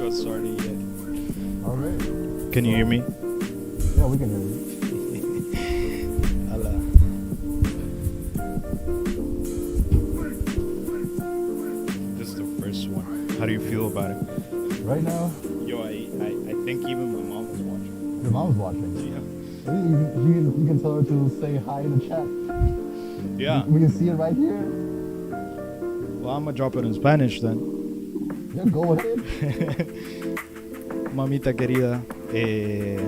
Got started yet. All right. Can you hear me? Yeah, we can hear you. Hola. This is the first one. How do you feel about it? Right now, Yo, I think even my mom was watching. your mom's watching. Yeah. You can tell her to say hi in the chat. Yeah. We can see it right here. Well, I'm gonna drop it in Spanish then. Yeah, go ahead. Mamita querida, te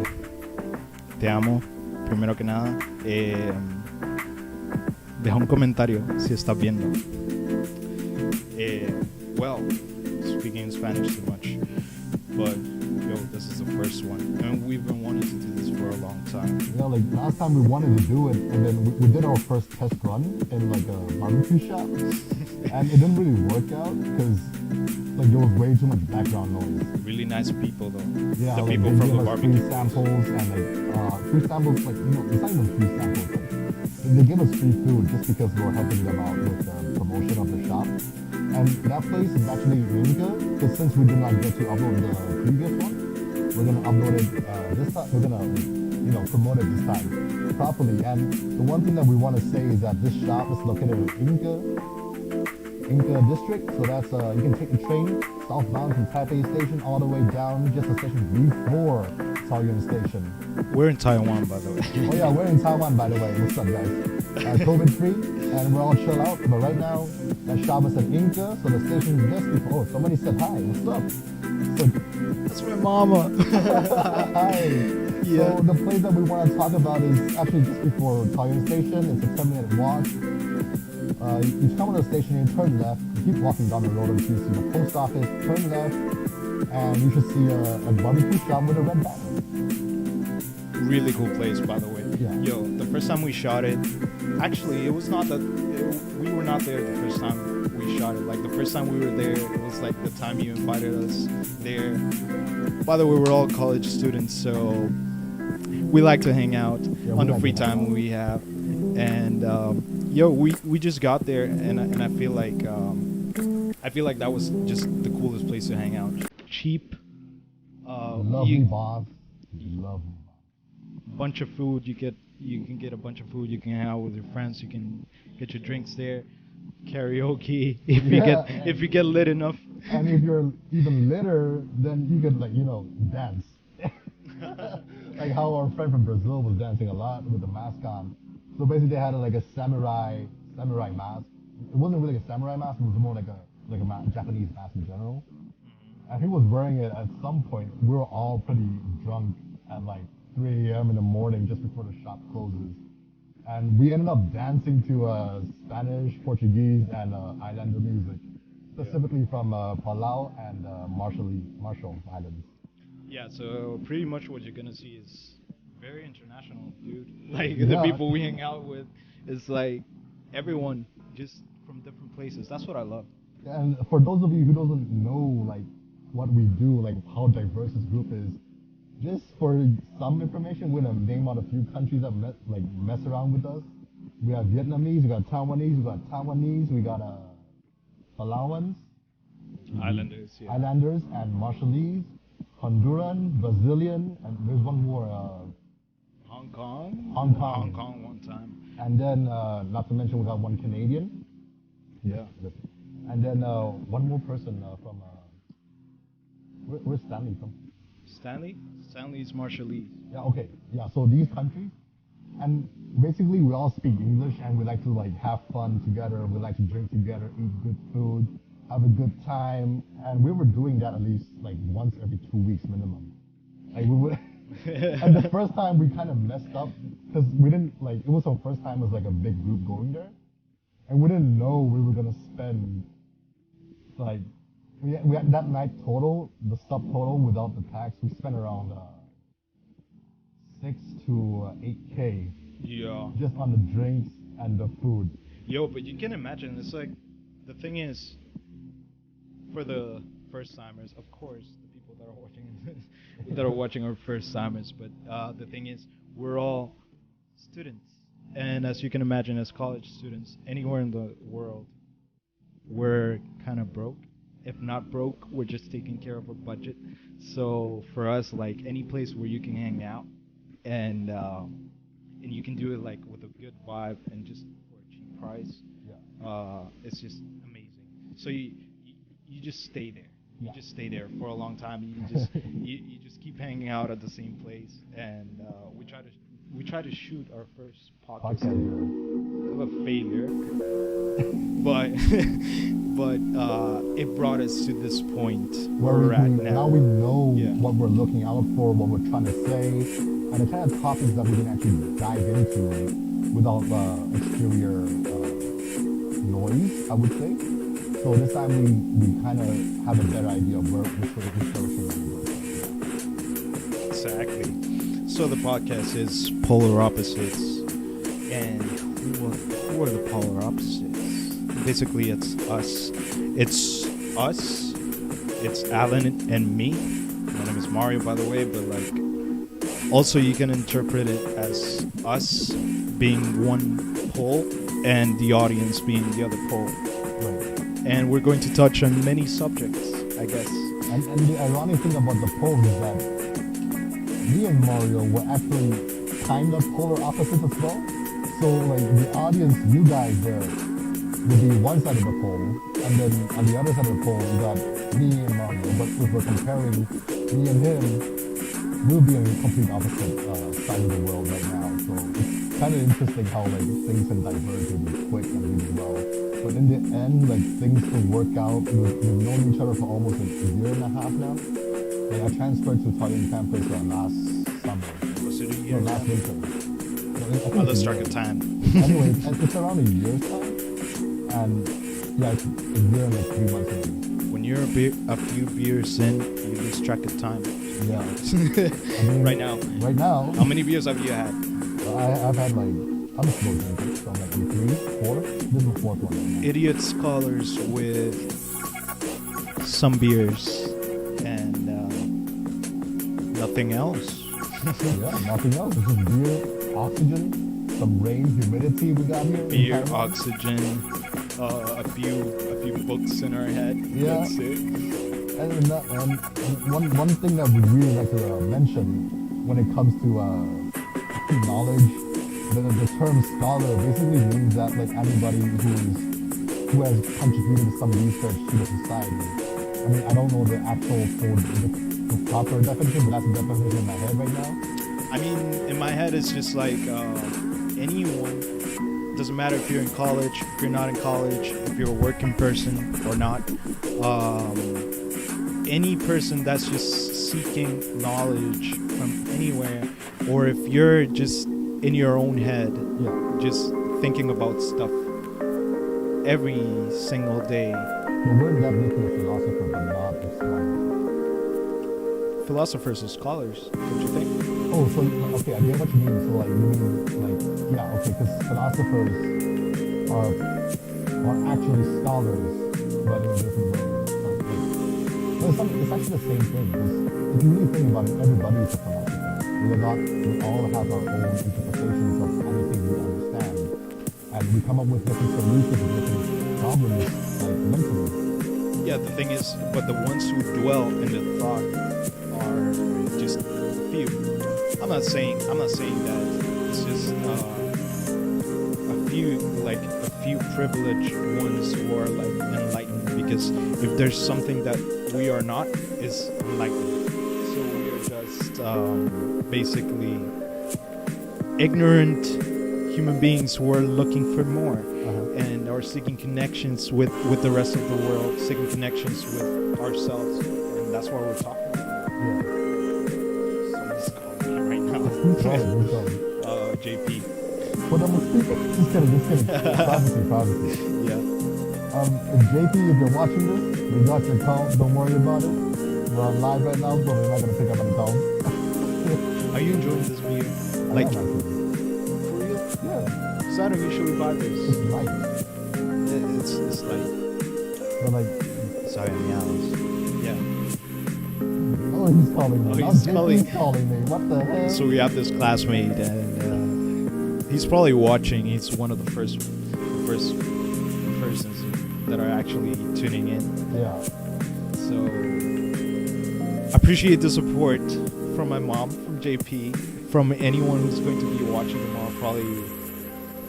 amo, primero que nada. Deja un comentario si estás viendo. Well, speaking Spanish too much, but yo, this is the first one, and we've been wanting to do this for a long time. Yeah, like last time we wanted to do it, and then we did our first test run in like a barbecue shop, and it didn't really work out because like there was way too much background noise. Really nice people though. Yeah, The like, people they from give the us barbecue. free samples and free samples, like it's not even free samples. Like, they give us free food just because we're helping them out with the promotion of the shop. And that place is actually Rinka, because since we did not get to upload the previous one, we're gonna upload it this time. We're gonna promote it this time properly. And the one thing that we want to say is that this shop is located in Inca district, so that's you can take the train southbound from Taipei Station all the way down just a station before Taoyuan Station. We're in Taiwan, by the way. Oh yeah, we're in Taiwan, by the way. What's up, guys? COVID free, and we're all chill out. But right now, that shop is at Inca, so the station is just before. Oh, somebody said hi. What's up? So, That's my mama. hi. Yeah. So the place that we want to talk about is actually just before Taoyuan Station. It's a 10-minute walk. You come to the station, you turn left, you keep walking down the road until you see the post office, turn left, and you should see a barbecue shop with a red banner. Really cool place, by the way. Yeah. Yo, the first time we shot it, actually, it was not that we were not there the first time we shot it. Like the first time we were there, it was like the time you invited us there. By the way, we're all college students, so we like to hang out on the like free to hang time out. we have. And yo, we just got there, and I feel like that was just the coolest place to hang out. Cheap. Lovely boss. Lovely. Bunch of food. You can get a bunch of food. You can hang out with your friends. You can get your drinks there. Karaoke if you get lit enough. And if you're even litter, then you could dance. Like how our friend from Brazil was dancing a lot with the mask on. So basically, they had like a samurai mask. It wasn't really a samurai mask. It was more like a Japanese mask in general. And he was wearing it at some point. We were all pretty drunk at like 3 a.m. in the morning just before the shop closes. And we ended up dancing to Spanish, Portuguese, and Islander music, specifically from Palau and Marshall Islands. Yeah, so pretty much what you're gonna see is very international, dude. Like Yeah. the people we hang out with is like everyone just from different places. That's what I love. And for those of you who doesn't know like what we do, like how diverse this group is, just for some information, we're gonna name out a few countries that mess around with us. We have Vietnamese, we got Taiwanese, we got Palauans, Islanders, yeah. Islanders, and Marshallese, Honduran, Brazilian, and there's one more, Hong Kong. Hong Kong. Hong Kong one time. and then not to mention we got one Canadian, Yeah. and then one more person from where's Stanley from? Stanley. Stanley's Marshallese. Yeah, okay. Yeah, so these countries, and basically we all speak English and we like to like have fun together. We like to drink together, eat good food, have a good time, and we were doing that at least like once every 2 weeks minimum. Like we would, and the first time we kind of messed up because we didn't like it was our first time as like a big group going there, and we didn't know we were gonna spend like we had that night total, the subtotal without the tax, we spent around 6 to 8K Yeah. just on the drinks and the food. Yo, but you can imagine. It's like the thing is, for the first timers, of course, the people that are watching that are watching are first timers. But the thing is, we're all students, and as you can imagine, as college students, anywhere in the world, we're kind of broke, if not broke, we're just taking care of our budget. So for us, like any place where you can hang out and you can do it like with a good vibe and just for a cheap price, Yeah. it's just amazing. So you just stay there. You Yeah. just stay there for a long time. You just keep hanging out at the same place, and we try to shoot our first podcast Podcast. of a failure, but but it brought us to this point where we're at Now we know Yeah. what we're looking out for, what we're trying to say, and the kind of topics that we can actually dive into without exterior noise, I would say. So this time we kind of have a better idea of which direction we're going. Exactly. So the podcast is Polar Opposites, and who are the polar opposites? Basically, it's us. It's us. It's Alan and me. My name is Mario, by the way, but like, also you can interpret it as us being one pole and the audience being the other pole. Right. And we're going to touch on many subjects, I guess. And the ironic thing about the poll is that me and Mario were actually kind of polar opposites as well. So like the audience, you guys there, would be one side of the pole, and then on the other side of the pole, you got me and Mario. But if we're comparing me and him, we'll be on the complete opposite side of the world right now. So it's kind of interesting how like things can diverge really quick and really well. But in the end, like things will work out. We've known each other for almost a year and a half now. Like I transferred to Italian campus last summer. Was it a No, year? last winter. No, I think I it's lost a track year. of time. Anyway, it's around a year's time. And yeah, it's a year and like 3 months maybe. When you're a few beers in, you lose track of time. Yeah. I mean, Right now. Right now, How many beers have you had? I've had like, I'm a slow drinker, so I'm like 3, 4. This is the fourth one right now. Idiot scholars with some beers and nothing else. Yeah, nothing else. It's just beer, oxygen, some rain, humidity we got here. in Beer, Thailand. oxygen, a few books in our head. Yeah. That's it. And one thing that we really like to mention when it comes to knowledge, the term scholar basically means that like anybody who has contributed to some research to the society. I mean, I don't know the actual the proper definition, but that's the definition in my head right now. I mean, in my head, it's just like anyone. Doesn't matter if you're in college, if you're not in college, if you're a working person or not. Any person that's just seeking knowledge from anywhere, or if you're just in your own head, Yeah. just thinking about stuff every single day. But we're definitely a philosopher, but not a scholar. Philosophers are scholars, don't you think? Oh, so okay, I get what you mean. So like, you mean like, yeah, okay, because philosophers are actually scholars, but in a different way. It's actually the same thing. Because if you really think about it, everybody is a philosopher. We all have our own interpretations of anything we understand, and we come up with different solutions to different problems, like mentally. Yeah, the thing is, but the ones who dwell in the thought are just few. I'm not saying that it's just a few privileged ones who are like enlightened, because if there's something that we are not, is enlightened. So we are just basically ignorant human beings who are looking for more and are seeking connections with the rest of the world, seeking connections with ourselves, and that's what we're talking about. Yeah. Someone's calling me right now. Who's calling? JP. Put on the speaker. Just kidding. Privacy. Yeah. JP, if you're watching this, we got your call. Don't worry about it. We're on live right now, but we're not gonna pick up any calls. Are you enjoying this beer? I Like, am for actually. real? Yeah, So I don't usually buy it's this. light. It's like, But like, sorry, meows. Yeah. oh, he's calling me. Oh, Now he's JP's calling me. What the hell? So we have this classmate, and he's probably watching. He's one of the first persons that are actually tuning in. Yeah. So appreciate the support from my mom, from JP, from anyone who's going to be watching tomorrow.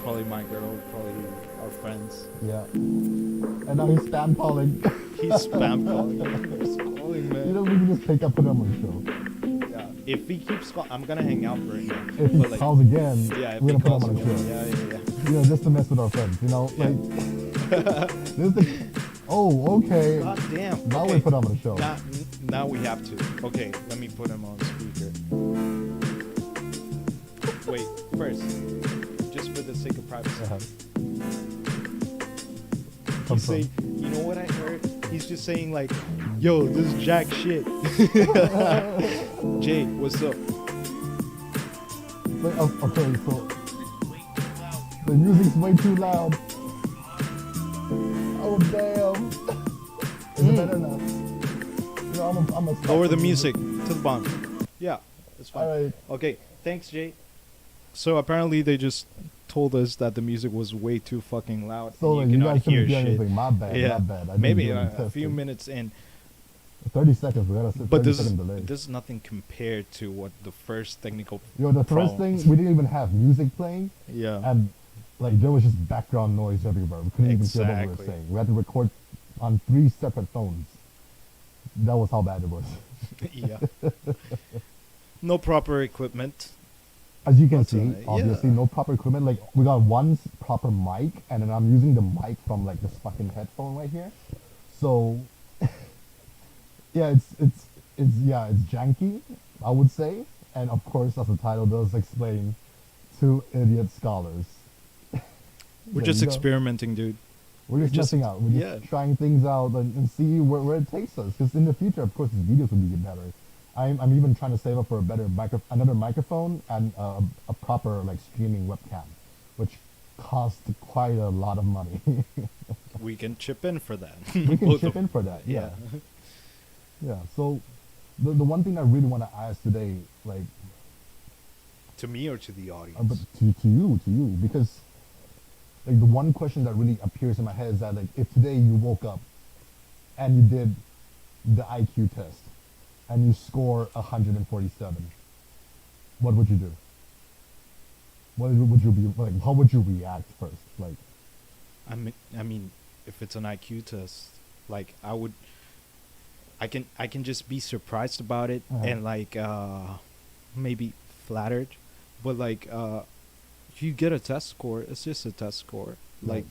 Probably my girl, probably our friends. Yeah. And now he's spam calling. He's spam calling. He's calling, man. You know, we can just pick up, put him on the show. Yeah. If he keeps calling, I'm gonna hang out for it now. If he But, like, calls again, yeah, if we're he gonna put calls him on the again, show. yeah. You know, just to mess with our friends. You know, Yeah. like this is the. Oh, okay. God damn. Now Okay. we put him on the show. Now we have to. Okay, let me put him on speaker. Wait, first, just for the sake of privacy. Uh-huh. He's Come saying, you know what I heard? He's just saying like, yo, this is jack shit. Jay, what's up? Like, okay, so the music's way too loud. Oh damn! Is it better now? You know, I'm a Lower the music to the bottom. Yeah, that's fine. All right. Okay, thanks, Jay. So apparently they just told us that the music was way too fucking loud. So and like, you cannot guys hear couldn't hear shit. anything. My bad. Yeah, My bad. I didn't maybe do any a few testing. minutes in. 30 seconds. We gotta sit. But 30 second delay. this is nothing compared to what the first technical. Yo, the first problem. thing we didn't even have music playing, Yeah. and like there was just background noise everywhere. We couldn't even hear what we were Exactly. saying. We had to record on 3 separate phones. That was how bad it was. Yeah. No proper equipment. As you can That's see, alright, obviously yeah. no proper equipment. Like we got one proper mic, and then I'm using the mic from like this fucking headphone right here. So yeah, it's janky, I would say. And of course, as the title does explain, two idiot scholars. We're There just you go. experimenting, dude. We're just just- messing out. We're just yeah. trying things out and see where it takes us. Because in the future, of course, these videos will be better. I'm even trying to save up for a better another microphone and a proper like streaming webcam, which costs quite a lot of money. We can chip in for that. We can Both chip of- in for that. Yeah. Yeah. So the one thing I really want to ask today, like, To me or to the audience? but to you, because like the one question that really appears in my head is that like if today you woke up and you did the IQ test and you score 147, what would you do? What would you be like? How would you react first? Like, I mean, if it's an IQ test, like I can just be surprised about it Uh-huh. and like maybe flattered, but like you get a test score, it's just a test score. Like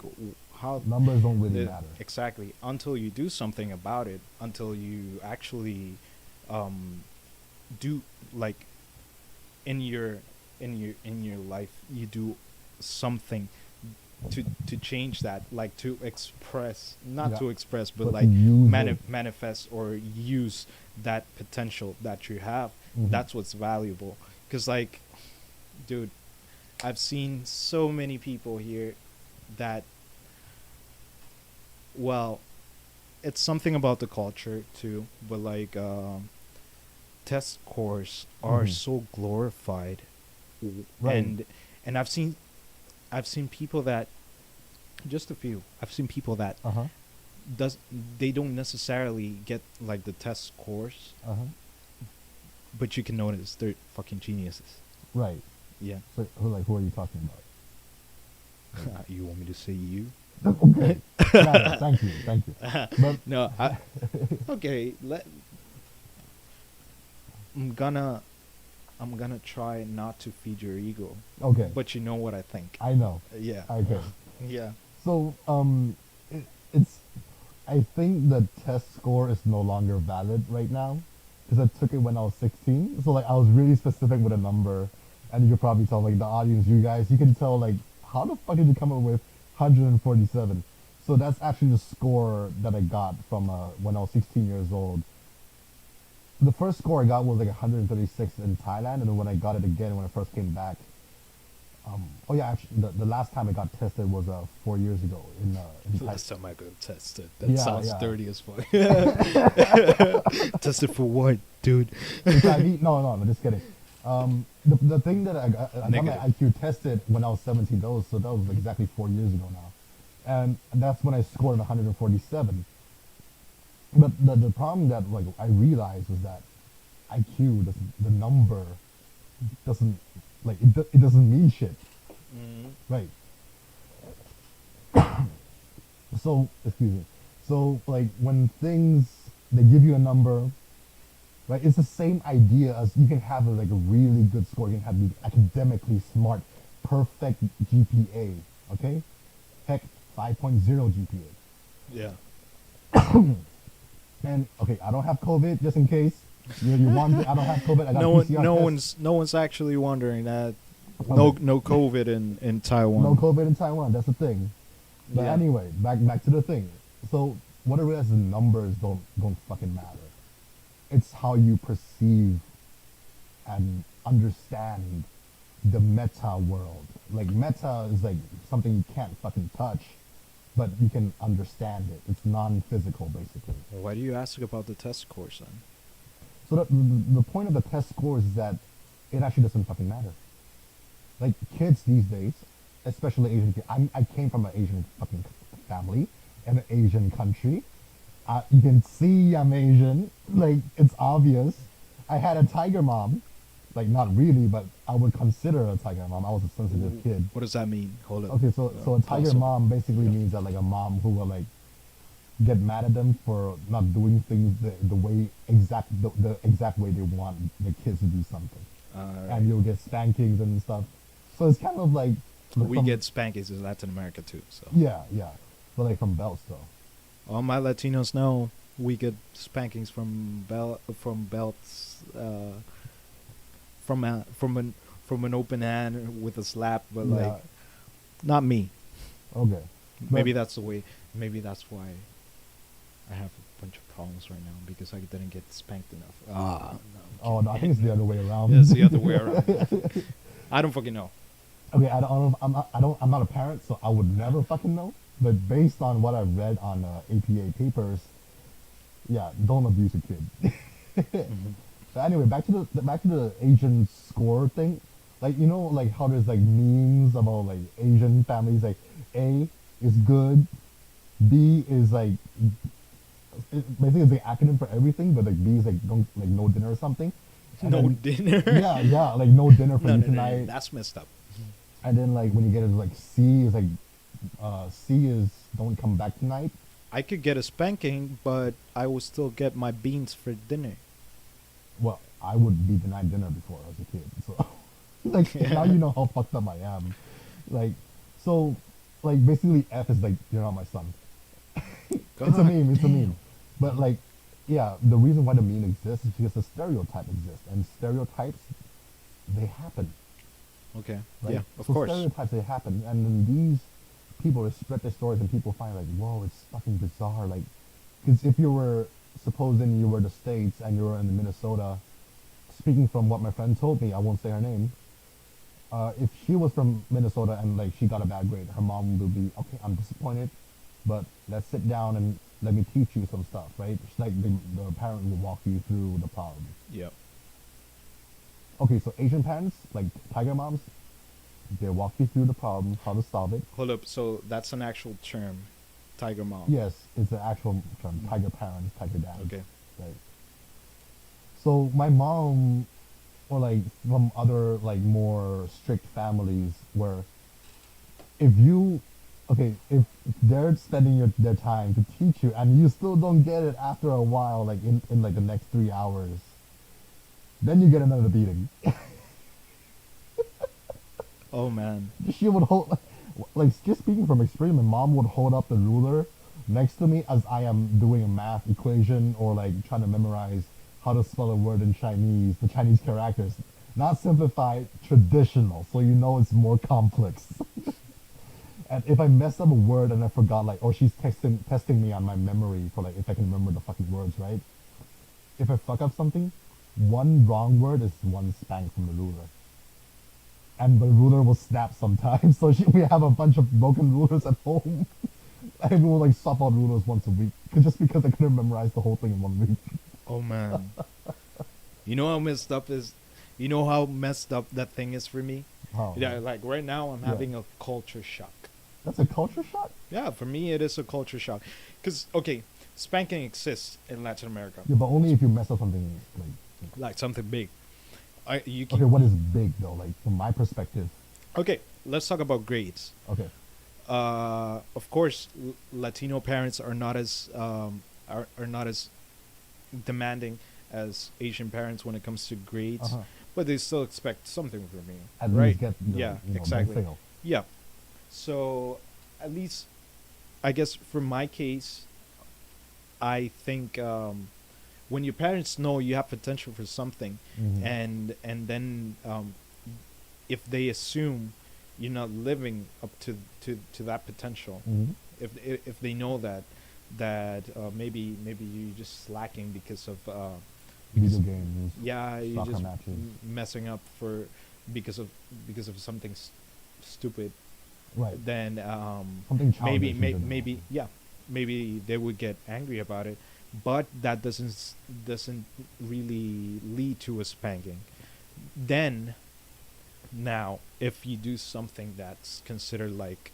how numbers don't really the- matter. exactly until you do something about it, until you actually do like in your life you do something to change that, like to express, not Yeah. to express, but But like use it. manifest or use that potential that you have. Mhm. That's what's valuable. Because like, dude, I've seen so many people here that, well, it's something about the culture too, but like test scores are Mhm. so glorified. Right. And I've seen people that, just a few, I've seen people that Uh-huh. they don't necessarily get like the test scores, Uh-huh. but you can notice they're fucking geniuses. Right. Yeah. So who are you talking about? You want me to say you? Okay. Yeah, thank you. But No, okay. I'm gonna try not to feed your ego, okay, but you know what I think. I know. Yeah. Okay. Yeah. So it's I think the test score is no longer valid right now because I took it when I was 16. So like I was really specific with a number, and you could probably tell like the audience, you guys, you can tell like how the fuck did you come up with 147? So that's actually the score that I got from when I was 16 years old. The first score I got was like 136 in Thailand, and then when I got it again when I first came back. Oh yeah, actually, the last time I got tested was 4 years ago in Thailand. Last time I got tested. That Yeah, sounds yeah. dirty as fuck. Tested for what, dude? HIV? No, just kidding. The thing that I got my Negative. IQ tested when I was 17. That was exactly 4 years ago now, and that's when I scored 147. But the problem that like I realized was that IQ doesn't, the number doesn't, like it doesn't mean shit, Mm. right? So excuse me. So like when things, they give you a number, right? It's the same idea as you can have like a really good score. You can have be academically smart, perfect GPA. Okay, heck, 5.0 GPA. Yeah. And okay, I don't have COVID, just in case. You want? I don't have COVID. I got No one, PCR no test. no one's actually wondering that. Okay. No COVID in Taiwan. No COVID in Taiwan. That's the thing. But Yeah. anyway, back to the thing. So what I realized is numbers don't fucking matter. It's how you perceive and understand the meta world. Like meta is like something you can't fucking touch, but you can understand it. It's non-physical, basically. Why do you ask about the test scores then? So the point of the test scores is that it actually doesn't fucking matter. Like kids these days, especially Asian kids. I came from an Asian fucking family and an Asian country. You can see I'm Asian. Like it's obvious. I had a tiger mom. Like not really, but I would consider a tiger mom. I was a sensitive kid. What does that mean? Hold up. Okay, so a tiger pause it. mom basically means that like a mom who will like get mad at them for not doing things the way the exact way they want the kids to do something, and you'll get spankings and stuff. So it's kind of like We from- get spankings in Latin America too. So yeah, but like from belts though. all my Latinos know we get spankings from belts, from an open hand with a slap, but Yeah. like not me. Okay, Maybe But- that's the way. Maybe that's why I have a bunch of problems right now because I didn't get spanked enough. Ah, Oh no, I think it's the other way around. yeah, it's the other way around. I don't fucking know. Okay, I don't. I'm not a parent, so I would never fucking know. But based on what I've read on APA papers, yeah, don't abuse a kid. Mhm. But anyway, back to the Asian score thing. Like you know, like how there's like memes about like Asian families. Like A is good, B is like basically it's the acronym for everything, but like B is like don't like no dinner or something. And No then- dinner. yeah, like no dinner for No, you no, no, no, tonight. that's messed up. And then like when you get it like C is like C is don't come back tonight. I could get a spanking, but I would still get my beans for dinner. Well, I would be denied dinner before I was a kid. So like Yeah. now you know how fucked up I am. Like so like basically F is like you're not my son. It's a meme, it's a meme. But like yeah, the reason why the meme exists is because the stereotype exists and stereotypes they happen. Okay. Right? Yeah, of So course. stereotypes they happen, and then these people they spread their stories, and people find like, whoa, it's fucking bizarre. Like, because if you were supposing you were the states and you were in Minnesota, speaking from what my friend told me, I won't say her name. If she was from Minnesota and like she got a bad grade, her mom will be okay. I'm disappointed, but let's sit down and let me teach you some stuff, right? It's like the parent will walk you through the problem. Yep. Okay, so Asian parents, like tiger moms, they walk you through the problem, how to solve it. Hold up. So that's an actual term, tiger mom. Yes, it's the actual term, tiger parents, tiger dad. Okay. Right. So my mom, or like from other like more strict families, where if you, okay, if they're spending their time to teach you and you still don't get it after a while, like in like the next 3 hours, then you get another beating. Oh man. She would hold, like just speaking from experience, my mom would hold up the ruler next to me as I am doing a math equation or like trying to memorize how to spell a word in Chinese, the Chinese characters. Not simplified, traditional, so you know it's more complex. And if I mess up a word and I forgot, like, or she's testing me on my memory for like if I can remember the fucking words, right? If I fuck up something, one wrong word is one spank from the ruler. And the ruler will snap sometimes, so we have a bunch of broken rulers at home. And we will like swap out rulers once a week, just because I couldn't memorize the whole thing in 1 week. Oh man. You know how messed up is. You know how messed up that thing is for me. Oh, Yeah, like right now I'm Yeah. having a culture shock. that's a culture shock. Yeah, for me it is a culture shock. Cause okay, spanking exists in Latin America, Yeah, but only if you mess up something like something big. You okay, can what is big though? Like from my perspective. okay. Let's talk about grades. Okay. Of course, Latino parents are not as are not as demanding as Asian parents when it comes to grades, Uh-huh. but they still expect something from me, At right? least get the, Yeah, you know, exactly. fail. Yeah. So, at least, I guess for my case, I think when your parents know you have potential for something, Mhm. and then if they assume you're not living up to that potential, Mhm. if they know that maybe you're just slacking because of Video games, yeah, you're soccer just matches. messing up for because of something stupid, Right. then Something maybe childish. in general. maybe yeah, maybe they would get angry about it, but that doesn't really lead to a spanking. Then now, if you do something that's considered like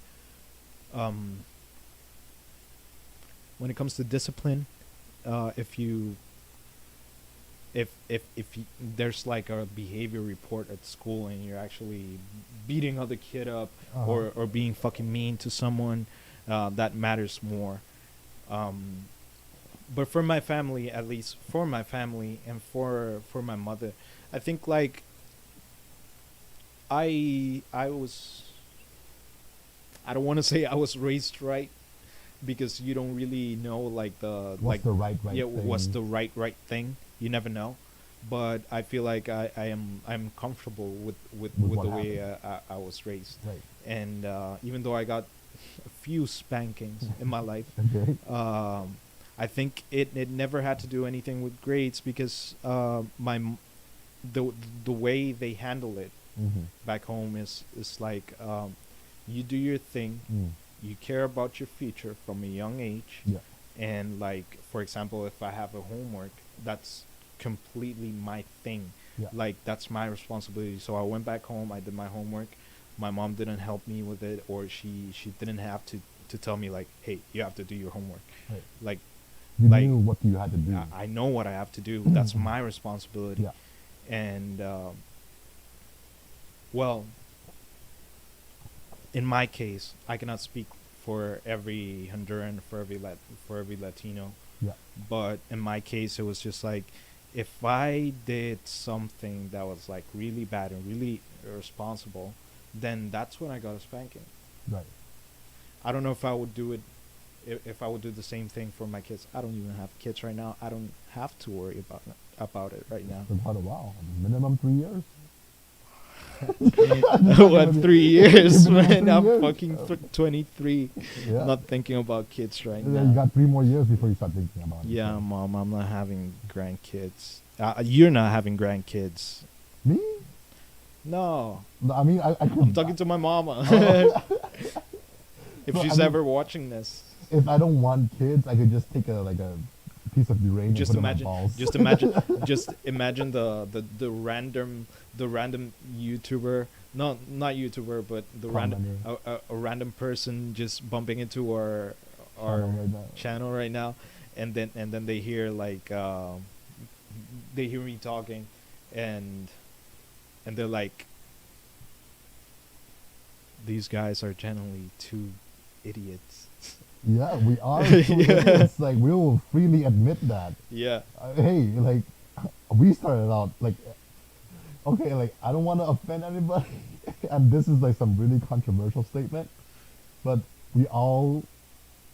um when it comes to discipline, if you if you, there's like a behavior report at school and you're actually beating other kid up Uh-huh. or being fucking mean to someone, that matters more. But for my family, at least for my family and for my mother, I think like I was, I don't want to say I was raised right, because you don't really know like the What's like the right yeah, thing? what's the right thing. You never know, but I feel like I'm comfortable with With the what way I was raised, Right. and even though I got a few spankings in my life, Okay. I think it never had to do anything with grades, because the way they handle it Mm-hmm. back home is like you do your thing, Mm. you care about your future from a young age, Yeah. and like for example, if I have a homework, that's completely my thing. Yeah. Like that's my responsibility. So I went back home, I did my homework, my mom didn't help me with it, or she didn't have to tell me like, hey, you have to do your homework. Right. Like You Like, knew what you had to do. I know what I have to do. That's my responsibility. Yeah. And well, in my case, I cannot speak for every Honduran, for every Latino, Yeah. but in my case, it was just like, if I did something that was like really bad and really irresponsible, then that's when I got a spanking. Right. I don't know if I would do it, if I would do the same thing for my kids. I don't even have kids right now. I don't have to worry about it right now. For quite a while. Minimum 3 years. What, 3 years, man? Minimum 3 I'm years. fucking 23. Yeah. Not thinking about kids right And then you now. got 3 more years before you start thinking about it. Yeah, So- mom, I'm not having grandkids. You're not having grandkids. Me? No, No, I mean, I could. I'm talking to my mama. If No, I she's mean- ever watching this, If I don't want kids, I could just take a piece of uranium just and put it imagine, on my balls. just imagine the random YouTuber, not YouTuber, but the random a random person just bumping into our Right now. channel right now, and then they hear like they hear me talking, and they're like, these guys are generally two idiots. Yeah, we are. Yeah. It's like we will freely admit that. Yeah. Hey, like we started out like, okay, like I don't want to offend anybody, and this is like some really controversial statement, but we all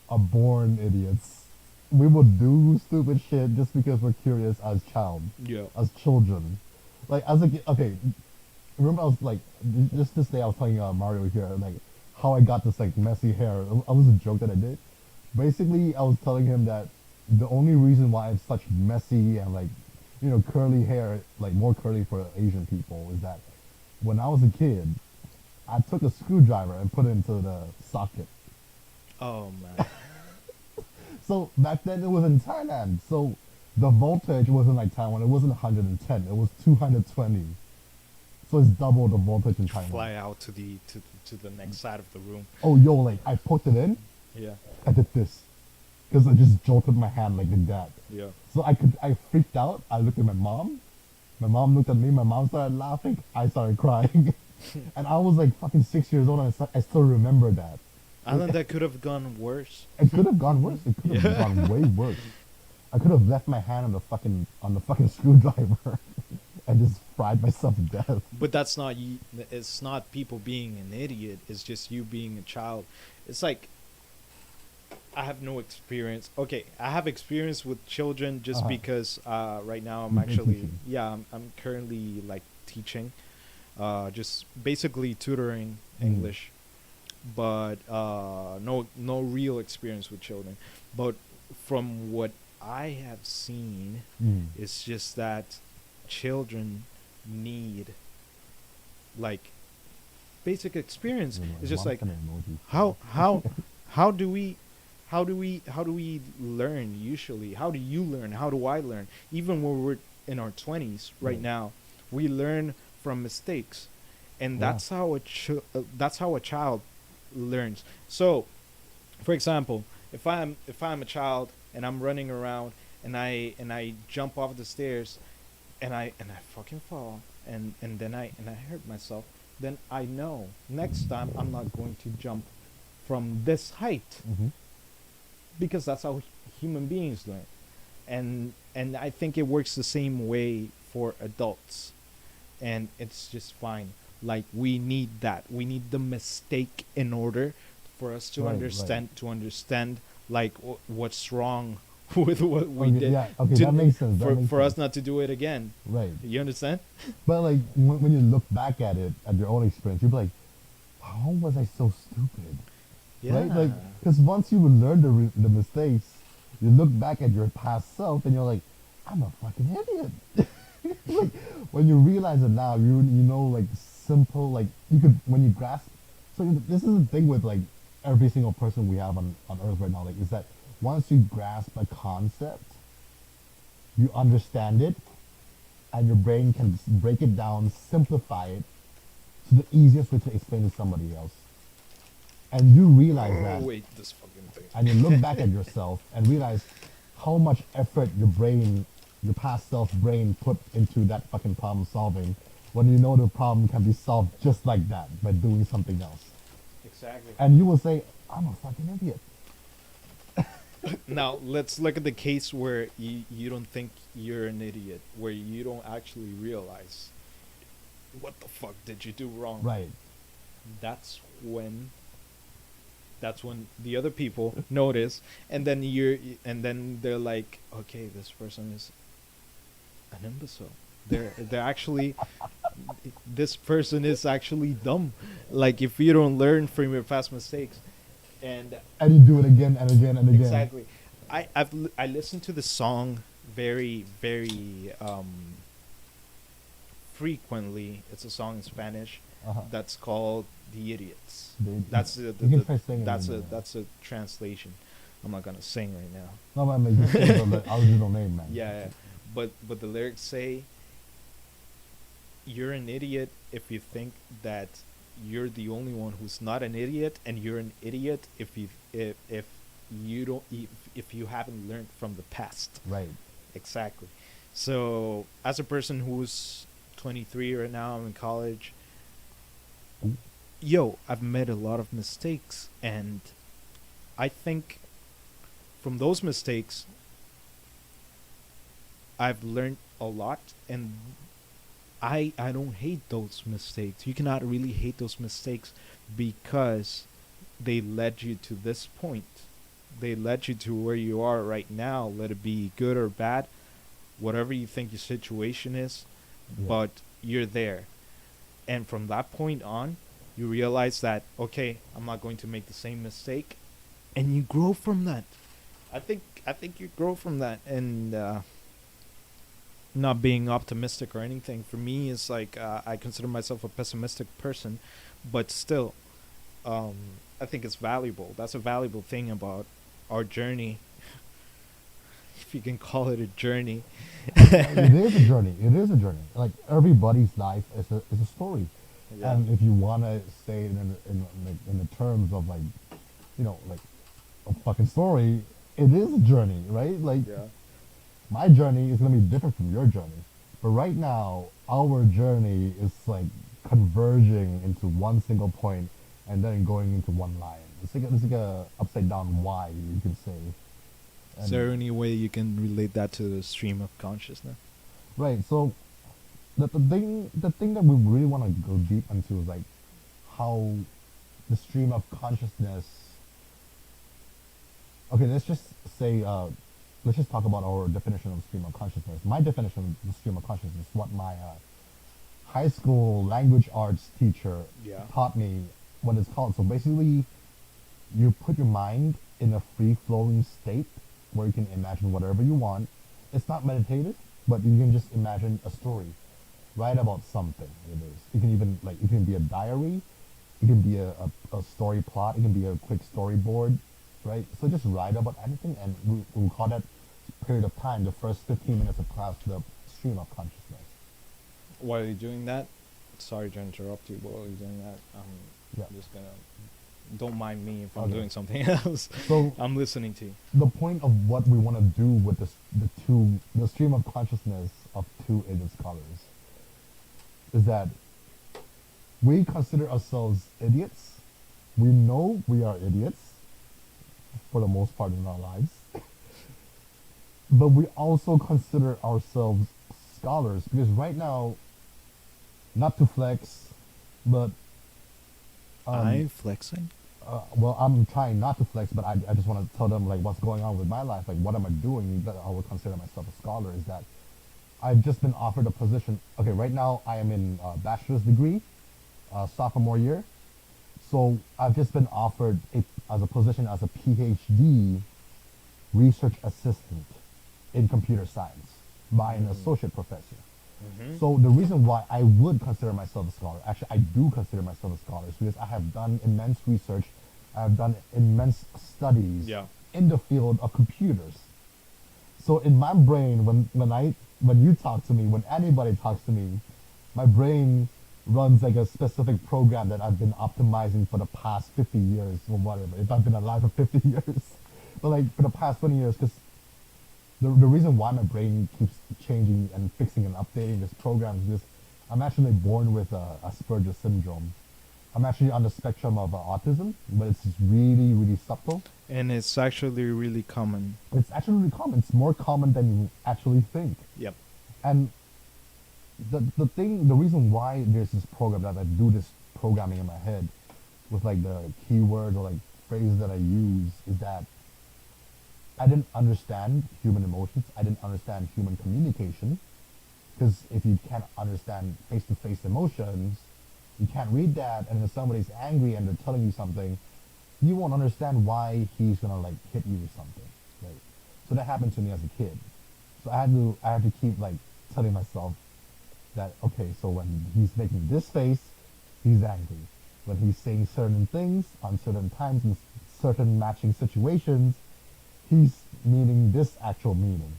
are born idiots. We will do stupid shit just because we're curious as Yeah. children. Like as a kid, okay, remember I was like just this day I was telling Mario here like how I got this like messy hair. It was a joke that I did. Basically, I was telling him that the only reason why I have such messy and like curly hair, like more curly for Asian people, is that when I was a kid, I took a screwdriver and put it into the socket. Oh man. So back then it was in Thailand. So the voltage wasn't like Taiwan. It wasn't 110. It was 220. So it's double the voltage in Thailand. Fly out to the next side of the room. Oh, yo, like I poked it in. Yeah. I did this. because I just jolted my hand like that. Yeah. So I freaked out. I looked at my mom. My mom looked at me. My mom started laughing. I started crying. And I was like fucking 6 years old, and I still remember that. And then that could have gone worse. It could have gone worse. It could have Yeah. gone way worse. I could have left my hand on the fucking screwdriver and just fried myself to death. But that's not you. It's not people being an idiot. It's just you being a child. It's like I have no experience. Okay, I have experience with children just Uh-huh. because right now I'm You've been actually teaching. I'm currently like teaching, just basically tutoring Mm. English, but no real experience with children. But from what I have seen, Mm. it's just that children need like basic experience. It's just Mom's like gonna emoji. how do we how do we learn usually? How do you learn? How do I learn? Even when we're in our 20s right Right. now, we learn from mistakes. And Yeah. that's how a child learns. So, for example, if I'm a child and I'm running around and I jump off the stairs and I fucking fall and then I hurt myself, then I know next time I'm not going to jump from this height Mm-hmm. because that's how human beings learn. And I think it works the same way for adults, and it's just fine. Like we need that. We need the mistake in order for us to Right, understand like what's wrong with what we Okay, did. yeah, okay, to- that makes sense. That for makes for us sense. not to do it again. Right. You understand? But like when you look back at it, at your own experience, you'll be like, how was I so stupid? Right? Like, because once you would learn the mistakes, you look back at your past self and you're like, I'm a fucking idiot. Like, when you realize it now, you know like simple like you could when you grasp. So this is the thing with like every single person we have on Earth right now. Like, is that once you grasp a concept, you understand it, and your brain can break it down, simplify it to the easiest way to explain to somebody else. And you realize Oh that, wait, this fucking thing. and you look back at yourself and realize how much effort your brain, your past self brain put into that fucking problem solving when you know the problem can be solved just like that by doing something else. Exactly. And you will say, I'm a fucking idiot. Now let's look at the case where you don't think you're an idiot, where you don't actually realize what the fuck did you do wrong. Right. That's when the other people notice, and then they're like, okay, this person is an imbecile. They're actually this person is actually dumb. Like if you don't learn from your past mistakes, and And you do it again and again and again. exactly, I listened to the song very very frequently. It's a song in Spanish Uh-huh. that's called "The Idiots." They- That's you can try singing that's it, a man. that's a translation. I'm not gonna sing right now. No, but I mean, just say the original name, man. Yeah, but the lyrics say you're an idiot if you think that you're the only one who's not an idiot, and you're an idiot if you don't if you haven't learned from the past. Right. Exactly. So as a person who's 23 right now, I'm in college. Yo, I've made a lot of mistakes, and I think from those mistakes I've learned a lot, and I don't hate those mistakes. You cannot really hate those mistakes because they led you to this point. They led you to where you are right now. Let it be good or bad, whatever you think your situation is, Yeah. but you're there. And from that point on, you realize that okay, I'm not going to make the same mistake, and you grow from that. I think you grow from that, and not being optimistic or anything for me is like I consider myself a pessimistic person, but still, I think it's valuable. That's a valuable thing about our journey, if you can call it a journey. It is a journey. It is a journey. Like everybody's life is a story. Yeah. And if you want to say it in the terms of like, you know, like a fucking story, it is a journey, right? Like Yeah. my journey is gonna be different from your journey. But right now, our journey is like converging into one single point and then going into one line. It's like a upside down Y, you can say. Is And there any way you can relate that to the stream of consciousness? right, so the thing that we really want to go deep into is like how the stream of consciousness. Okay, let's just talk about our definition of stream of consciousness. My definition of the stream of consciousness is what my high school language arts teacher Yeah. taught me what it's called. So basically, you put your mind in a free flowing state where you can imagine whatever you want. It's not meditative, but you can just imagine a story, write about something. It is. It can even like it can be a diary, it can be a story plot, it can be a quick storyboard, right? So just write about anything, and we call that period of time, the first 15 minutes of class, the stream of consciousness. While you're doing that, sorry to interrupt you. While you're doing that, Yeah. I'm just gonna. Don't mind me if I'm Okay. doing something else. So I'm listening to you. the point of what we want to do with the stream of consciousness of two Indian scholars is that we consider ourselves idiots. We know we are idiots for the most part in our lives, but we also consider ourselves scholars because right now, not to flex, but I'm flexing. well, I'm trying not to flex, but I just want to tell them like what's going on with my life, like what am I doing that I would consider myself a scholar is that I've just been offered a position. Okay, right now I am in bachelor's degree, sophomore year. So I've just been offered as a position as a PhD research assistant in computer science by an associate professor. Mm-hmm. So the reason why I would consider myself a scholar, actually I do consider myself a scholar, is because I have done immense research, I have done immense studies Yeah. in the field of computers. So in my brain, when you talk to me, when anybody talks to me, my brain runs like a specific program that I've been optimizing for the past 50 years or whatever. If I've been alive for 50 years, but like for the past 20 years, because the reason why my brain keeps changing and fixing and updating this program is because I'm actually born with Asperger's syndrome. I'm actually on the spectrum of autism, but it's just really, really subtle. And it's actually really common. It's actually really common. It's more common than you actually think. Yep. And the reason why there's this program that I do this programming in my head with like the keywords or like phrases that I use is that I didn't understand human emotions. I didn't understand human communication. Because if you can't understand face-to-face emotions, you can't read that. And if somebody's angry and they're telling you something, you won't understand why he's gonna like hit you or something, right? So that happened to me as a kid. So I had to keep like telling myself that okay, so when he's making this face, he's angry. When he's saying certain things on certain times in certain matching situations, he's meaning this actual meaning.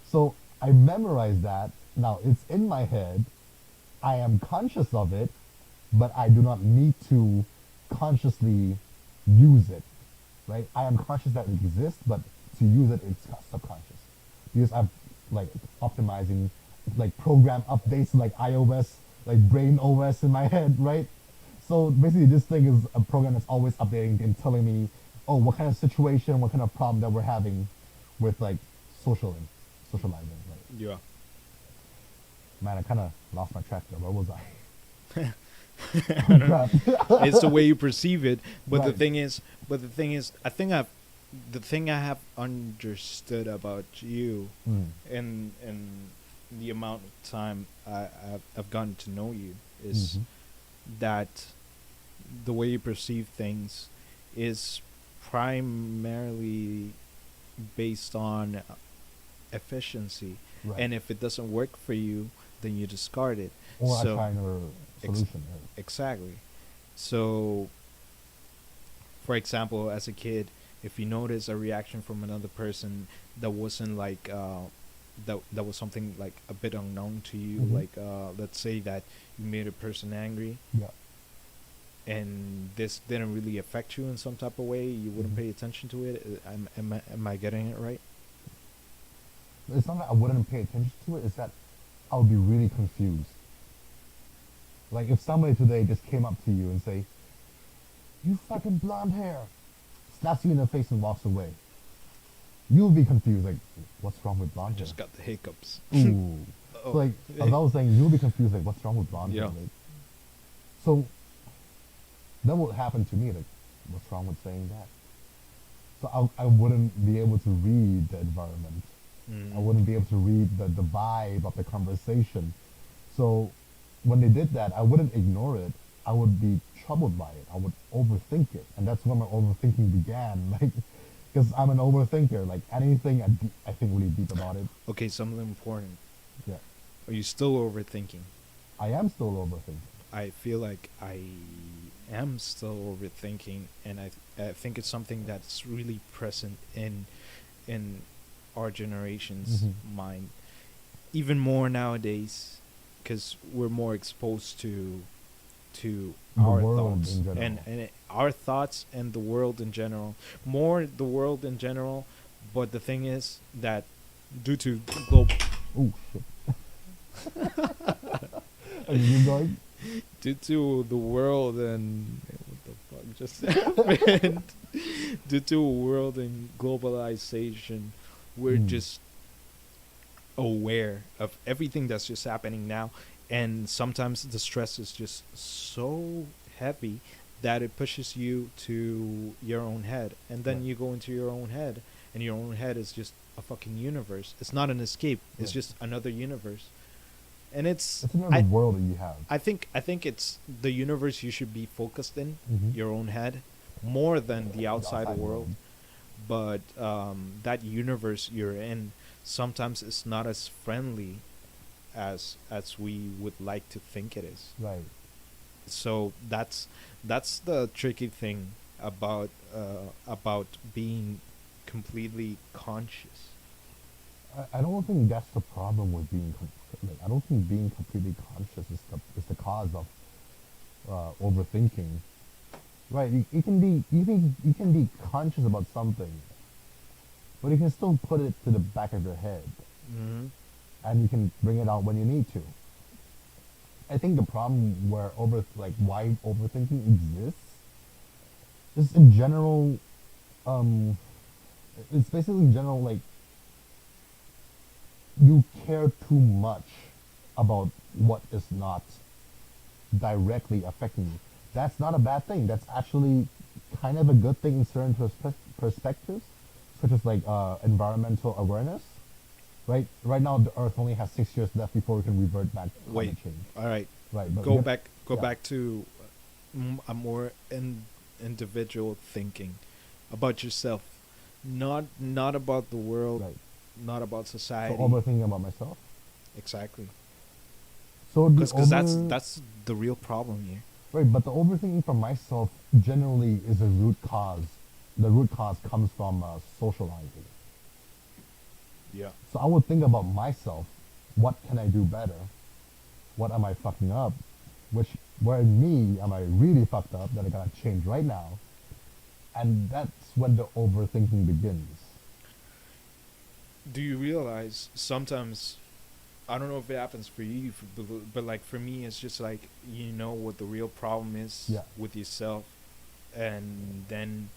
So I memorized that. Now it's in my head. I am conscious of it, but I do not need to consciously use it. Right? I am conscious that it exists, but to use it, it's subconscious. Because I've like optimizing like program updates like iOS, like Brain OS in my head, right? So basically this thing is a program that's always updating and telling me, oh, what kind of situation, what kind of problem that we're having with like socializing, right? Yeah. Man, I kind of lost my track there. Where was I? I don't know. It's the way you perceive it. But Right. the thing is, the thing I have understood about you Mm. in the amount of time I've gotten to know you is Mhm. that the way you perceive things is primarily based on efficiency. Right. And if it doesn't work for you, then you discard it. Or So- I try another solution. right? Exactly. So, for example, as a kid, if you notice a reaction from another person that wasn't like that was something like a bit unknown to you, Mhm. like let's say that you made a person angry, Yeah. and this didn't really affect you in some type of way, you wouldn't Mhm. pay attention to it. Am I getting it right? It's not that I wouldn't pay attention to it. It's that I would be really confused. Like if somebody today just came up to you and say, "You fucking blonde hair," slaps you in the face and walks away, you would be confused. Like, what's wrong with I blonde hair? just got the hiccups. Ooh. Oh, So like, as I was saying, you'll be confused. Like, what's wrong with blonde hair? yeah. Like, so that would happen to me. Like, what's wrong with saying that? So I wouldn't be able to read the environment. I Mm. wouldn't be able to read the vibe of the conversation. So when they did that, I wouldn't ignore it. I would be troubled by it. I would overthink it. And that's when my overthinking began. Like, because I'm an overthinker. Like, anything I think really deep about it. Okay, something important. Yeah. Are you still overthinking? I am still overthinking. I feel like I am still overthinking, and I think it's something that's really present in our generation's Mhm. mind, even more nowadays, because we're more exposed to The our world thoughts in general. our thoughts and the world in general, more the world in general. But the thing is that due to global Oh, shit. Are you going? due to the world and what the fuck just happened due to world and globalization, we're Hmm. just aware of everything that's just happening now, and sometimes the stress is just so heavy that it pushes you to your own head, and then Right. you go into your own head, and your own head is just a fucking universe. It's not an escape, it's Right. just another universe. And it's It's another world that you have. I think it's the universe you should be focused in, Mhm. your own head, more than the The outside world. But that universe you're in sometimes is not as friendly as we would like to think it is. Right. So that's the tricky thing about being completely conscious. I don't think that's the problem with being. Like, I don't think being completely conscious is the cause of overthinking. Right. You can be conscious about something, but you can still put it to the back of your head, Mm-hmm. and you can bring it out when you need to. I think the problem why overthinking exists is in general. Um, it's basically in general like you care too much about what is not directly affecting you. That's not a bad thing. That's actually kind of a good thing in certain perspectives, such as like environmental awareness. Right now, the Earth only has 6 years left before we can revert back to Wait. climate change. All right. Right, but Go yep, back. Go yeah. back to a more individual thinking about yourself, not about the world, Right. not about So society. overthinking about myself. Exactly. So the Because over, that's the real problem here. right, but the overthinking for myself generally is a root cause. The root cause comes from socializing. Yeah. So I would think about myself. What can I do better? What am I fucking up? Where in me am I really fucked up that I gotta change right now? And that's when the overthinking begins. Do you realize sometimes, I don't know if it happens for you, but like for me, it's just like you know what the real problem is Yeah. with yourself, and then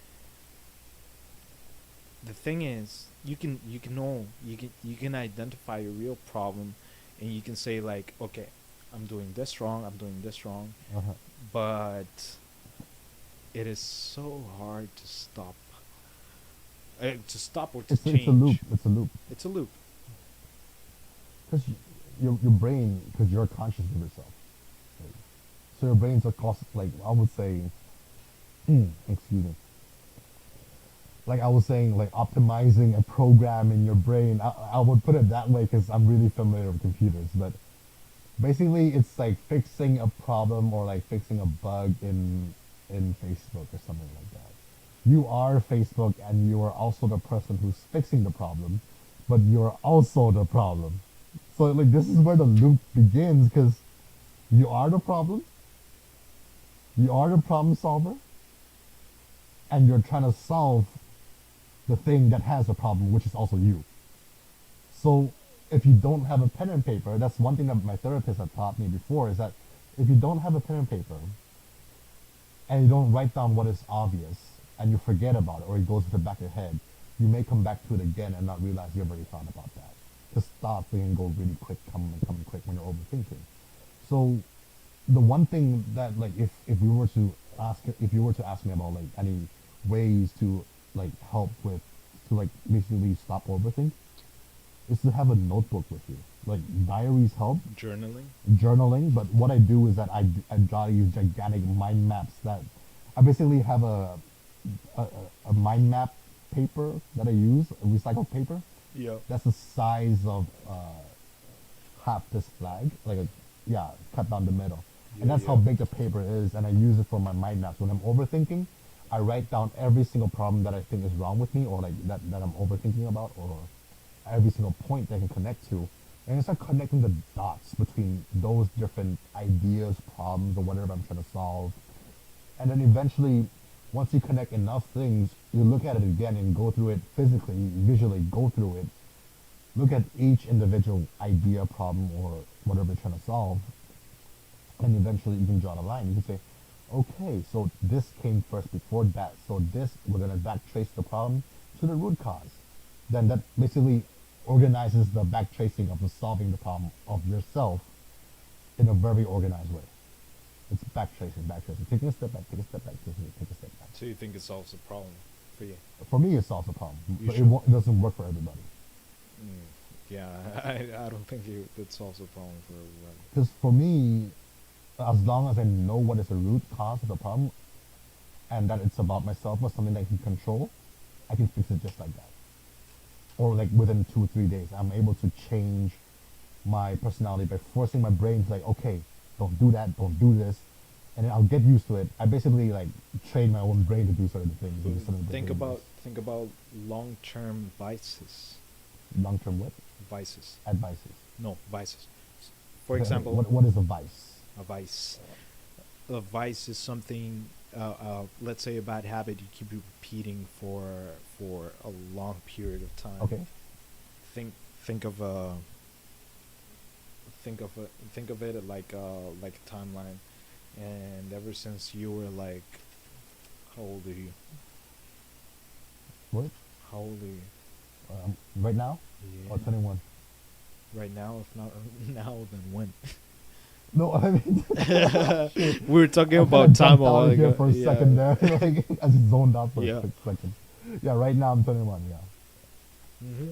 the thing is, you can identify your real problem, and you can say like, okay, I'm doing this wrong, I'm doing this wrong, Uh-huh. but it is so hard to stop. To stop or to It's change. a loop. It's a loop. It's a loop. Because your brain, because you're conscious of yourself. Right? So your brain's a cost, like I would say, excuse me. Like I was saying, like optimizing a program in your brain. I would put it that way because I'm really familiar with computers. But basically, it's like fixing a problem or like fixing a bug in Facebook or something like that. You are Facebook, and you are also the person who's fixing the problem, but you're also the problem. So like this is where the loop begins because you are the problem, You are the problem solver, and you're trying to solve the thing that has a problem, which is also you. So if you don't have a pen and paper, that's one thing that my therapist had taught me before, is that if you don't have a pen and paper and you don't write down what is obvious and you forget about it or it goes to the back of your head, you may come back to it again and not realize you already thought about that. Because thoughts can go really quick, come and come quick when you're overthinking. So the one thing that, like, if we were to ask, if you were to ask me about like any ways to like help with, to like basically stop overthink, is to have a notebook with you. Like diaries help, Journaling. journaling, but what I do is that I draw these gigantic mind maps that I basically have a, a mind map paper that I use, a recycled paper. Yeah. That's the size of half this flag, like a, yeah, cut down the middle. And Yeah, that's how yeah. big the paper is, and I use it for my mind maps. When I'm overthinking, I write down every single problem that I think is wrong with me, or like that I'm overthinking about, or every single point that I can connect to. And I start connecting the dots between those different ideas, problems, or whatever I'm trying to solve. And then eventually, once you connect enough things, you look at it again and go through it physically, visually, go through it. Look at each individual idea, problem, or whatever you're trying to solve. And eventually you can draw the line. You can say, okay, so this came first before that. So this, we're going to back trace the problem to the root cause. Then that basically organizes the back tracing of the solving the problem of yourself in a very organized way. It's back tracing, back tracing. Taking a step back, take a step back, take a step back. So you think it solves the problem for you? For me, it solves the problem, You but sure? it doesn't work for everybody. Yeah, I don't think it solves the problem for everybody. Because for me, as long as I know what is the root cause of the problem, and that it's about myself or something that I can control, I can fix it just like that. Or like within 2 or 3 days, I'm able to change my personality by forcing my brain to like, okay, don't do that, don't do this, and then I'll get used to it. I basically like train my own brain to do certain things. to do certain Think behaviors. about long-term vices. Long-term what? Vices. Advices. No, vices. For Okay, example, what is a vice? a vice. A vice is something. Let's say a bad habit you keep repeating for a long period of time. Okay. Think of a think of it like a timeline, and ever since you were like, how old are you? What? How old are you? Right now? Yeah. Or 21? Right now, if not now, then when? No, I mean, We were talking I about kinda time a jumped while out here ago. for a second there. Like, I just zoned out for Yeah. a quick second. Yeah, right now I'm 21, yeah. Mm-hmm.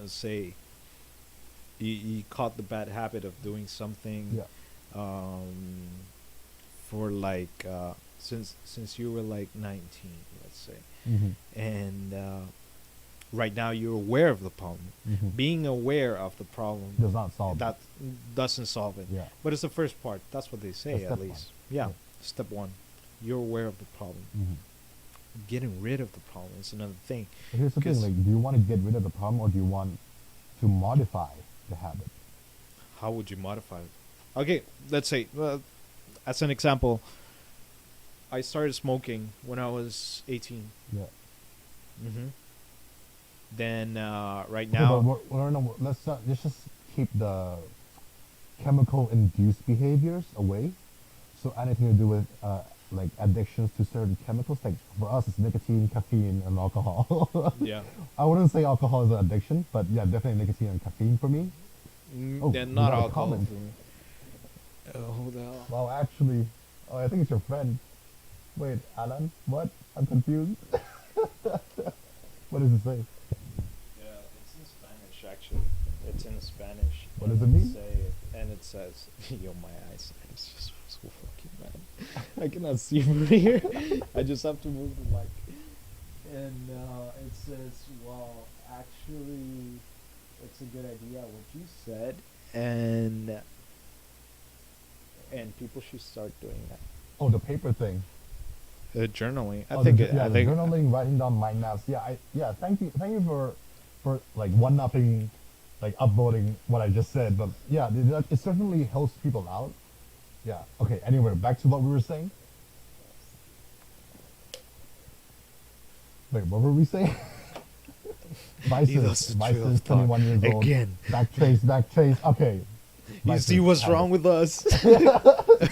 Say you caught the bad habit of doing something Yeah. for like since you were like 19, let's say, Mm-hmm. and right now you're aware of the problem. Mm-hmm. Being aware of the problem Does not solve that doesn't solve it, it. Yeah. but it's the first part. That's what they say, That's at step one. least. Yeah. Yeah. Step one, you're aware of the problem. Mm-hmm. Getting rid of the problem is another thing. But here's the thing, 'Cause- like, do you want to get rid of the problem or do you want to modify the habit? How would you modify it? Okay, let's say, as an example, I started smoking when I was 18. Yeah. Mm-hmm. Then right Okay, now, but no, let's just keep the chemical induced behaviors away. So anything to do with like addictions to certain chemicals, like for us it's nicotine, caffeine, and alcohol. yeah, I wouldn't say alcohol is an addiction, but yeah, definitely nicotine and caffeine for me. Oh, then we not got a alcohol comment. for me. Who the hell? Well, actually, oh, I think it's your friend. Wait, Alan, what? I'm confused. What does it say? Yeah, it's in Spanish actually. It's in Spanish. What and does it mean? And it says, "Yo, my eyesight is just so fucking bad. I cannot see from here. I just have to move the mic." And it says, "Well, actually, it's a good idea what you said, and people should start doing that." Oh, the paper thing. Journaling. Oh, I think. yeah, I the think. journaling, writing down mind maps. Yeah. Thank you for like one-upping, like upvoting what I just said. But yeah, it certainly helps people out. Yeah. Okay. Anyway, back to what we were saying. Wait, what were we saying? He lost Vices. the trail of Vices. thought 21 years old. again. Backtrace. Backtrace. Okay. You see Vices, what's habits. wrong with us?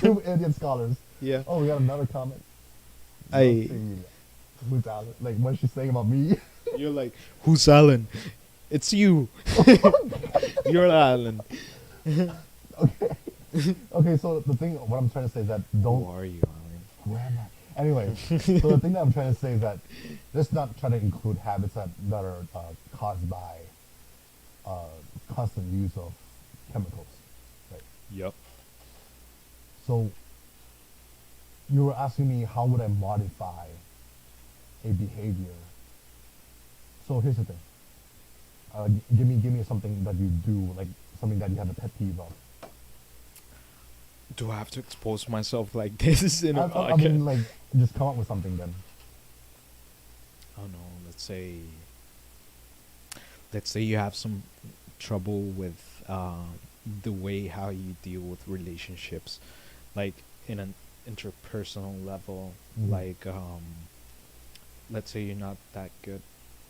Two Indian scholars. Yeah. Oh, we got another comment. I. Let's see. Who's Alan? Like, what's she saying about me? You're like, who's Alan? It's you. You're Alan. Okay. Okay, so the thing, what I'm trying to say is that Who don't. are you, Alan? Where am I? Anyway, so the thing that I'm trying to say is that let's not try to include habits that are caused by constant use of chemicals. Right? Yep. So you were asking me how would I modify a behavior. So here's the thing. Give me something that you do, like something that you have a pet peeve of. Do I have to expose myself like this in a I podcast? mean, like, just come up with something then. I don't know. Let's say you have some trouble with the way how you deal with relationships, like in an interpersonal level. Mhm. Like, let's say you're not that good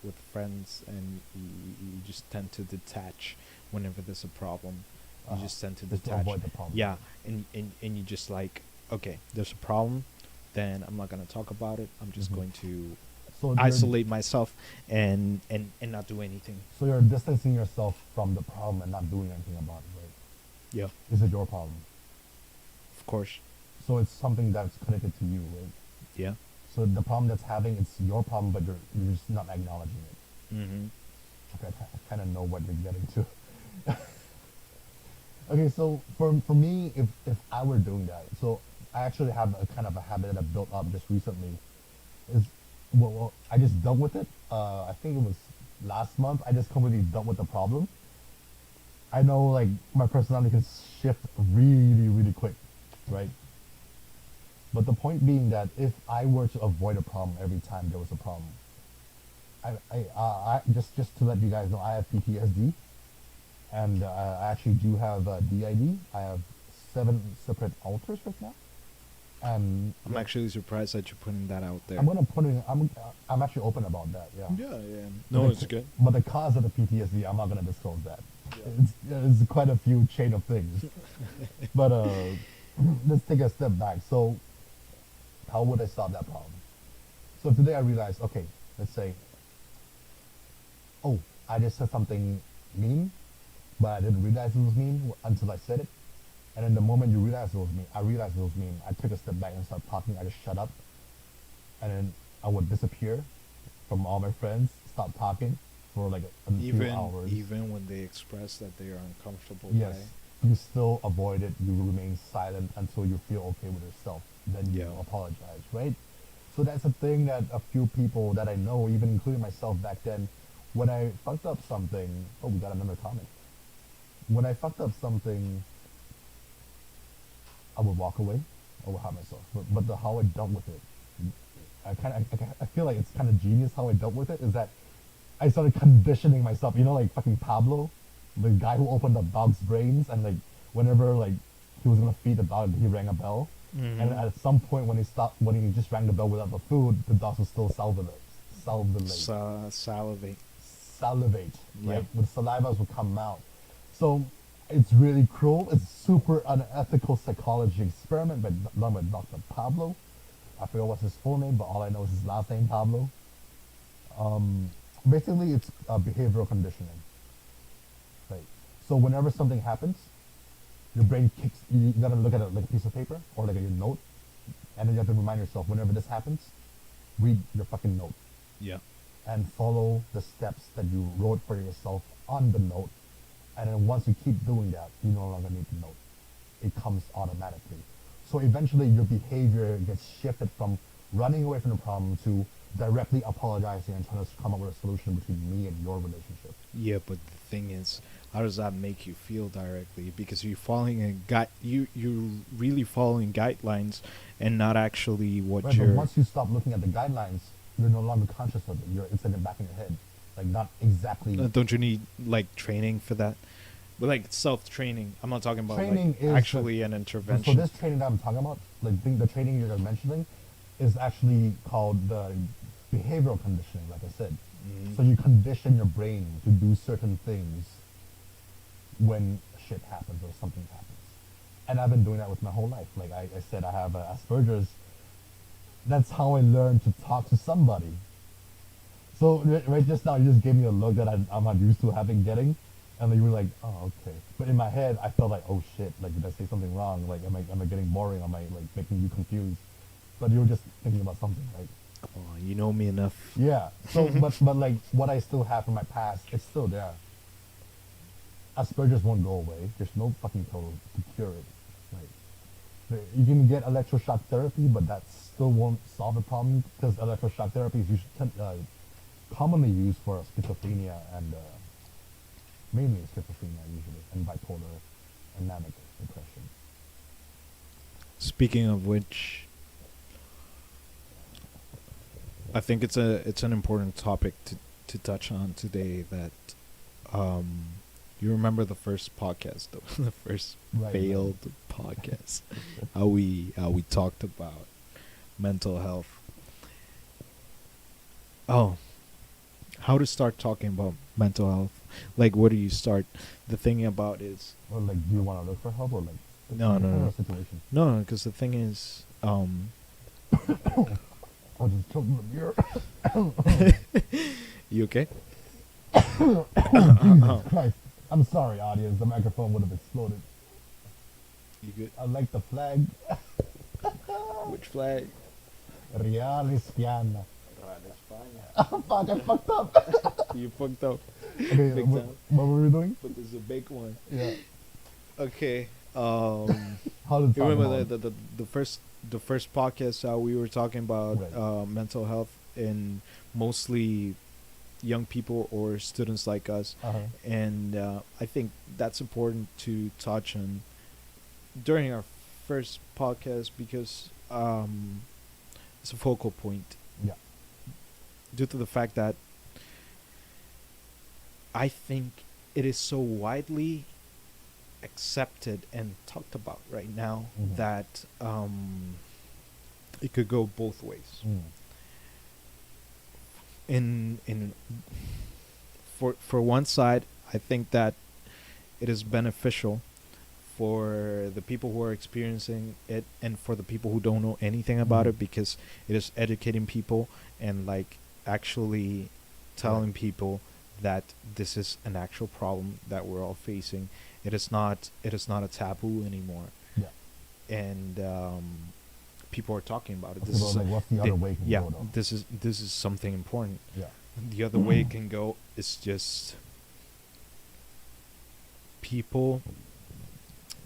with friends, and you just tend to detach whenever there's a problem. You just tend to Just to detach. avoid the problem. Yeah, and you just like, okay, there's a problem, then I'm not gonna talk about it. I'm just Mhm. going to So isolate myself and not do anything. So you're distancing yourself from the problem and not doing anything about it, right? Yeah, Is it your problem? of course. So it's something that's connected to you, right? Yeah. So the problem that's having, it's your problem, but you're just not acknowledging it. Mm-hmm. Okay, I kind of know what you're getting to. Okay, so for me, if I were doing that, so I actually have a kind of a habit that I built up just recently. Is well, I just dealt with it. I think it was last month. I just completely dealt with the problem. I know like my personality can shift really, really quick, right? But the point being that if I were to avoid a problem every time there was a problem, I just to let you guys know, I have PTSD, and I actually do have DID. I have 7 separate alters right now, and I'm actually surprised that you're putting that out there. I'm gonna put it. I'm actually open about that. Yeah. Yeah. But No, the- it's good. But the cause of the PTSD, I'm not gonna disclose that. Yeah. It's quite a few chain of things. But let's take a step back. So, how would I solve that problem? So today I realized, okay, let's say, oh, I just said something mean, but I didn't realize it was mean until I said it. And then the moment you realize it was mean, I realized it was mean. I took a step back and started talking. I just shut up, and then I would disappear from all my friends, stop talking for like a few hours. Even when they express that they are uncomfortable. Yes, by you still avoid it. You remain silent until you feel okay with yourself. Then you Yeah. apologize, right? So that's a thing that a few people that I know, even including myself back then, when I fucked up something. Oh, we got another comment. When I fucked up something, I would walk away. I would hide myself. But how I dealt with it, I feel like it's kind of genius how I dealt with it. Is that I started conditioning myself. You know, like fucking Pablo, the guy who opened up dogs' brains, and like whenever like he was gonna feed the dog, he rang a bell. Mhm. And at some point when he just rang the bell without the food, the dogs would still Salivate. salivate, right? Yeah. With salivas would come out. So it's really cruel. It's super unethical psychology experiment done by Dr. Pablo. I forget what's his full name, but all I know is his last name, Pablo. Basically, it's behavioral conditioning. Right. So whenever something happens, your brain kicks. You gotta look at it like a piece of paper or like a note, and then you have to remind yourself whenever this happens, read your fucking note Yeah. and follow the steps that you wrote for yourself on the note. And then once you keep doing that, you no longer need the note. It comes automatically. So eventually your behavior gets shifted from running away from the problem to directly apologizing and trying to come up with a solution between me and your relationship. Yeah, but the thing is, how does that make you feel directly? Because you're following a you're really following guidelines and not actually what Right, you're. but once you stop looking at the guidelines, you're no longer conscious of it. It's in the back of your head. Like not exactly Don't you need like training for that? But like self-training. I'm not talking about Training like is actually an So intervention. this training that I'm talking about, like the training you're mentioning, is actually called the behavioral conditioning, like I said. So you condition your brain to do certain things when shit happens or something happens. And I've been doing that with my whole life. Like I said, I have Asperger's. That's how I learned to talk to somebody. So right just now, you just gave me a look that I'm not used to getting, and then you were like, oh okay. But in my head, I felt like, oh shit, like did I say something wrong? Like am I getting boring? Am I like making you confused? But you were just thinking about something, right? Come on, you know me enough. Yeah. So but like what I still have from my past, it's still there. Asperger's won't go away. There's no fucking pill to cure it. Like you can get electroshock therapy, but that still won't solve the problem because electroshock therapy is commonly used for schizophrenia and mainly schizophrenia usually, and bipolar and manic depression. Speaking of which, I think it's an important topic to touch on today. That you remember the first podcast, the first Right, failed podcast, how we talked about mental health. Oh, how to start talking about mental health? Like, where do you start? The thing about is Or like, do you want to look for help or like? No, what no, kind no. of situation? no, because the thing is, Or just choking the beer. you okay? Jesus Christ! I'm sorry, audience. The microphone would have exploded. You good? I like the flag. Which flag? Real Hispana. Fuck! I fucked up. You fucked up. Okay, Big what, time. what were we doing? But there's a big one. Yeah. Okay. How did You talk remember about- the first podcast we were talking about Right. mental health in mostly young people or students like us, Uh-huh. and I think that's important to touch on during our first podcast because it's a focal point Yeah. due to the fact that I think it is so widely accepted and talked about right now Mhm. that it could go both ways. Mm. In for one side, I think that it is beneficial for the people who are experiencing it and for the people who don't know anything about Mhm. it, because it is educating people and like actually telling people that this is an actual problem that we're all facing. It is not a taboo anymore, Yeah. and people are talking about it. So, This is like, what's the other way can yeah, go though? this is something important. Yeah. The other way it can go is just people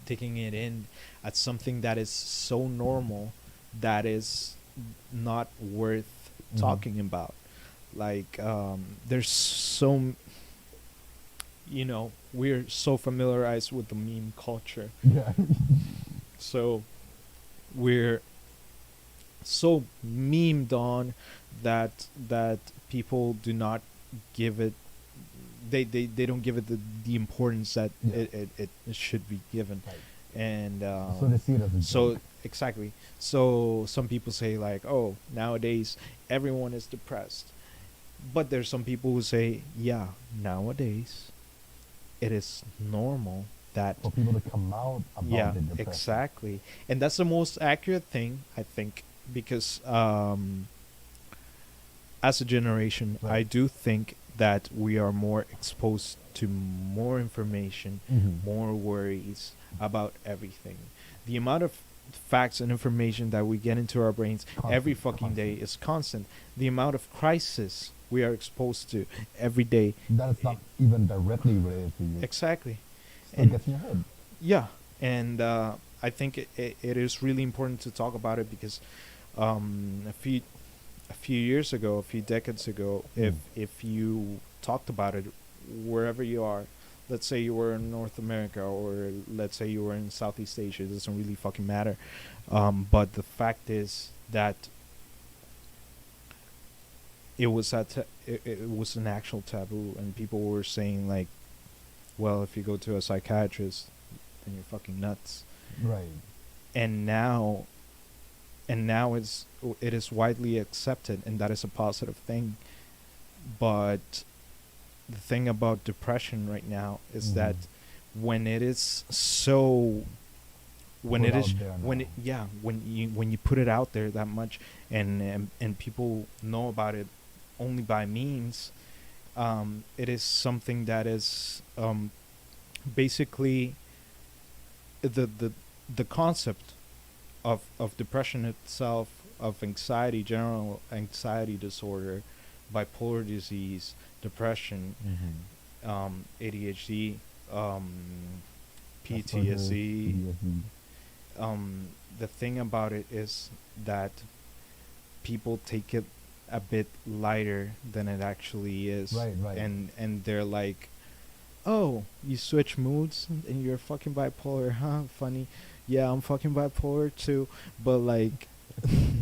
taking it in as something that is so normal that is not worth Mhm. talking about. Like there's so we're so familiarized with the meme culture, Yeah. so we're so memed on that people do not give it they don't give it the importance that Yeah. it should be given. Right. And So they see it as a so joke. exactly, so some people say like, oh, nowadays everyone is depressed, but there's some people who say, yeah, nowadays it is normal that For people to come out about yeah, their depression. exactly. And that's the most accurate thing, I think, because as a generation, I Right. do think that we are more exposed to more information, Mhm. more worries about everything. The amount of facts and information that we get into our brains every Constant, fucking day constant. is constant. The amount of crisis we are exposed to every day. That is not even directly related to you. Exactly. Still And gets in your head. yeah, and I think it is really important to talk about it because a few years ago, a few decades ago, if you talked about it wherever you are, let's say you were in North America or let's say you were in Southeast Asia, it doesn't really fucking matter. But the fact is that it was it was an actual taboo, and people were saying like, well, if you go to a psychiatrist, then you're fucking nuts. Right. And now, it is widely accepted, and that is a positive thing. But the thing about depression right now is that when it is so, when Put it is out there when now. it, yeah, when you put it out there that much, and people know about it only by memes, it is something that is basically the concept of depression itself, of anxiety, general anxiety disorder, bipolar disease, depression, ADHD, Asperger's, PTSD. PTSD. The thing about it is that people take it a bit lighter than it actually is. Right, right. And they're like, oh, you switch moods and you're fucking bipolar, huh? Funny. Yeah, I'm fucking bipolar too. But like,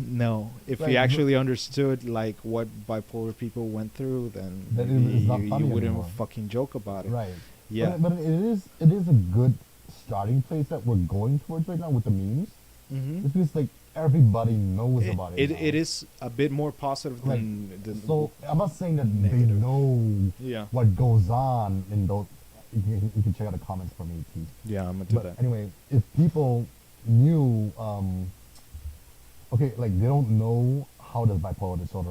no. If Right, you but- actually understood like what bipolar people went through, then Then maybe it's not you funny wouldn't anymore. fucking joke about it. Right. Yeah. But it is a good starting place that we're going towards right now with the memes. Mm-hmm. It's because like everybody knows about it. now. It is a bit more positive Like, than So I'm not saying that Negative. they know yeah. what goes on in those. You can check out the comments from me too. Yeah, I'm gonna do But that. anyway, if people knew, okay, like they don't know how does bipolar disorder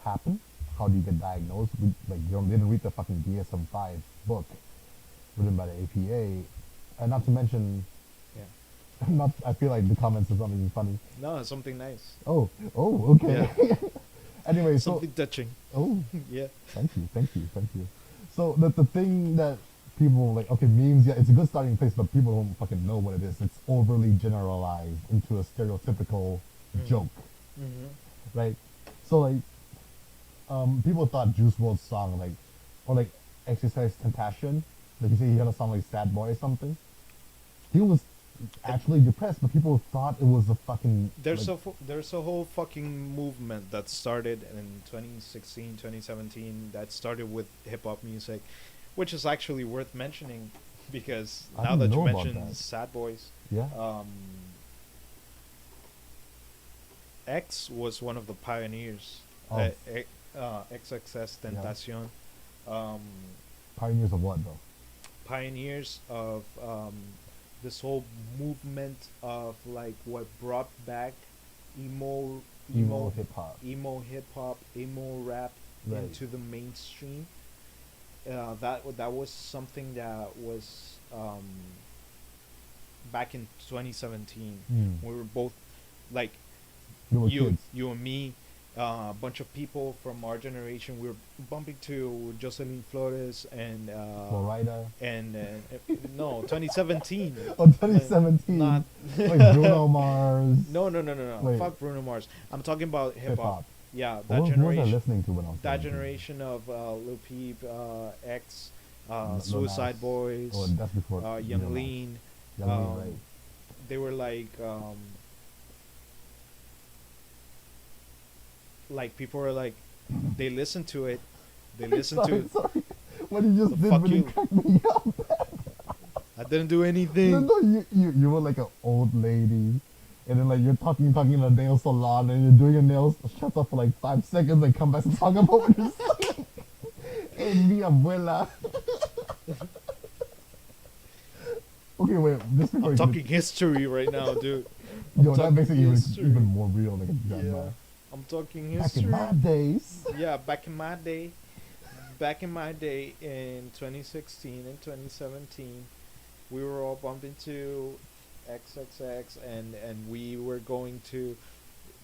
happen, how do you get diagnosed? Like they didn't read the fucking DSM-5 book written by the APA, and not to mention, Yeah. not I feel like the comments is something funny. No, it's something nice. Oh, okay. Anyway, so Something touching. oh, Yeah. thank you. So the thing that people like, okay, memes, yeah, it's a good starting place, but people don't fucking know what it is. It's overly generalized into a stereotypical joke, Mm-hmm. right? So like, people thought Juice WRLD's song like, or like Exercise Temptation, like you say he gonna sound like Sad Boy or something. He was actually depressed, but people thought it was a fucking. There's like, there's a whole fucking movement that started in 2016, 2017 that started with hip hop music, which is actually worth mentioning because I now didn't that you know about mentioned that. Sad Boys, yeah. X was one of the pioneers. Oh. XXS Tentacion, Pioneers of what though? pioneers of this whole movement of like what brought back emo Hip hop. hip hop, emo rap Right. into the mainstream. That was something that was back in 2017. Mm. We were both like We were kids. you and me, a bunch of people from our generation. We were bumping to Jocelyn Flores and Florida. and no 2017. Oh, 2017. Not Like Bruno Mars. no. Wait. Fuck Bruno Mars. I'm talking about hip hop. Yeah, that What was I generation. listening to when I was That 17? generation of Lil Peep, X, Lil Suicide Nas. Boys, Oh, that's before. Young Lil Nas. Lean. Young Lean, right. They were like people were like, they listened to it. They listened sorry, to. sorry. What you just The did fuck really you. cracked me up. I didn't do anything. No, you were like an old lady. And then like you're talking in a nail salon and you're doing your nails, shut up for like 5 seconds and come back and talk about what you're saying. En mi abuela. Okay, wait, just before I'm you talking history right now, dude. yo, that talking makes it even history. more real, like a grandma. Yeah, I'm talking Back in history. my days. Yeah, back in my day in 2016 and 2017, we were all bumping to XXX and we were going to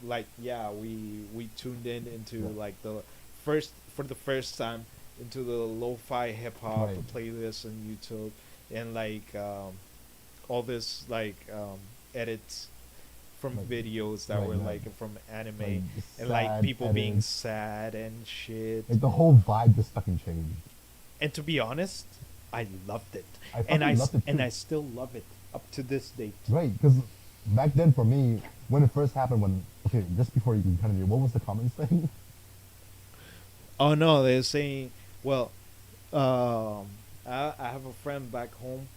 like we tuned into Yeah. like the first time into the lo-fi hip hop Right. playlist on YouTube and like all this like edits from Like- videos that right, were right. like from anime Like, and like sad people being edits. sad and shit. Like the whole vibe just fucking changed. And to be honest, I loved it. I And fucking loved it and too. I still love it up to this date. Right, because back then for me, when it first happened, okay, just before you can continue, what was the comment saying? Oh no, they're saying, well, I have a friend back home.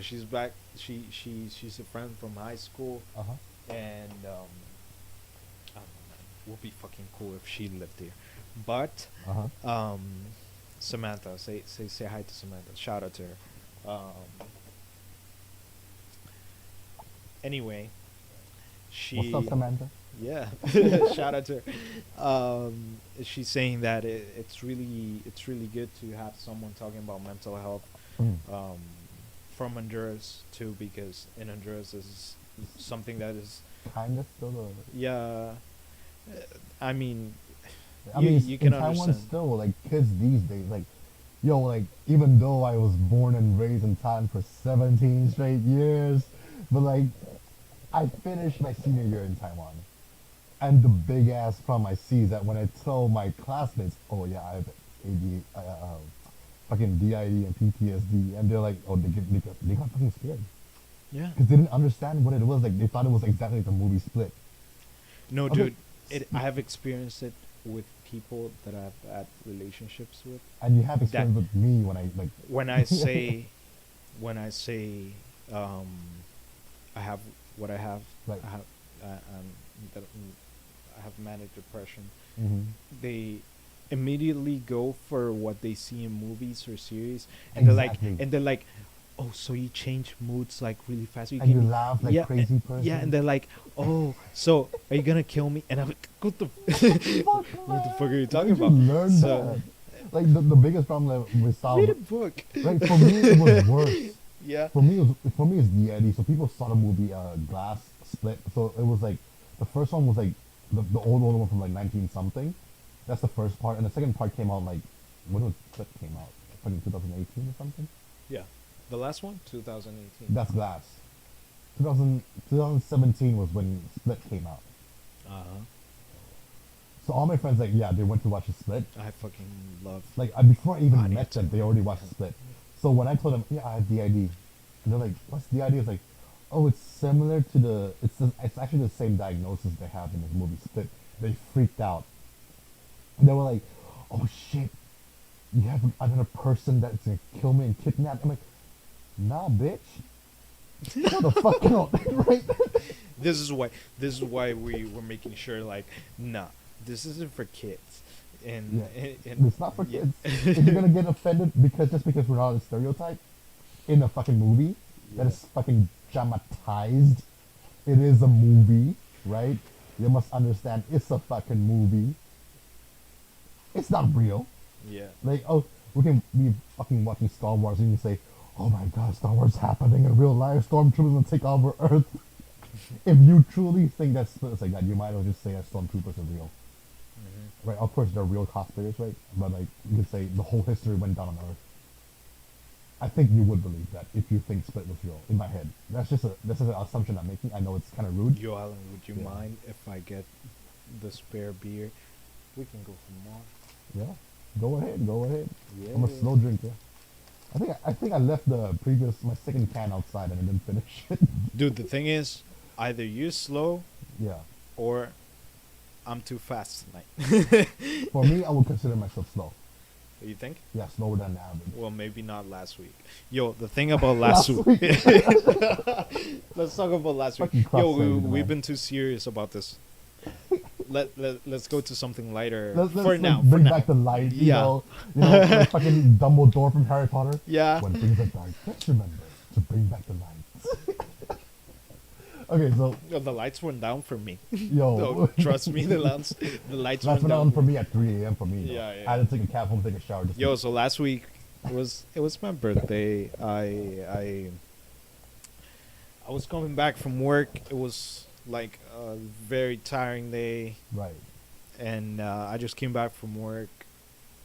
She's back. She's a friend from high school, Uh huh. and I don't know, man. Would be fucking cool if she lived here. But Uh huh. um, Samantha, say hi to Samantha. Shout out to her. Anyway, What's up, she Samantha? yeah, shout out to her. She's saying that it's really good to have someone talking about mental health Mm. um, from Honduras too, because in Honduras is something that is Kind of still. yeah. I mean, I mean, you in can Taiwan understand. still, like kids these days, like, yo, like even though I was born and raised in Thailand for 17 straight years, but like I finished my senior year in Taiwan, and the big ass problem I see is that when I tell my classmates, oh yeah, I have AD, fucking DID and PTSD, and they're like, oh, they got fucking scared Yeah. because they didn't understand what it was. Like they thought it was exactly like the movie Split. No, Okay, dude. I have experienced it with people that I've had relationships with. and you have That experience with me when I like, when I say, when I say, um, I have what I have. like, I have, that, I have manic depression. hmm They immediately go for what they see in movies or series, and exactly. they're like, oh, so you change moods like really fast. You And you can, laugh like yeah, crazy person. yeah, and they're like, oh, so are you gonna kill me? And I'm like, what the, Fuck, what the fuck are you Where talking did you about? learn So that? Like the biggest problem that we saw, read a book. like for me it was worse. Yeah. For me it's the Eddie. So people saw the movie Glass Split. So it was like the first one was like the old one from like 19 something. That's the first part, and the second part came out like when was Split came out? Like in 2018 or something. Yeah. The last one, 2018. That's Glass. 2017 was when Split came out. Uh-huh. So all my friends like yeah they went to watch the Split. I fucking love. Like before I even Anya met them, too. they already watched Split. So when I told them, yeah, I have DID, and they're like, what's DID? It's like, oh, it's similar to it's actually the same diagnosis they have in this movie Split. They freaked out. They were like, oh shit, you have another person that's gonna kill me and kidnap. I'm like, nah, bitch. Shut the fuck up, right? This is why we were making sure like, nah, this isn't for kids. And, Yeah, and it's not for yeah. kids. If you're gonna get offended because we're not a stereotype in a fucking movie that Yeah. is fucking dramatized, it is a movie, right? You must understand it's a fucking movie. It's not real. Yeah. Like, oh, we can be fucking watching Star Wars and you say, oh my god, Star Wars happening in real life. Stormtroopers will take over Earth. If you truly think that's Split like that, you might as well just say that Stormtroopers are real. Right, of course they're real cosplayers, right? But like you could say the whole history went down on Earth. I think you would believe that if you think Split was real. In my head, that's just an assumption I'm making. I know it's kind of rude. Yo, Alan, would you Yeah. mind if I get the spare beer? We can go for more. Yeah, go ahead, go ahead. Yeah. I'm a slow drinker. I think I left my second can outside and I didn't finish it. Dude, the thing is, either you're slow Yeah, or I'm too fast tonight. for me, I would consider myself slow. You think? Yeah, slower than the average. Well, maybe not last week. Yo, the thing about last Last week. week. Let's talk about last week. Fucking cross Yo, legged, we've man. been too serious about this. Let's go to something lighter Let's for like, now. bring For back now. the light. Yeah. Like fucking Dumbledore from Harry Potter. Yeah. When things are dark, just remember to bring back the light. Okay, so Yo, the lights went down for me. yo, No, trust me, the lights that's went went down on for me at 3 a.m. for me. Though. Yeah, yeah. I had to take a cab home, take a shower. Just Yo, so last week it was my birthday. I was coming back from work. It was like a very tiring day, right. and I just came back from work.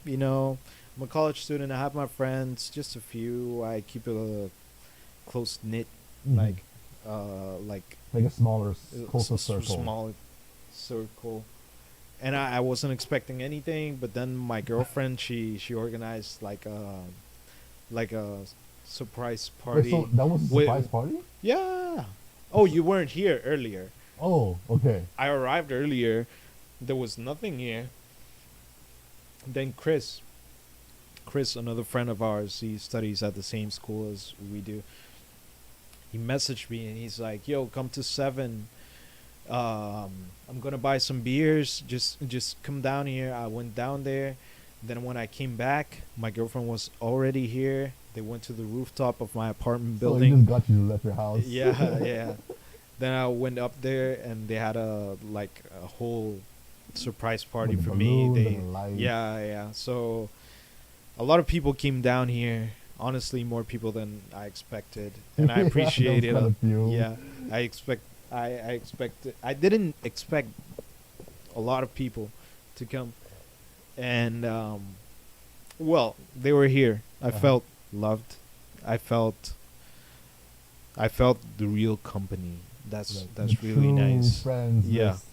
You know, I'm a college student. I have my friends, just a few. I keep it a close knit, Mhm. like Like a smaller, closer s- circle. small circle. And I wasn't expecting anything, but then my girlfriend she organized like a surprise Wait, party. so that was a Wait, surprise party? yeah. Oh, you weren't here earlier. Oh, okay. I arrived earlier. There was nothing here. Then Chris Chris, another friend of ours, he studies at the same school as we do. He messaged me and he's like, "Yo, come to 7. I'm gonna buy some beers. Just come down here." I went down there. Then when I came back, my girlfriend was already here. They went to the rooftop of my apartment So he building. just got you to left your house. Yeah, yeah. Then I went up there and they had a whole surprise party With for the me. balloons They and the lights. yeah. So a lot of people came down here. Honestly, more people than I expected, and I Yeah, appreciate there it. was quite a few. Yeah, I expected. I didn't expect a lot of people to come, and well, they were here. I Uh-huh. felt loved. I felt the real company. That's Like, that's the really true nice. Friends Yeah. list.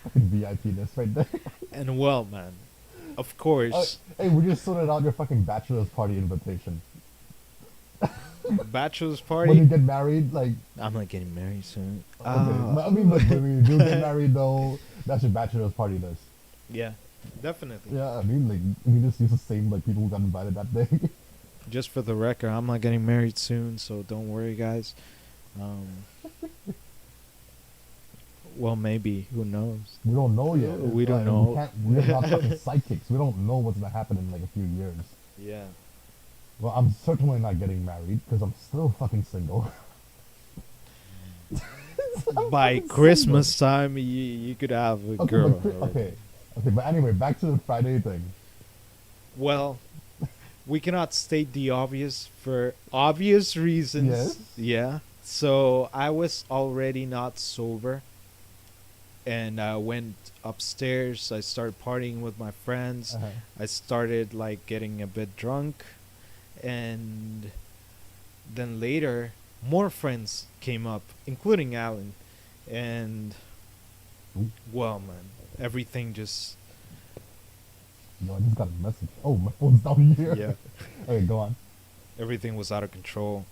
Fucking VIP list right there. And well, man, of course, Hey, we just sorted out your fucking bachelor's party invitation. bachelor's When you party. get married, like, I'm not getting married soon. okay. I mean, but when you do get married, though, that's your bachelor's party list. Yeah, definitely. Yeah, I mean, like, we just use the same, like, people who got invited that day. Just for the record, I'm not getting married soon, so don't worry, guys. Well, maybe. Who knows? We don't know yet. We don't Like, know. We're not fucking psychics. We don't know what's gonna happen in, like, a few years. Yeah. Well, I'm certainly not getting married, because I'm still fucking single. By Christmas time, you could have a Okay, girl. but, already. okay, but anyway, back to the Friday thing. Well, we cannot state the obvious for obvious reasons. Yes. Yeah. So I was already not sober. And I went upstairs. I started partying with my friends. Uh-huh. I started like getting a bit drunk. And then later, more friends came up, including Alan. And, Ooh. well, man, everything just, No, I just got a message. Oh, my phone's down here. yeah. Okay, go on. Everything was out of control.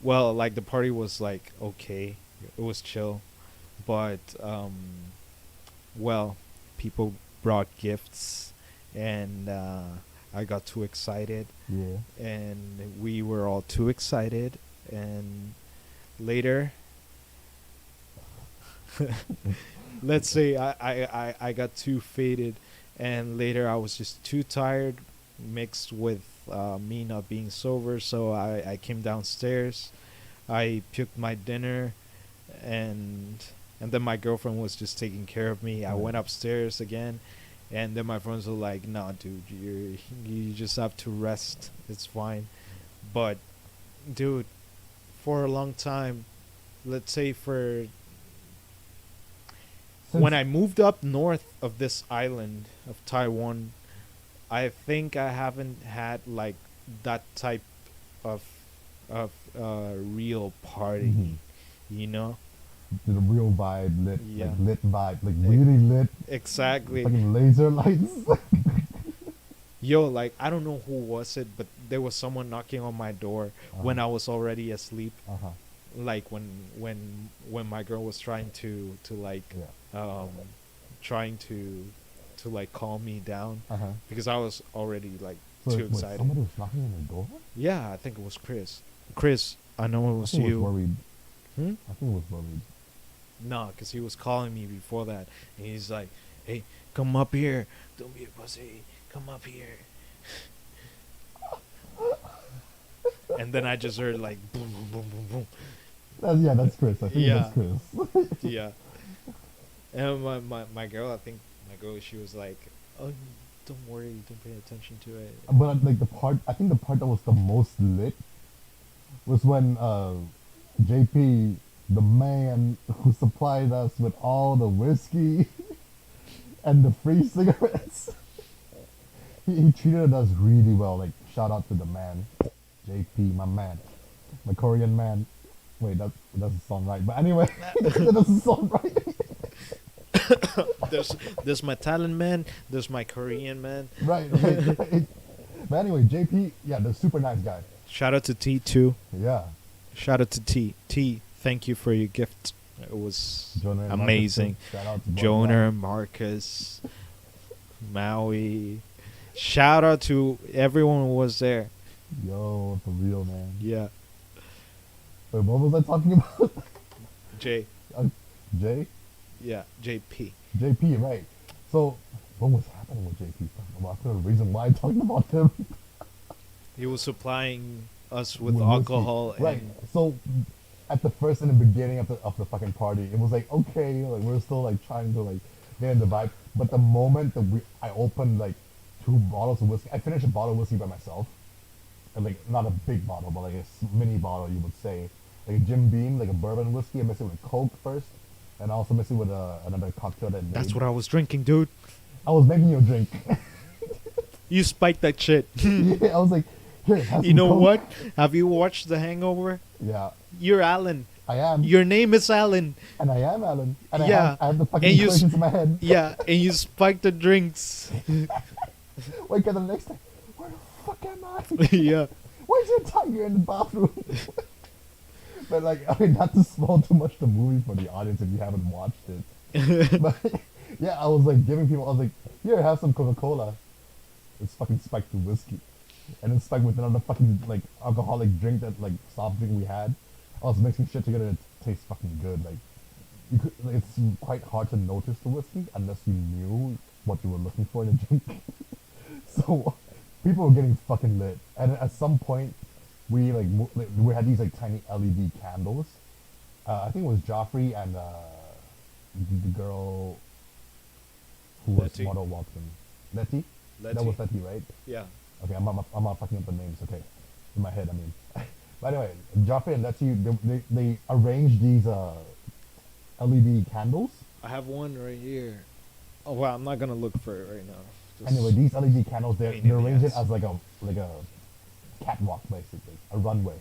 Well, like the party was like okay, it was chill, but well, people brought gifts, and I got too excited, Yeah. and we were all too excited, and later, let's say I got too faded, and later I was just too tired, mixed with me not being sober, so I came downstairs, I puked my dinner, and then my girlfriend was just taking care of me. I Right. went upstairs again, and then my friends were like, "Nah, dude, you just have to rest. It's fine." But, dude, for a long time, let's say when I moved up north of this island of Taiwan, I think I haven't had like that type of real party, Mhm. you know? The real vibe, lit, Yeah. like lit vibe, like really lit, Exactly. fucking laser lights. Yo, like I don't know who was it, but there was someone knocking on my door when I was already asleep. Uh-huh. Like when my girl was trying to like Yeah. trying to like calm me down Uh-huh. because I was already like So too wait, excited. somebody was knocking on the door? Yeah, I think it was Chris. Chris, I know it I was think it you. was worried. Hmm? I think it was worried. No, because he was calling me before that, and he's like, "Hey, come up here. Don't be a pussy. Come up here." And then I just heard like boom, boom, boom, boom, boom. That's Chris. I think Yeah. that's Chris. Yeah. And my girl, I think my girl, she was like, "Oh, don't worry, don't pay attention to it." But like I think the part that was the most lit was when JP, the man who supplied us with all the whiskey and the free cigarettes, he treated us really well. Like, shout out to the man, JP, my man, my Korean man. Wait, that doesn't sound right. But anyway, that doesn't sound right. There's my Thailand man, there's my Korean man. right. But anyway, JP, yeah, the super nice guy. Shout out to T too. Yeah. Shout out to T. T, thank you for your gift. It was Jonah and amazing. Marcus, shout out to both Jonah, guys. Marcus, Maui. Shout out to everyone who was there. Yo, for real, man. Yeah. Wait, what was I talking about? J. Jay? Yeah. JP. JP, right. So, what was happening with JP? Well, I forgot the reason why I'm talking about him. He was supplying us with With alcohol. whiskey. Right. And So, at the first in the beginning of the fucking party, it was like, okay, like we're still like trying to like get in the vibe. But the moment that I opened like 2 bottles of whiskey, I finished a bottle of whiskey by myself. And like, not a big bottle, but like a mini bottle, you would say. Like a Jim Beam, like a bourbon whiskey. I mixed it with a Coke first. And I also mixed it with another cocktail that I that's made. what I was drinking, dude. I was making you a drink. You spiked that shit. Yeah, I was like, here, have You some know Coke. what? Have you watched The Hangover? Yeah, You're Alan. I am. Your name is Alan. And I am Alan. And Yeah. I have the fucking And you equations in my head. Yeah, and you spiked the drinks. Wake up the next day. Where the fuck am I? Yeah. Where's your tiger in the bathroom? But like, I mean, not to spoil too much the movie for the audience if you haven't watched it. But yeah, I was like giving people, I was like, here, have some Coca-Cola. It's fucking spiked with whiskey. And then spiked with another fucking like alcoholic drink, that like soft drink we had. I was mixing shit together and it tastes fucking good. Like, you could, like, it's quite hard to notice the whiskey unless you knew what you were looking for in a drink. So people were getting fucking lit. And at some point, we like we had these like tiny LED candles. I think it was Joffrey and the girl who was Letty. model walked in. Letty? That Letty. was Letty, right? Yeah. Okay, I'm not fucking up the names. Okay, in my head, I mean. But anyway, Joffrey and Letty, they arranged these LED candles. I have one right here. Oh wow, I'm not gonna look for it right now. Just- Anyway, these LED candles, they Pain in the arranged it ass. as like a catwalk, basically, a runway.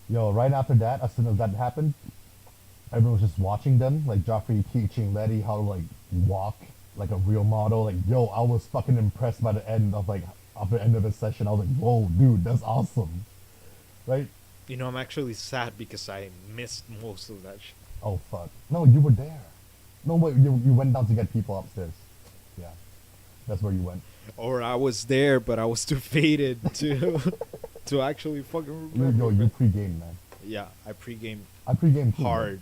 Yo, right after that, as soon as that happened, everyone was just watching them, like Joffrey teaching Letty how to like walk like a real model. Like, yo, I was fucking impressed by the end of the session. I was like, whoa, dude, that's awesome, right? You know, I'm actually sad because I missed most of that shit. Oh fuck, no, you were there. No, wait, you went down to get people upstairs. Yeah, that's where you went. Or I was there, but I was too faded to to actually fucking You, remember. yo, you pre-game, man. Yeah, I pre-gamed I pre-game too, man. hard.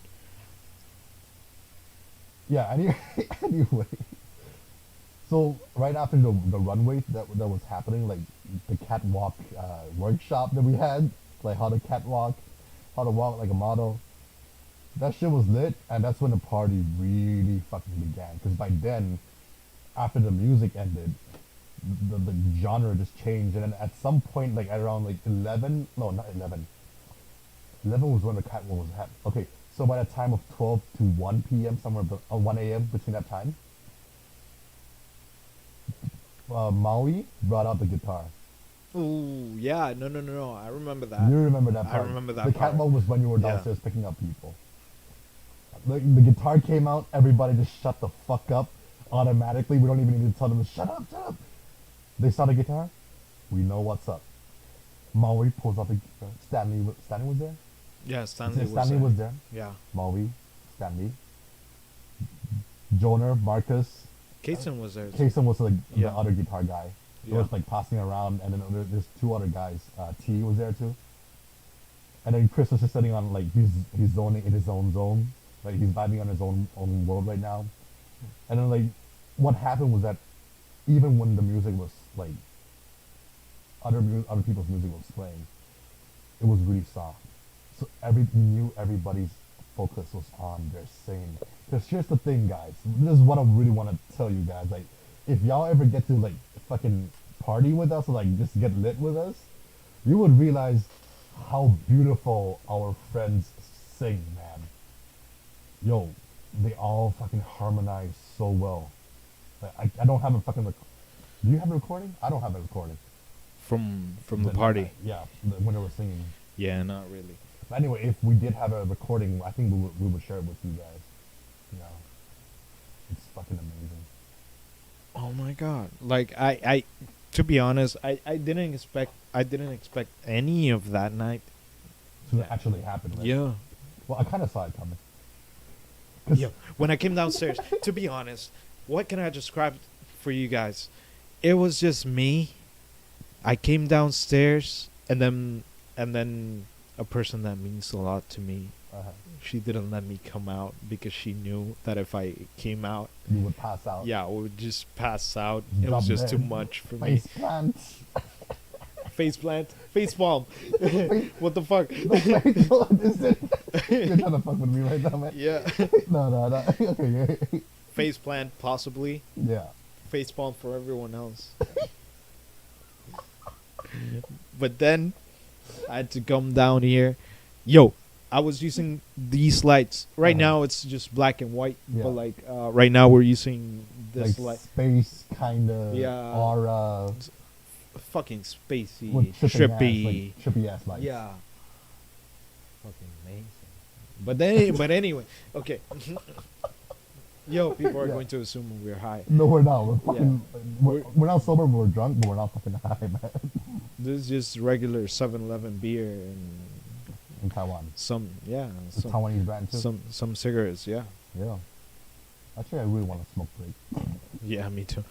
Yeah, anyway. So right after the runway that was happening, like the catwalk workshop that we had, like how to catwalk, how to walk like a model, that shit was lit, and that's when the party really fucking began. Because by then, after the music ended, the genre just changed, and then at some point, like around like 11, no, not 11. 11 was when the catwalk was happening. Okay, so by the time of 12 to 1 p.m., somewhere 1 a.m. between that time, Maui brought out the guitar. Ooh, yeah, no. I remember that. You remember that I part? remember that The part. catwalk was when you were Yeah. downstairs picking up people. The guitar came out, everybody just shut the fuck up automatically. We don't even need to tell them to shut up. They saw the guitar, we know what's up. Maui pulls out the guitar. Stanley was there? Yeah, Stanley Stanley was there. Yeah. Maui, Stanley, Joner, Marcus. Kason was there. too. Kason was like Yeah. the other guitar guy. He Yeah. was like passing around, and then there's 2 other guys. T was there too. And then Chris was just sitting on like he's zoning in his own zone, like he's vibing on his own world right now. And then like what happened was that even when the music was like other people's music was playing, it was really soft. So you knew everybody's focus was on their singing. Because here's the thing, guys. This is what I really want to tell you guys. Like, if y'all ever get to like fucking party with us or like just get lit with us, you would realize how beautiful our friends sing, man. Yo, they all fucking harmonize so well. Like, I don't have a fucking. Do you have a recording? I don't have a recording. From the party. Yeah, when they were singing. Yeah, not really. But anyway, if we did have a recording, I think we would share it with you guys. You know, it's fucking amazing. Oh my god! Like I to be honest, I didn't expect any of that night. So that actually happened, right? Yeah. Well, I kind of saw it coming. 'Cause- Yeah. When I came downstairs, to be honest, what can I describe for you guys? it was just me. I came downstairs, and then a person that means a lot to me. Uh-huh. She didn't let me come out because she knew that if I came out, You would pass out. yeah, I would just pass out. It Drop was just too dead. much for me. Face plant. Face plant, face palm. What the fuck? The face plant is it? You're trying to fuck with me right now, man. Yeah, No. Okay, yeah. face plant possibly. Yeah. Face palm for everyone else. But then I had to come down here. Yo, I was using these lights. Right Uh-huh. now it's just black and white, Yeah. but like right now we're using this Like light. space kind of Yeah. aura Fucking spacey, with trippy. trippy ass lights. Yeah. Fucking amazing. But anyway, okay. Yo, people are Yeah. going to assume we're high. No, we're not. We're fucking. We're- We're not sober. We're drunk, but we're not fucking high, man. This is just regular 7-Eleven beer and In Taiwan, some the Taiwanese brand too. some cigarettes. Yeah. Yeah. Actually, I really want a smoke break. Yeah, me too.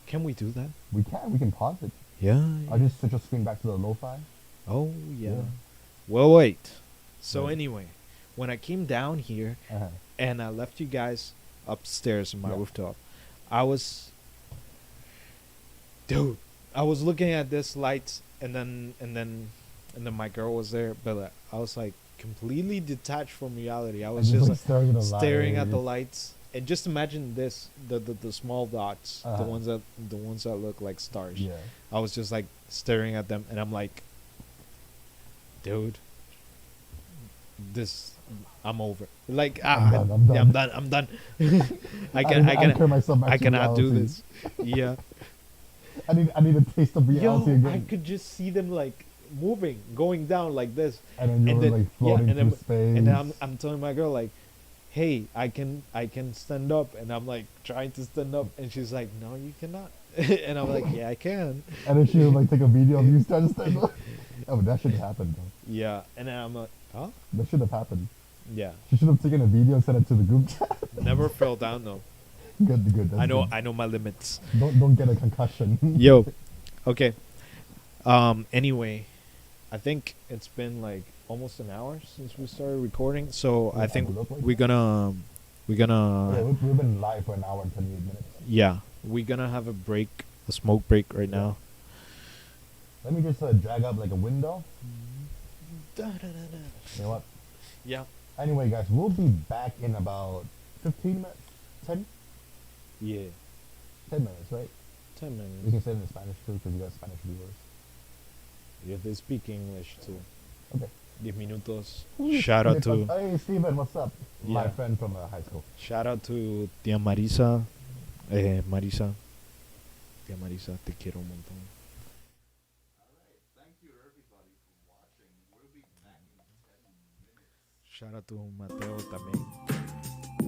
Can we do that? We can. We can pause it. Yeah. I'll just switch your screen back to the lo-fi. Oh yeah. Yeah. Well, wait. So Right. anyway, when I came down here Uh-huh. and I left you guys upstairs in my Yeah. rooftop, I was, dude, I was looking at this lights, and then my girl was there, but I was like completely detached from reality. I was And just like staring at the lights. lights, and just imagine this: the small dots, Uh-huh. the ones that look like stars. Yeah. I was just like staring at them, and I'm like, dude, this, I'm over. Like, I'm done, yeah, I'm I'm done. I turn myself back I to cannot do reality. this. Yeah. I need a taste of reality Yo, again. I could just see them like moving, going down like this, and then you're and then like floating and then through space. and then I'm telling my girl like, hey, I can stand up, and I'm like trying to stand up, and she's like, no, you cannot, and I'm like, yeah, I can. And then she'll like take a video of you starting to stand up. Oh, that should have happened though. Yeah, and then I'm like, huh? That should have happened. Yeah, She should have taken a video and sent it to the group chat. never fell down though. Good. That's I know good. my limits. Don't get a concussion. Yo, okay. Anyway, I think it's been like almost an hour since we started recording, so I Yeah, think look like we're gonna Yeah, we've been live for an hour and 28 minutes. yeah, we're gonna have a break, a smoke break right Yeah. now. Let me just drag up like a window. You know what? Yeah. Anyway, guys, we'll be back in about 15 minutes. 10? Yeah. 10 minutes, right? 10 We minutes. can say it in Spanish too because you got Spanish viewers. Yeah, they speak English too. Okay. 10 minutos. Shout out to Hey, Steven, what's up? My Yeah. friend from high school. shout out to Tia Marisa. Marisa. Tia Marisa, te quiero un montón. Shout out to Mateo también.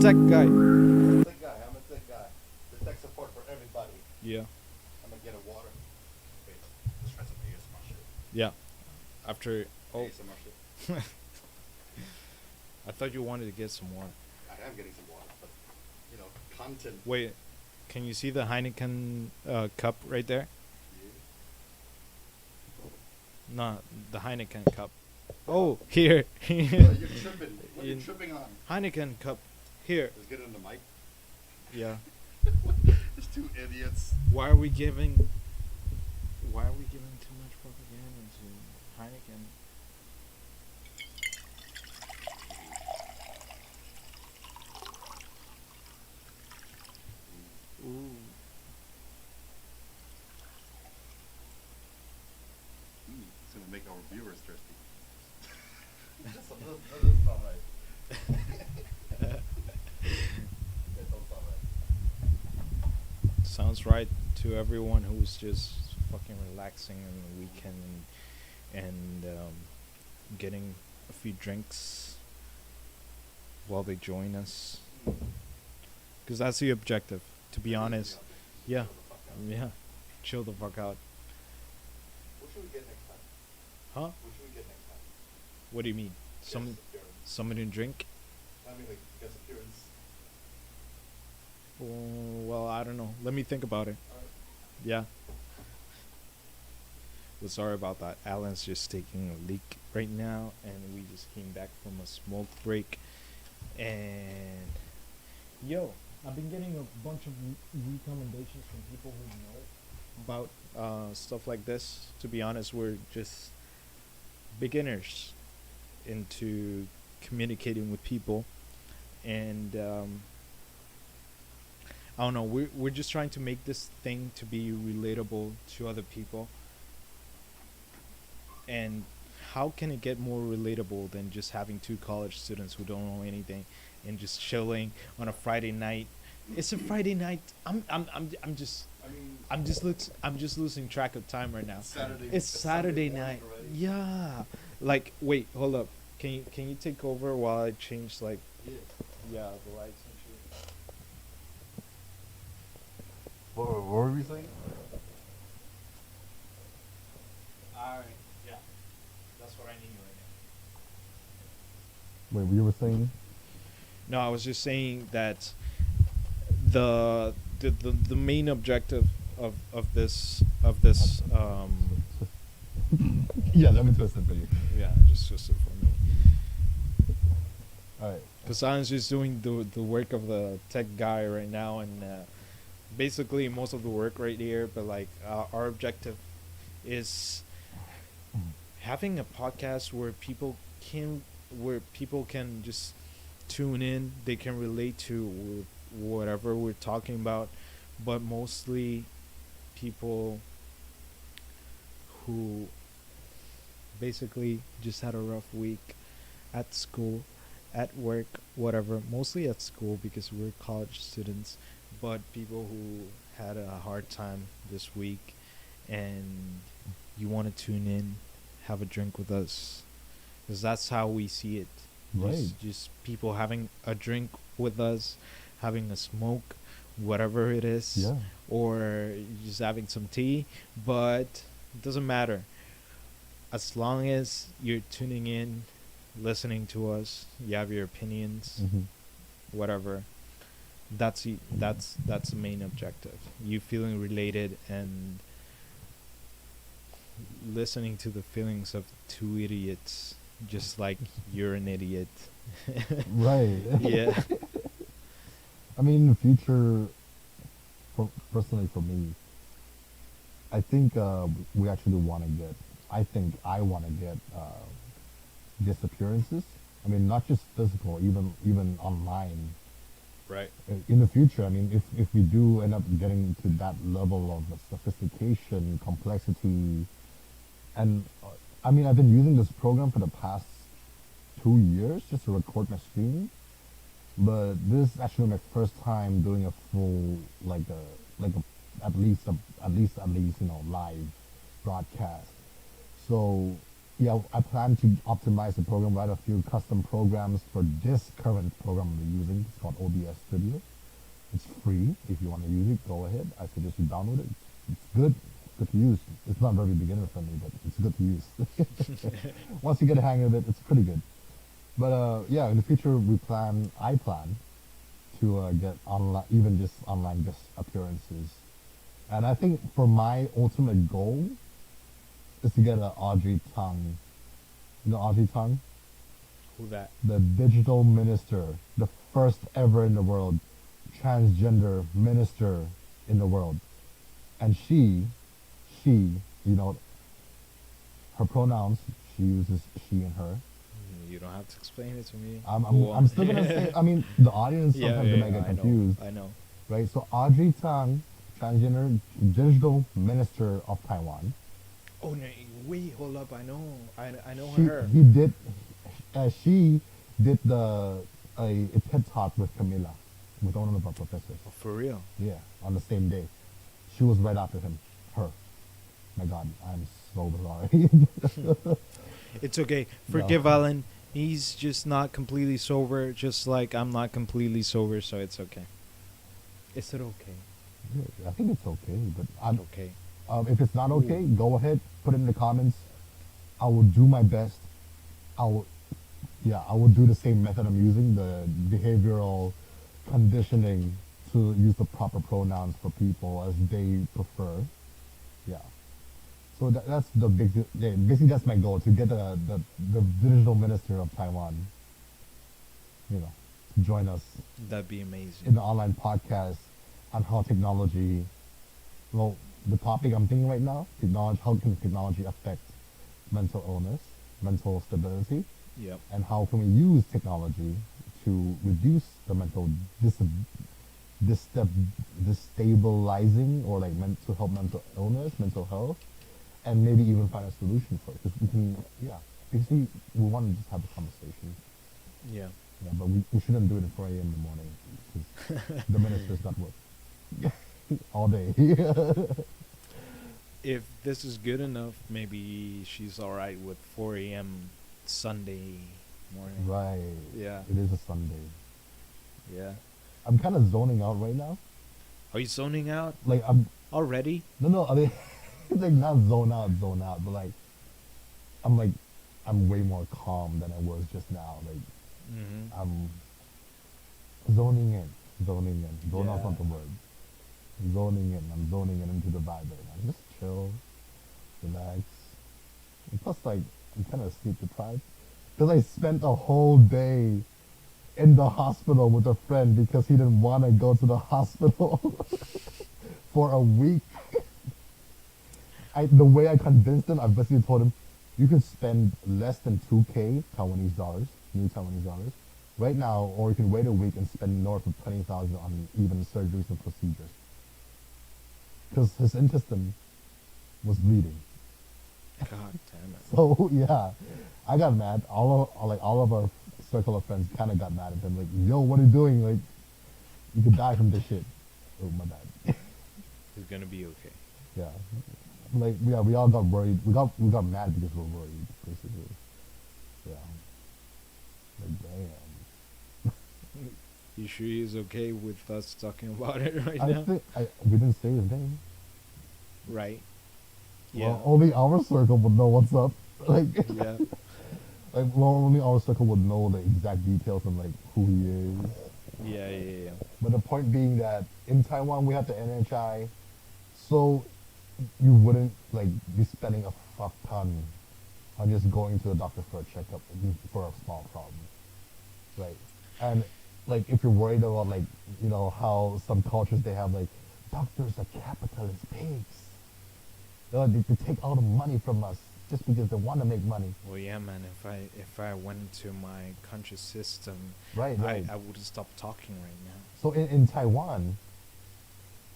tech guy. I'm a tech guy. I'm a tech guy. The tech support for everybody. Yeah. I'm gonna get a water. Wait, let's try some ASMR shit. Yeah. After. Oh, ASMR shit. I thought you wanted to get some water. I am getting some water, but content. Wait, can you see the Heineken cup right there? No, the Heineken cup. Oh, here. You're tripping. What are you In- tripping on? Heineken cup. Here. Let's get it in the mic. Yeah. There's two idiots. Why are we giving too much propaganda to Heineken? Ooh. It's gonna make our viewers thirsty. That's not right. That don't sound right. Sounds right to everyone who's just fucking relaxing on the weekend and getting a few drinks while they join us. Because that's the objective, to be honest. Yeah. Yeah. Chill the fuck out. What should we get next time? Huh? What should we get next time? What do you mean? Guest appearance. Someone to drink? I mean, like, guest appearance. Oh, well, I don't know. Let me think about it. Yeah. Well, sorry about that. Alan's just taking a leak right now, and we just came back from a smoke break. And yo, I've been getting a bunch of recommendations from people who know about stuff like this. To be honest, we're just beginners into communicating with people, and I don't know. We're just trying to make this thing to be relatable to other people. And how can it get more relatable than just having two college students who don't know anything and just chilling on a Friday night? It's a Friday night. I'm just I'm just losing track of time right now. Saturday. It's Saturday morning night. already. Yeah. Like, wait, hold up. Can you take over while I change the lights and shit? What were we saying? Alright, yeah. That's what I need right Wait, you were saying? now. No, I was just saying that the main objective of this Yeah, let me twist it for you. yeah, just it for me. Alright. Because I'm just doing the work of the tech guy right now, and basically most of the work right here. But like our objective is having a podcast where people can just tune in. They can relate to whatever we're talking about, but mostly people who basically just had a rough week at school, at work, whatever. Mostly at school because we're college students, but people who had a hard time this week and you want to tune in, have a drink with us, because that's how we see it. Right. Just people having a drink with us, having a smoke, whatever it is, Yeah. or just having some tea, but it doesn't matter. As long as you're tuning in, listening to us, you have your opinions, Mm-hmm. whatever. That's the main objective. You feeling related and listening to the feelings of two idiots, just like you're an idiot. Right. Yeah. I mean, in the future, personally for me, I think we actually want to get. I think I want to get disappearances. I mean, not just physical, even online. Right. In the future, I mean, if we do end up getting to that level of sophistication, complexity, and I mean, I've been using this program for the past 2 years just to record my screen, but this is actually my first time doing a full at least live broadcast. So yeah, I plan to optimize the program, write a few custom programs for this current program we're using. It's called OBS Studio. It's free. If you want to use it, go ahead. I suggest you download it. It's good. Good to use. It's not very beginner friendly, but it's good to use. Once you get a hang of it, it's pretty good. But yeah, in the future, I plan to get online, even just online guest appearances. And I think for my ultimate goal is to get a Audrey Tang. You know Audrey Tang? Who that? The digital minister, the first ever in the world transgender minister in the world. And you know, her pronouns, she uses she and her. You don't have to explain it to me. I'm still gonna say, I mean, the audience sometimes they might get I confused. I know. Right? So Audrey Tang, transgender digital minister of Taiwan. Oh no! Wait, hold up! I know She, her. he did, she did a TED talk with Camila, with one of our professors. Oh, for real? Yeah, on the same day. She was right after him. Her. My God, I'm so sorry. It's okay. Forgive Alan. He's just not completely sober, just like I'm not completely sober, so it's okay. Is it okay? I think it's okay, but Okay. if it's not okay, go ahead, put it in the comments. I will do my best. I will do the same method I'm using, the behavioral conditioning to use the proper pronouns for people as they prefer. Yeah. So that's the big, yeah, basically that's my goal, to get the digital minister of Taiwan, you know, to join us That'd be in amazing. the online podcast on how technology, well, the topic I'm thinking right now, how can technology affect mental illness, mental stability, Yep. and how can we use technology to reduce the mental destabilizing, or like to help mental illness, mental health, and maybe even find a solution for it. Because we can, yeah, because we want to just have a conversation. Yeah. Yeah, but we shouldn't do it at 4 a.m. in the morning because the minister's got work all day. If this is good enough, maybe she's all right with 4 a.m. Sunday morning. Right. Yeah. It is a Sunday. Yeah. I'm kind of zoning out right now. Are you zoning out Like I'm already? no. I mean, it's like not zone out, but like I'm way more calm than I was just now. Like Mm-hmm. I'm zoning in. Zone out's Yeah. not the word. Zoning in. I'm zoning in into the vibe right now. Just chill, relax. And plus, like, I'm kind of sleep deprived because I spent a whole day in the hospital with a friend because he didn't want to go to the hospital for a week. The way I convinced him, I basically told him, you could spend less than 2K Taiwanese dollars, new Taiwanese dollars, right now, or you can wait a week and spend north of 20,000 on even surgeries and procedures. Because his intestine was bleeding. God damn it. So yeah, I got mad. All of our circle of friends kind of got mad at him. Like, yo, what are you doing? Like, you could die from this shit. Oh my bad. It's gonna be okay. Yeah. Like, yeah, we all got worried. We got mad because we're worried, basically. Yeah. Like, damn. You sure he's okay with us talking about it right I now? think we didn't say his name. Right. Yeah. Well, only our circle would know what's up. Like, Yeah. like, well, only our circle would know the exact details and like who he is. Yeah. But the point being that in Taiwan we have the NHI, so you wouldn't like be spending a fuck ton on just going to the doctor for a checkup for a small problem, right? And like if you're worried about like how some cultures they have like doctors are capitalist pigs. They take all the money from us just because they want to make money. Well, yeah, man. If I went into my conscious system, Right. I would stop talking right now. So in Taiwan,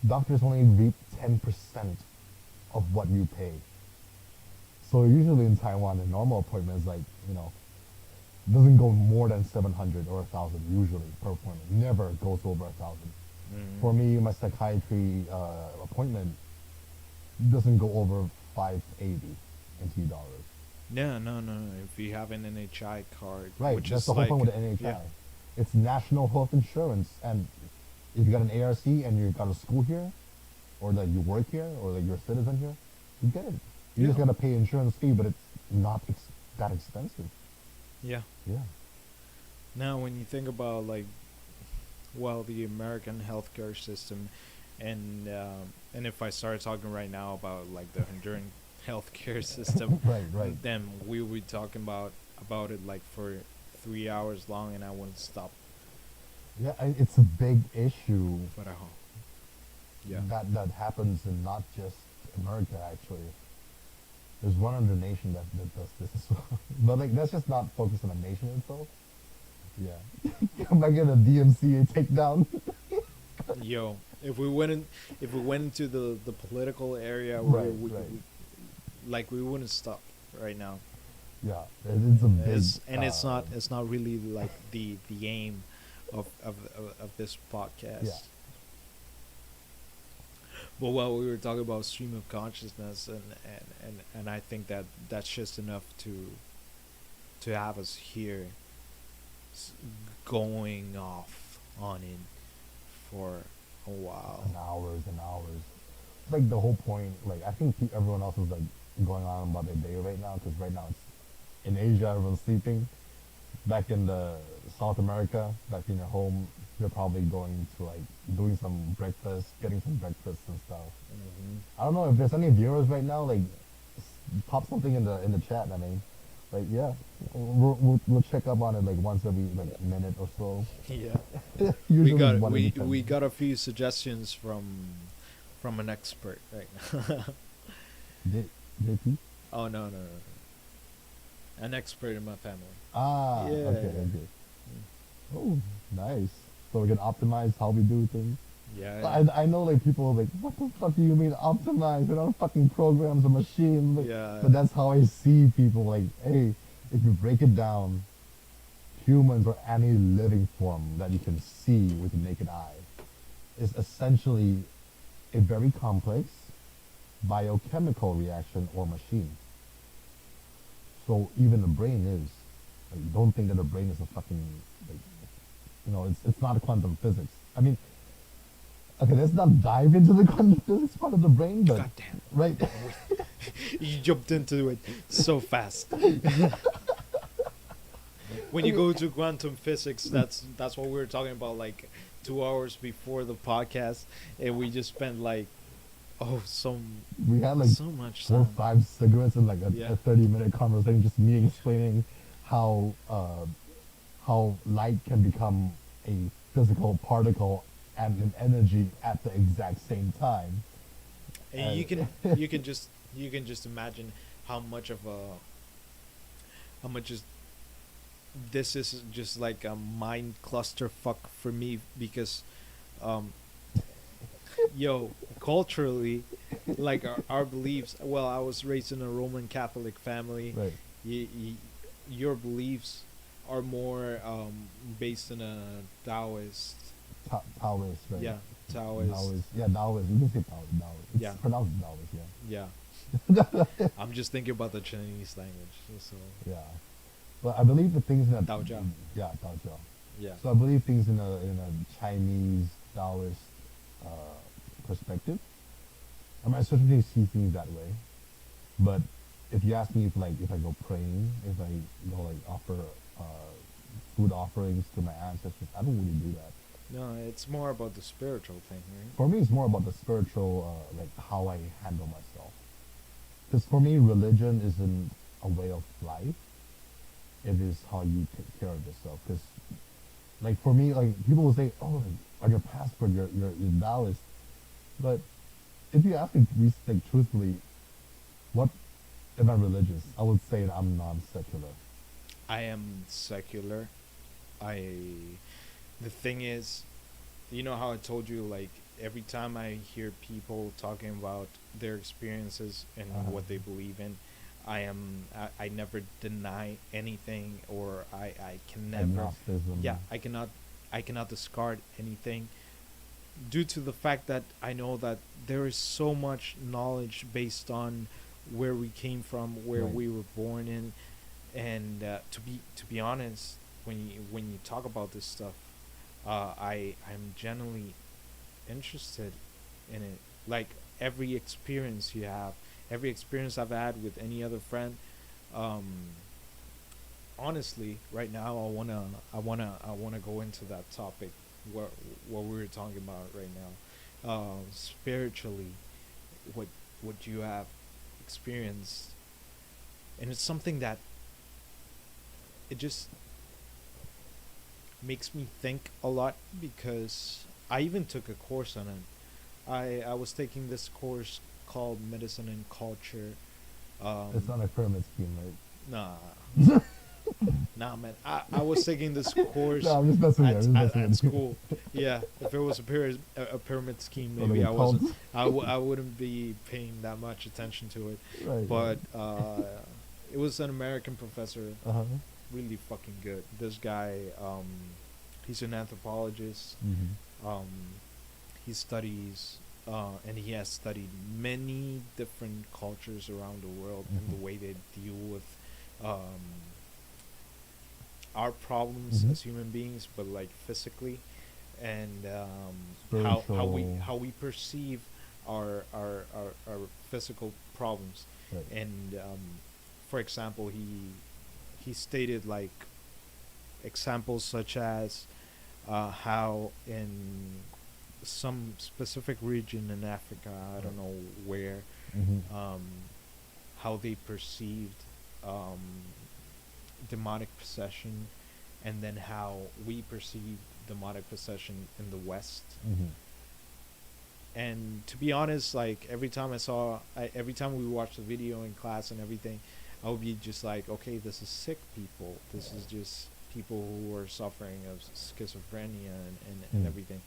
doctors only reap 10% of what you pay. So usually in Taiwan, a normal appointment is like, doesn't go more than 700 or 1,000 usually per appointment. Never goes over 1,000. Mhm. For me, my psychiatry appointment doesn't go over 580 NT dollars. No. If you have an NHI card, Right. which That's is the whole like, point with the NHI. yeah, It's national health insurance, and if you got an ARC and you got a school here, or that you work here, or that you're a citizen here, you get it. You just Yeah. gotta pay insurance fee, but it's not that expensive. yeah. Yeah. Now, when you think about like, well, the American healthcare system, and if I start talking right now about like the Honduran healthcare system, Right. Right. then we would be talking about it like for 3 hours long, and I wouldn't stop. Yeah. It's a big issue But yeah, that happens in not just America actually. There's one other nation that does this as well. But like that's just not focused on the nation itself. Yeah. Come back in a DMCA takedown. yo, if we went into the political area, Right, we, right. like we wouldn't stop right now. Yeah. It's a big It's not really like the aim of this podcast. Yeah. But while we were talking about stream of consciousness, and I think that that's just enough to have us here s- going off on it for a while. and hours and hours. It's like the whole point. Like I think everyone else is like going on about their day right now because right now it's in Asia everyone's sleeping. Back in the South America, back in your home, you're probably going to like doing some breakfast, getting some breakfast and stuff. I don't know if there's any viewers right now. Like, pop something in the chat. I mean, like yeah, we'll check up on it like once every like minute or so. Yeah, Usually we got one every 10 we got a few suggestions from an expert right now. JP? Oh no, an expert in my family. Ah, Yeah. okay. Oh, nice. So we can optimize how we do things. Yeah, I know like people are like, what the fuck do you mean optimize? We're not fucking programs or machines. Yeah. But that's how I see people. Like, hey, if you break it down, humans or any living form that you can see with the naked eye is essentially a very complex biochemical reaction or machine. So even the brain is. Like, don't think that the brain is a fucking like, it's not quantum physics. I mean, okay, let's not dive into the quantum physics part of the brain, but God damn, right. you jumped into it so fast. When you go to quantum physics, that's what we were talking about like 2 hours before the podcast, and we just spent like We had like so much 4 or time. 5 cigarettes and like Yeah. a 30-minute conversation, just me explaining how light can become a physical particle and an energy at the exact same time. And you can just imagine how much is this is just like a mind clusterfuck for me because yo, culturally, like our beliefs, well, I was raised in a Roman Catholic family. Right. Your beliefs are more based in a Taoist. Taoist, right? Yeah, Taoist. Taoist. Yeah, Taoist. You can say Taoist. It's Yeah. pronounced Taoist, Yeah. I'm just thinking about the Chinese language. So yeah. But I believe the things in a Daojia. Yeah, Daojia. yeah. So I believe things in a Chinese Taoist perspective. I mean, I certainly see things that way. But if you ask me if I go praying, if I go like offer food offerings to my ancestors, I don't really do that. No, it's more about the spiritual thing, right? For me, it's more about the spiritual, like how I handle myself. Because for me, religion isn't a way of life. It is how you take care of yourself. Because, like for me, like people will say, "Oh, like, on your passport, you're Taoist," but if you ask me, like truthfully, what am I religious? I would say that I'm non-secular. I am secular. The thing is, you know how I told you, like, every time I hear people talking about their experiences and what they believe in, I never deny anything, or I can never, Agnosticism. yeah, I cannot discard anything due to the fact that I know that there is so much knowledge based on where we came from, where Right. we were born in, and to be honest, when you talk about this stuff, I'm genuinely interested in it. Like every experience you have, every experience I've had with any other friend, um, honestly, right now I wanna go into that topic, what we were talking about right now, spiritually, what what you have experienced, and it's something that it just makes me think a lot because I even took a course on it. I was taking this course called Medicine and Culture. It's Um, not a pyramid scheme, nah, right? nah, man. I was taking this course No, I'm just messing with you. I'm just messing at with you. school. Yeah, if it was a pyramid scheme, Or like maybe a I cult. wasn't. I wouldn't be paying that much attention to it. Right. But it was an American professor, Uh huh. really fucking good. This guy, he's an anthropologist. Mm-hmm. Um, he studies, and he has studied many different cultures around the world and Mm-hmm. the way they deal with um, our problems Mm-hmm. as human beings, but like physically, and Spiritual. how we perceive our physical problems. Right. And for example, he stated like examples such as how in some specific region in Africa, I don't know where, Mm-hmm. um, how they perceived um, demonic possession, and then how we perceive demonic possession in the West. Mm-hmm. And to be honest, like every time we watched the video in class and everything, I would be just like, okay, this is sick people. This is just people who are suffering of schizophrenia and Mm. everything.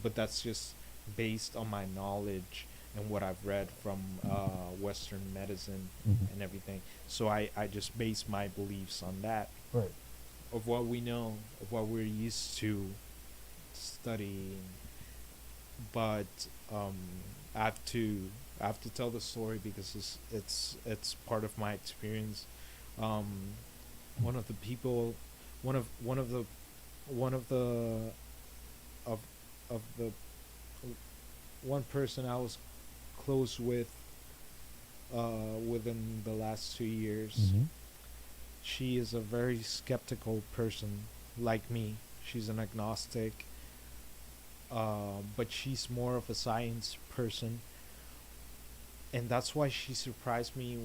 But that's just based on my knowledge and what I've read from Western medicine Mm-hmm. and everything. So I just base my beliefs on that, Right. of what we know, of what we're used to studying. But um, I have to I have to tell the story because it's part of my experience. Um, one of the people, one of the one of the of of the one person I was close with within the last 2 years. Mm-hmm. She is a very skeptical person, like me. She's an agnostic, but she's more of a science person, and that's why she surprised me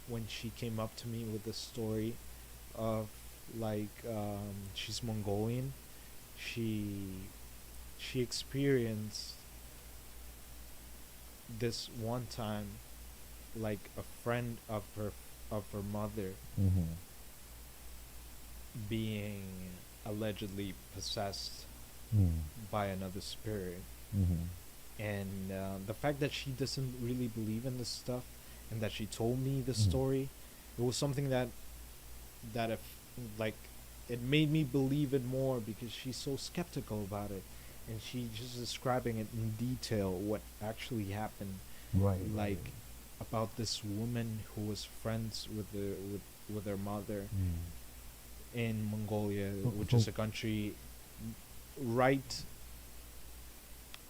when she came up to me with the story of like she's Mongolian. She she experienced this one time, like a friend of her mother Mm-hmm. being allegedly possessed Mm. by another spirit. Mm-hmm. And the fact that she doesn't really believe in this stuff, and that she told me the Mm. story, it was something that if like it made me believe it more because she's so skeptical about it, and she just describing it in detail what actually happened, Right. like about this woman who was friends with her mother Mm. in Mongolia, So, which so is a country right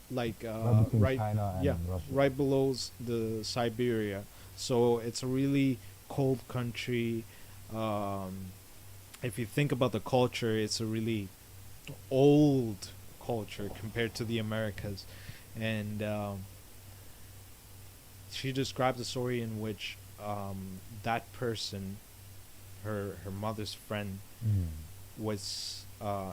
like right between right China and yeah Russia. right below the Siberia. So it's a really cold country. um if you think about the culture, it's a really old culture compared to the Americas. And she describes a story in which that person, her mother's friend, Mm. was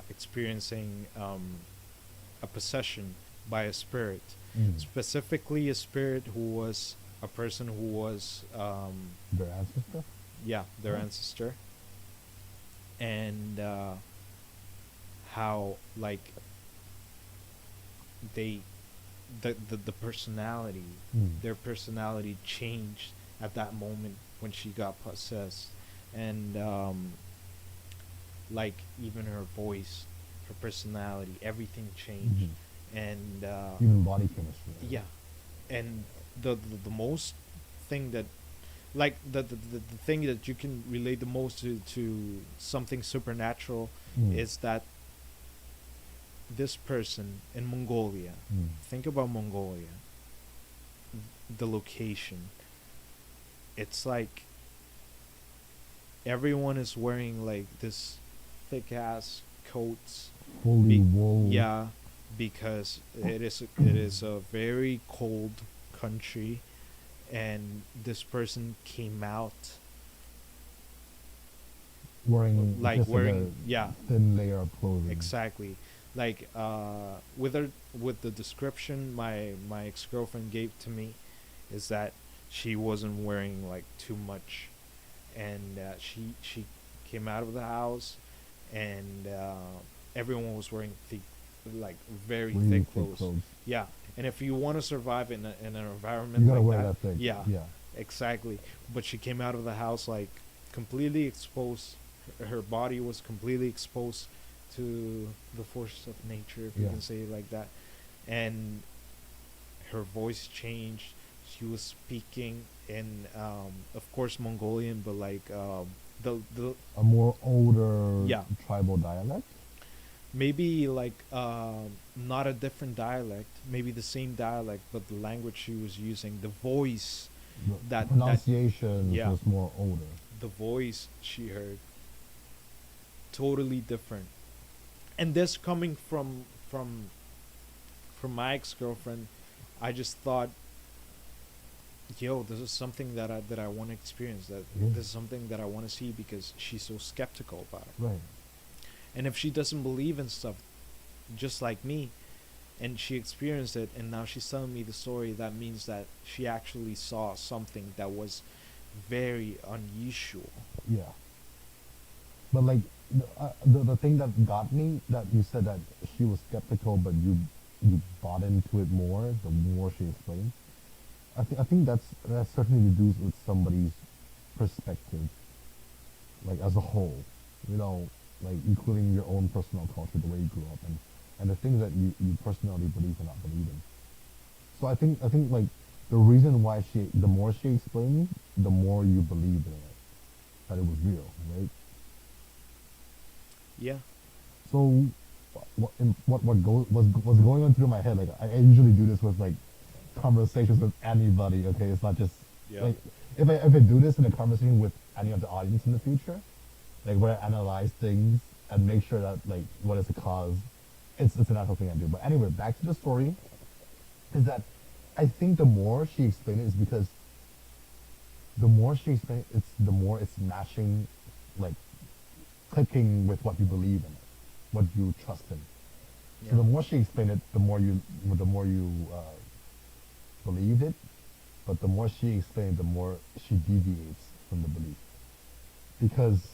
experiencing a possession by a spirit, Mm. specifically a spirit who was a person who was Their ancestor. yeah, their Oh. ancestor. And how like they the personality, Mm. their personality changed at that moment when she got possessed. And like even her voice, her personality, everything changed. Mhm. And Even body chemistry. yeah, and the most thing that like the thing that you can relate the most to something supernatural Mm. is that this person in Mongolia, Mm. think about Mongolia, the location. It's like everyone is wearing like this thick ass coats. Fully Be- wool. yeah, because it is a very cold country, and this person came out Wearing like just like wearing, yeah, a thin layer of clothing. exactly, like with the description my ex-girlfriend gave to me is that she wasn't wearing like too much, and she came out of the house, and everyone was wearing thick, like very Really thick thick clothes. clothes. Yeah, and if you want to survive in an You environment gotta like wear that, that thick. yeah, Yeah. exactly. But she came out of the house like completely exposed. Her body was completely exposed to the forces of nature, if you Yeah. can say it like that. And her voice changed. She was speaking in, of course, Mongolian, but like the A more older yeah, tribal dialect. maybe like not a different dialect, maybe the same dialect, but the language she was using, the voice, The that pronunciations yeah, was more older. the voice she heard totally different. And this coming from my ex girlfriend, I just thought, yo, this is something that I want to experience. That Yeah. this is something that I want to see because she's so skeptical about it. Right. And if she doesn't believe in stuff, just like me, and she experienced it, and now she's telling me the story, that means that she actually saw something that was very unusual. Yeah. But like the thing that got me, that you said that she was skeptical, but you bought into it more the more she explained. I think that's certainly to do with somebody's perspective, like as a whole, you know, like including your own personal culture, the way you grew up, and the things that you personally believe or not believe in. So I think like the reason why the more she explained, the more you believed in it, that it was real, right? Yeah. So was going on through my head, like I usually do this with like conversations with anybody. Okay, it's not just Yeah. like if I do this in a conversation with any of the audience in the future, like where I analyze things and make sure that like what is the cause, it's a natural thing I do. But anyway, back to the story, is that I think the more she explained it is because the more she explained it, it's the more it's matching, like clicking with what you believe in, what you trust in. Yeah. So the more she explained it, the more you believed it. But the more she explained, the more she deviates from the belief, because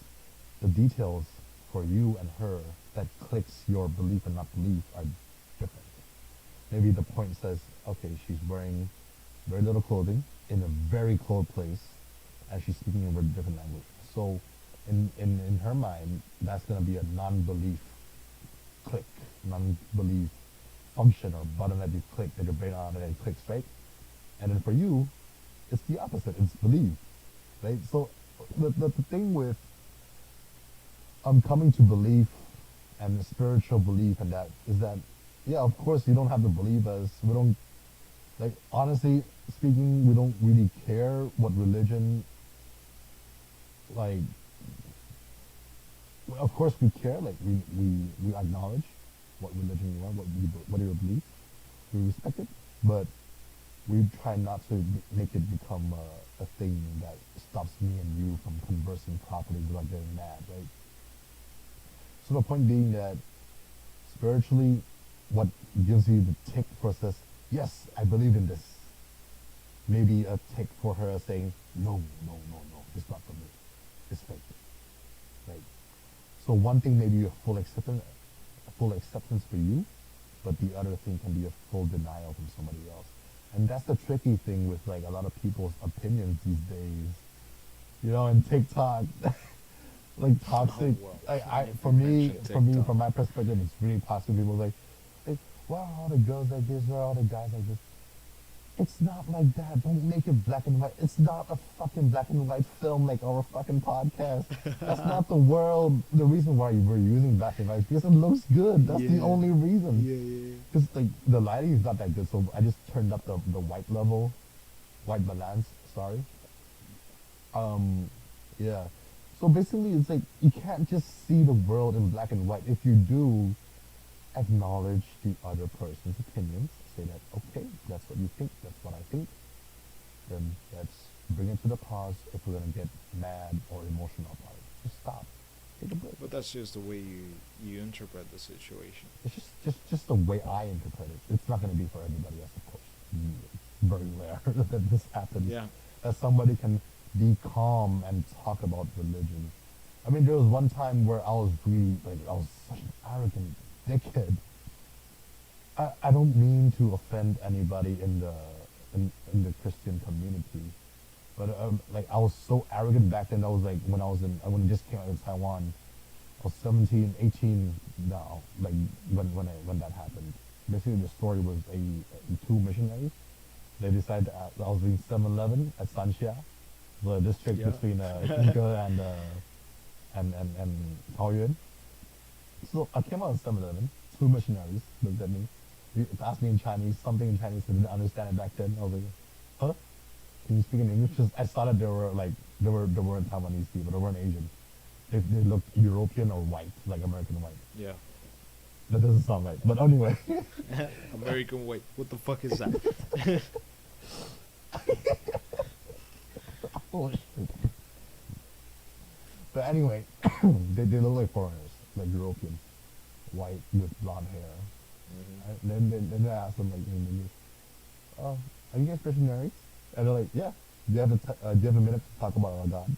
the details for you and her that clicks your belief and not belief are different. Maybe the point says, okay, she's wearing very little clothing in a very cold place, and she's speaking in a very different language. So, in her mind, that's going to be a non-belief click, non-belief function or button that you click, that your brain automatically clicks, right? And then for you, it's the opposite. It's belief, right? So, the thing with coming to belief and spiritual belief and that is that, yeah, of course you don't have to believe us. We don't, like, honestly speaking, we don't really care what religion, like, of course we care, like we acknowledge what religion you are, what you believe, we respect it, but we try not to make it become a thing that stops me and you from conversing properly without getting mad, right? So the point being that spiritually, what gives you the tick for says, yes, I believe in this. Maybe a tick for her saying, no, no, no, no, it's not for me. It's fake. Right? So one thing may be a full acceptance for you, but the other thing can be a full denial from somebody else. And that's the tricky thing with like a lot of people's opinions these days. You know, in TikTok, like toxic. Oh, well, For you me, mentioned from TikTok. my perspective, it's really toxic. People like, wow, all the girls like this, or all the guys like this. It's not like that. Don't make it black and white. It's not a fucking black and white film like our fucking podcast. That's not the world. The reason why we're using black and white is because it looks good. That's the Yeah. only reason. Yeah. Because like the lighting is not that good, so I just turned up the white level, white balance. Sorry. Um, yeah. So basically, it's like you can't just see the world in black and white. If you do, acknowledge the other person's opinions. Say that, okay, that's what you think, that's what I think. Then let's bring it to the pause if we're gonna get mad or emotional about it. Just stop. Take a break. But that's just the way you interpret the situation. It's just the way I interpret it. It's not gonna be for everybody else, of course. It's very rare that this happens. Yeah. That somebody can be calm and talk about religion. I mean, there was one time where I was really like I was such an arrogant dickhead. I don't mean to offend anybody in the Christian community, but like I was so arrogant back then. I was like when I just came out of Taiwan, I was 17, 18 now. Like when that happened. Basically, the story was two missionaries. They decided I was doing 7-Eleven at Sanxia, the district Yeah. between Inge and Taoyuan. So I came out of 7-Eleven. Two missionaries looked at me. They asked me in Chinese, something in Chinese. I didn't understand it back then. I was like, huh? Can you speak in English? Because I thought that they weren't Taiwanese people. They weren't Asian. They looked European or white, like American white. Yeah. That doesn't sound right. But anyway. American white. What the fuck is that? Oh, shit. But anyway, they look like foreigners, like European, white with blonde hair. Then I asked them like in English, are you guys missionaries? And they're like, yeah. Do you have a minute to talk about our God?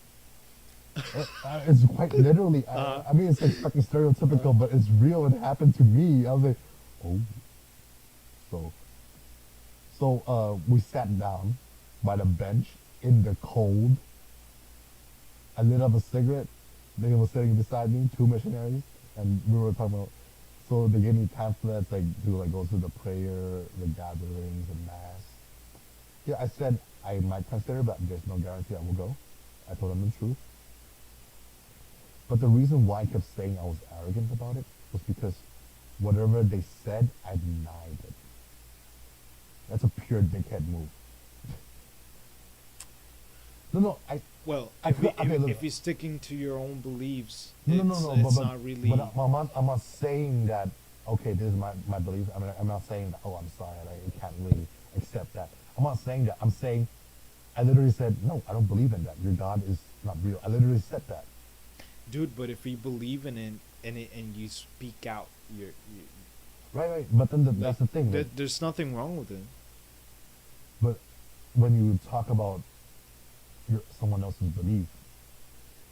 It's quite literally. I mean, it's like fucking stereotypical, but it's real. It happened to me. I was like, oh. So we sat down by the bench in the cold. I lit up a cigarette. They were sitting beside me, two missionaries, and we were talking about. So they gave me pamphlets like to like go to the prayer, the gatherings, and mass. Yeah, I said I might consider, but there's no guarantee I will go. I told them the truth. But the reason why I kept saying I was arrogant about it was because whatever they said, I denied it. That's a pure dickhead move. No, Well, I if, feel- you, okay, look. if you're sticking to your own beliefs, No, it's but not really. But I'm not saying that. Okay, this is my belief. I mean, I'm not saying that. Oh, I'm sorry, I can't really accept that. I'm not saying that. I'm saying, I literally said, no, I don't believe in that. Your God is not real. I literally said that. Dude, but if you believe in it and you speak out, you Right. But then that's the thing. Like, there's nothing wrong with it. but when you talk about someone else's belief,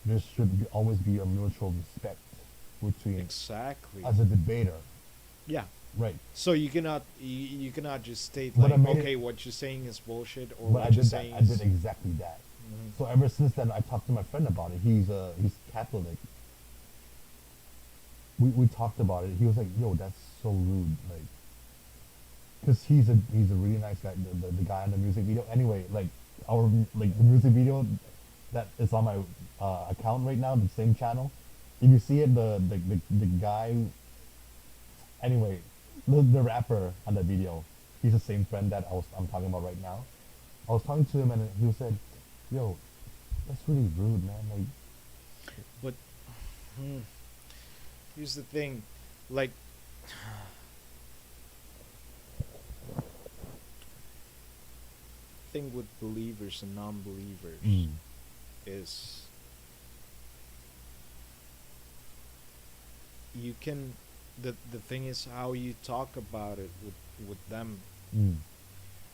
there should always be a mutual respect between Exactly. as a debater. Yeah. Right. So you cannot just state But like, I made it- okay, what you're saying is bullshit, or But what I you're did that. saying I is. did exactly that. Mhm. So ever since then, I talked to my friend about it. He's Catholic. We talked about it. He was like, "Yo, that's so rude." Like, because he's a really nice guy. The guy in the music video. Anyway, like the music video that is on my account right now, the same channel. If you see it, the guy. Anyway, the rapper on the video, he's the same friend that I'm talking about right now. I was talking to him and he said, "Yo, that's really rude, man." Like, But here's the thing, like, thing with believers and non-believers is you can the thing is how you talk about it with them. mm,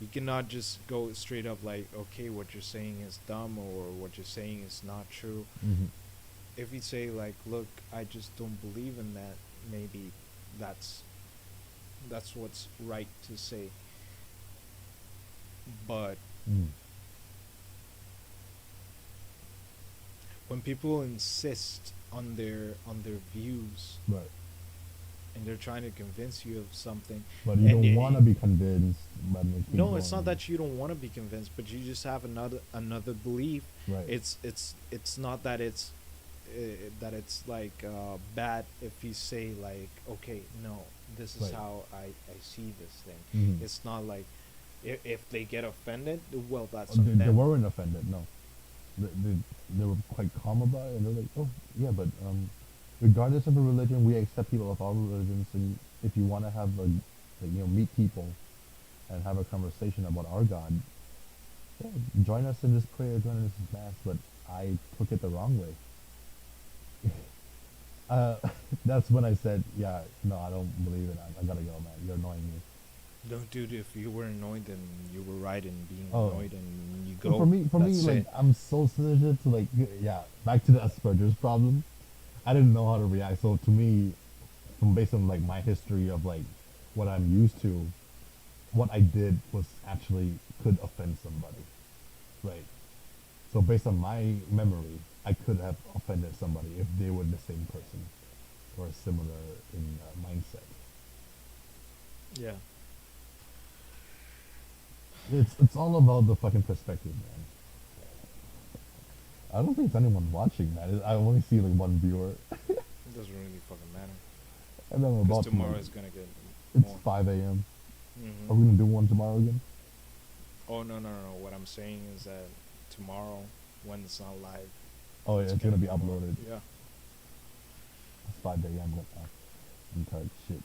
You cannot just go straight up like, okay, what you're saying is dumb or what you're saying is not true. mhm, If you say like, look, I just don't believe in that, maybe that's what's right to say. But mm, when people insist on their views right, and they're trying to convince you of something, But you and don't want to be convinced, but they keep no, it's not going. that you don't want to be convinced, but you just have another belief. Right. It's not that it's like bad if you say like, okay, no, this is Right. how I see this thing. Hmm. It's not like if they get offended, well, that's on They them. weren't offended. No, they were quite calm about it, and they're like, oh yeah, but regardless of the religion, we accept people of all religions, and if you want to have a, like, meet people and have a conversation about our God, yeah, join us in this prayer, join us in this mass. But I took it the wrong way. uh, that's when I said, yeah, no, I don't believe it. I gotta go, man. You're annoying me. No, dude, if you were annoyed, then you were right in being Oh. annoyed, and you So go. for me, That's like it. I'm so sensitive to like, yeah, back to the Asperger's problem. I didn't know how to react. So to me, from based on like my history of like what I'm used to, what I did was actually could offend somebody, right? So based on my memory, I could have offended somebody if they were the same person or similar in mindset. Yeah. It's all about the fucking perspective, man. I don't think it's anyone watching, man. I only see like one viewer, It doesn't really fucking matter and I'm because about to tomorrow like, is gonna get it's more. 5 a.m. Are we Hmm. gonna do one tomorrow again? Oh, no, no, no. What I'm saying is that tomorrow, when it's not live, Oh yeah, it's gonna be more. uploaded. Yeah. It's 5 a.m. I'm tired of shit.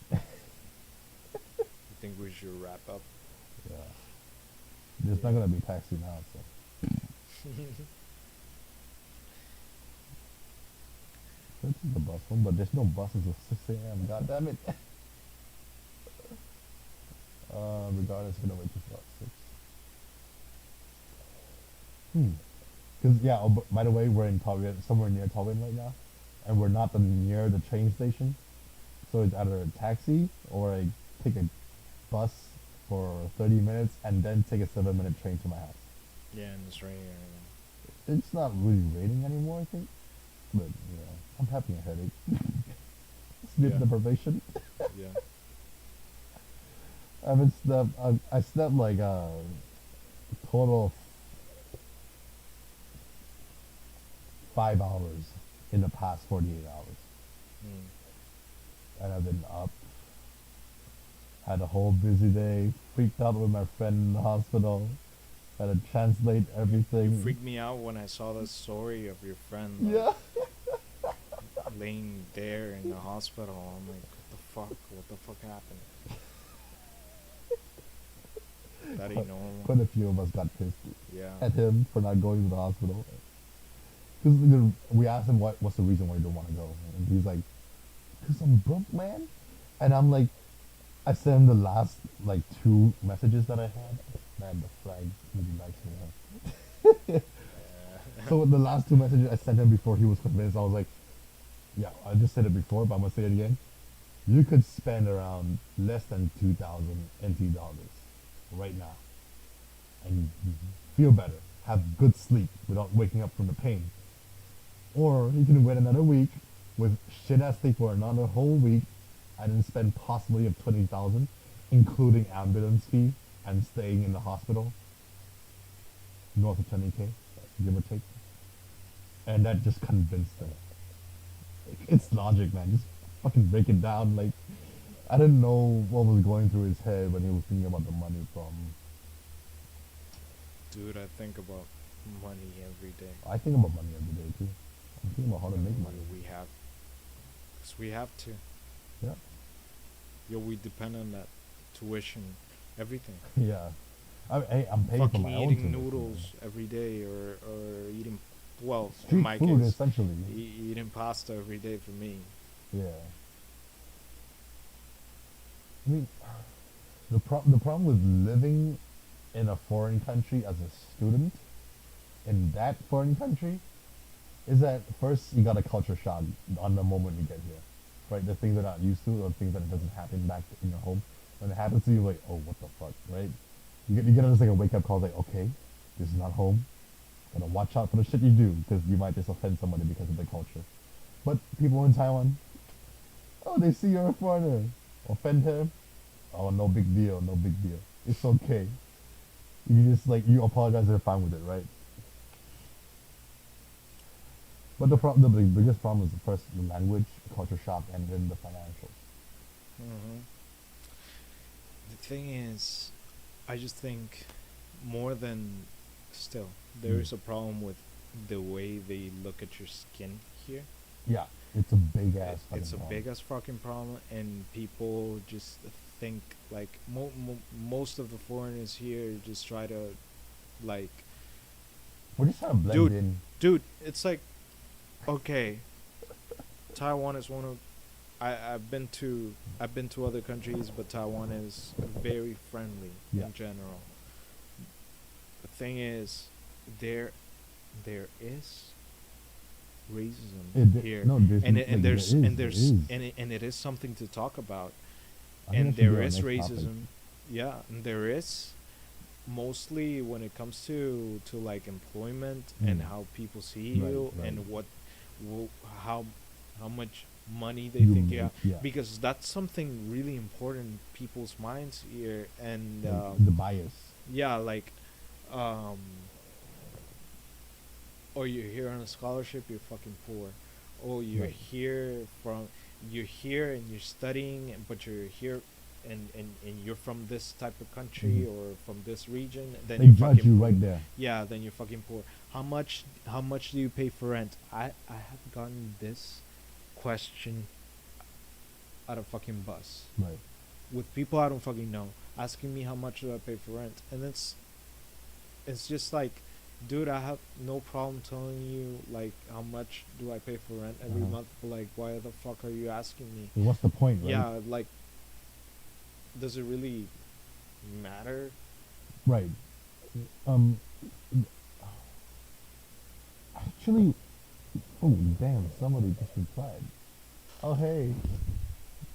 You think we should wrap up? Yeah. There's not Yeah. gonna be taxi now, so this is the bus home, but there's no buses at 6 a.m. God damn it. Regardless, gonna wait till about 6. Cause yeah. Oh, by the way, we're in Taoyuan, somewhere near Taoyuan right now, and we're not near the train station. So it's either a taxi or I take a bus for 30 minutes and then take a 7-minute train to my house. Yeah, and it's raining right It's not really raining anymore, I think, but I'm having a headache. Sleep Yeah. deprivation. now. Yeah. I haven't slept. I slept like a total of 5 hours in the past 48 hours, Mm. and I've been up. Had a whole busy day. Freaked out with my friend in the hospital. Had to translate everything. Freaked me out when I saw the story of your friend like, Yeah. laying there in the hospital. I'm like, what the fuck? What the fuck happened? That ain't normal. Quite a few of us got pissed Yeah. at him for not going to the hospital. Because we asked him what's the reason why you don't want to go, and he's like, "Cause I'm broke, man." And I'm like, I sent him the last like 2 messages that I had. Man, the flag really likes me. Huh? So the last 2 messages I sent him before he was convinced, I was like, "Yeah, I just said it before, but I'm gonna say it again. You could spend around less than 2,000 NT dollars right now, and feel better, have good sleep without waking up from the pain. Or you can wait another week with shit ass sleep for another whole week and then spend possibly of 20,000, including ambulance fee and staying in the hospital, north of 20K, give or take." And that just convinced them. It's logic, man. Just fucking break it down. Like, I didn't know what was going through his head when he was thinking about the money from. Dude, I think about money every day. I think about money every day too. I'm thinking about how to make money. We have, cause we have to. Yeah. Yo, we depend on that tuition, everything. Yeah. I'm paying for Fucking my own eating tuition, noodles every day, or eating, well, in Street my food, case, essentially. eating pasta every day for me. Yeah. I mean, the problem with living in a foreign country as a student in that foreign country is that first you got a culture shock on the moment you get here, right? The things that are not used to, or things that it doesn't happen back in your home. When it happens to you, like, oh, what the fuck, right? You get just like a wake up call, like, okay, this is not home. Gotta watch out for the shit you do because you might just offend somebody because of the culture. But people in Taiwan, oh Oh, they see you're a foreigner. Offend him? Oh, no big deal, no big deal. It's okay. You just like you apologize, they're fine with it, right? But the biggest problem is the first the language, culture shock, and then the financials. Hmm. The thing is, I just think more than still, there Mm. is a problem with the way they look at your skin here. Yeah, it's a big ass fucking It's a problem. big ass fucking problem, and people just think like most of the foreigners here just try to like, We're just trying to blend dude, in. it's like, okay, Taiwan is one of I've been to other countries, but Taiwan is very friendly Yeah. in general. The thing is, there there is racism here, No, there's and like, and there's there is, and there there's is. and it is something to talk about. I think And that should be there our is next topic. racism, yeah, and there is mostly when it comes to like employment and Mm. how people see Right, you right. and what wo- how much money they You think you make, have, yeah. because that's something really important in people's minds here. And Like, the bias. yeah, like um or you're here on a scholarship, you're fucking poor. Or Right. you're here and you're studying, but you're here and you're from this type of country Mhm. or from this region, then They you're judge fucking you poor. right there. Yeah, then you're fucking poor. How much do you pay for rent? I have gotten this question at a fucking bus Right. with people I don't fucking know asking me how much do I pay for rent, and it's just like, dude, I have no problem telling you like how much do I pay for rent every Uh-huh. month, but like why the fuck are you asking me? What's the point, right? Yeah, like, does it really matter? Right. Um. Actually, oh damn! Somebody just replied. Oh hey,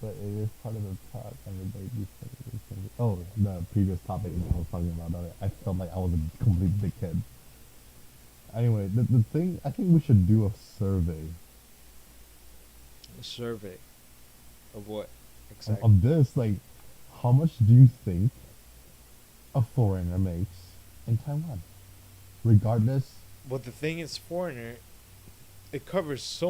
but it is part of the talk. Everybody be friendly. Oh, the previous topic I was talking about. I felt like I was a complete dickhead. Anyway, the thing I think we should do a survey A survey of what of, exactly? of this. Like, how much do you think a foreigner makes in Taiwan, regardless? But the thing is, foreigner, it covers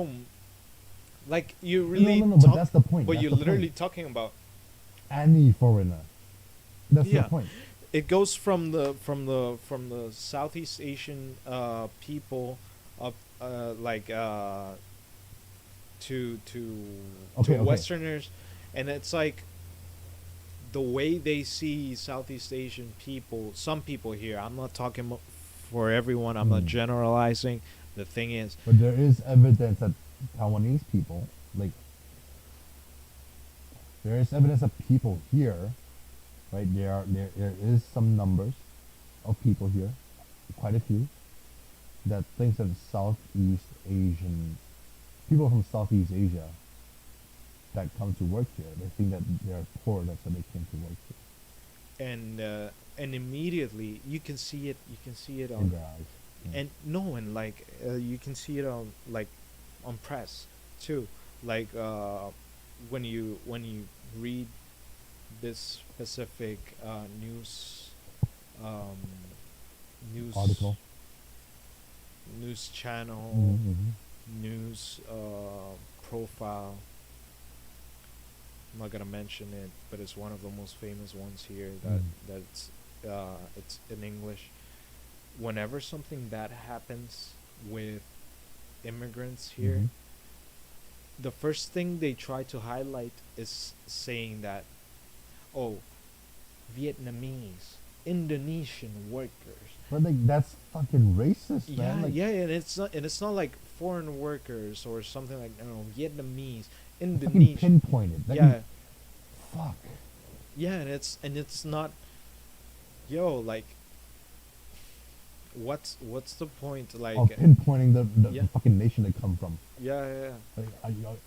like you No, really no, no. But talk, that's the point. but That's you're the literally point. talking about. Any foreigner. That's Yeah. the point. It goes from the Southeast Asian people up like to Okay, okay. Westerners, and it's like the way they see Southeast Asian people. Some people here. I'm not talking for everyone. I'm not Mm. generalizing. The thing is, But there is evidence that Taiwanese people, like, there is evidence that people here, right? There is some numbers of people here, quite a few, that thinks that Southeast Asian people from Southeast Asia that come to work here, they think that they're poor, that's why they came to work and immediately you can see it. You can see it here in on their eyes. Yeah. and no, and like you can see it on like on press too, like when you read this specific um, news Article. news channel, Mm-hmm. news profile. I'm not gonna mention it, but it's one of the most famous ones here. Mm. It's in English. Whenever something bad happens with immigrants here, Mhm. the first thing they try to highlight is saying that, oh, Vietnamese, Indonesian workers. But like that's fucking racist, Yeah, man. Like, yeah, and it's not like foreign workers or something like, I don't know, Vietnamese, fucking Indonesian. pinpointed. Like, Yeah, fuck. yeah, and it's not, yo, like, what's the point? Like, Of pinpointing the yeah. fucking nation they come from. yeah, yeah, yeah.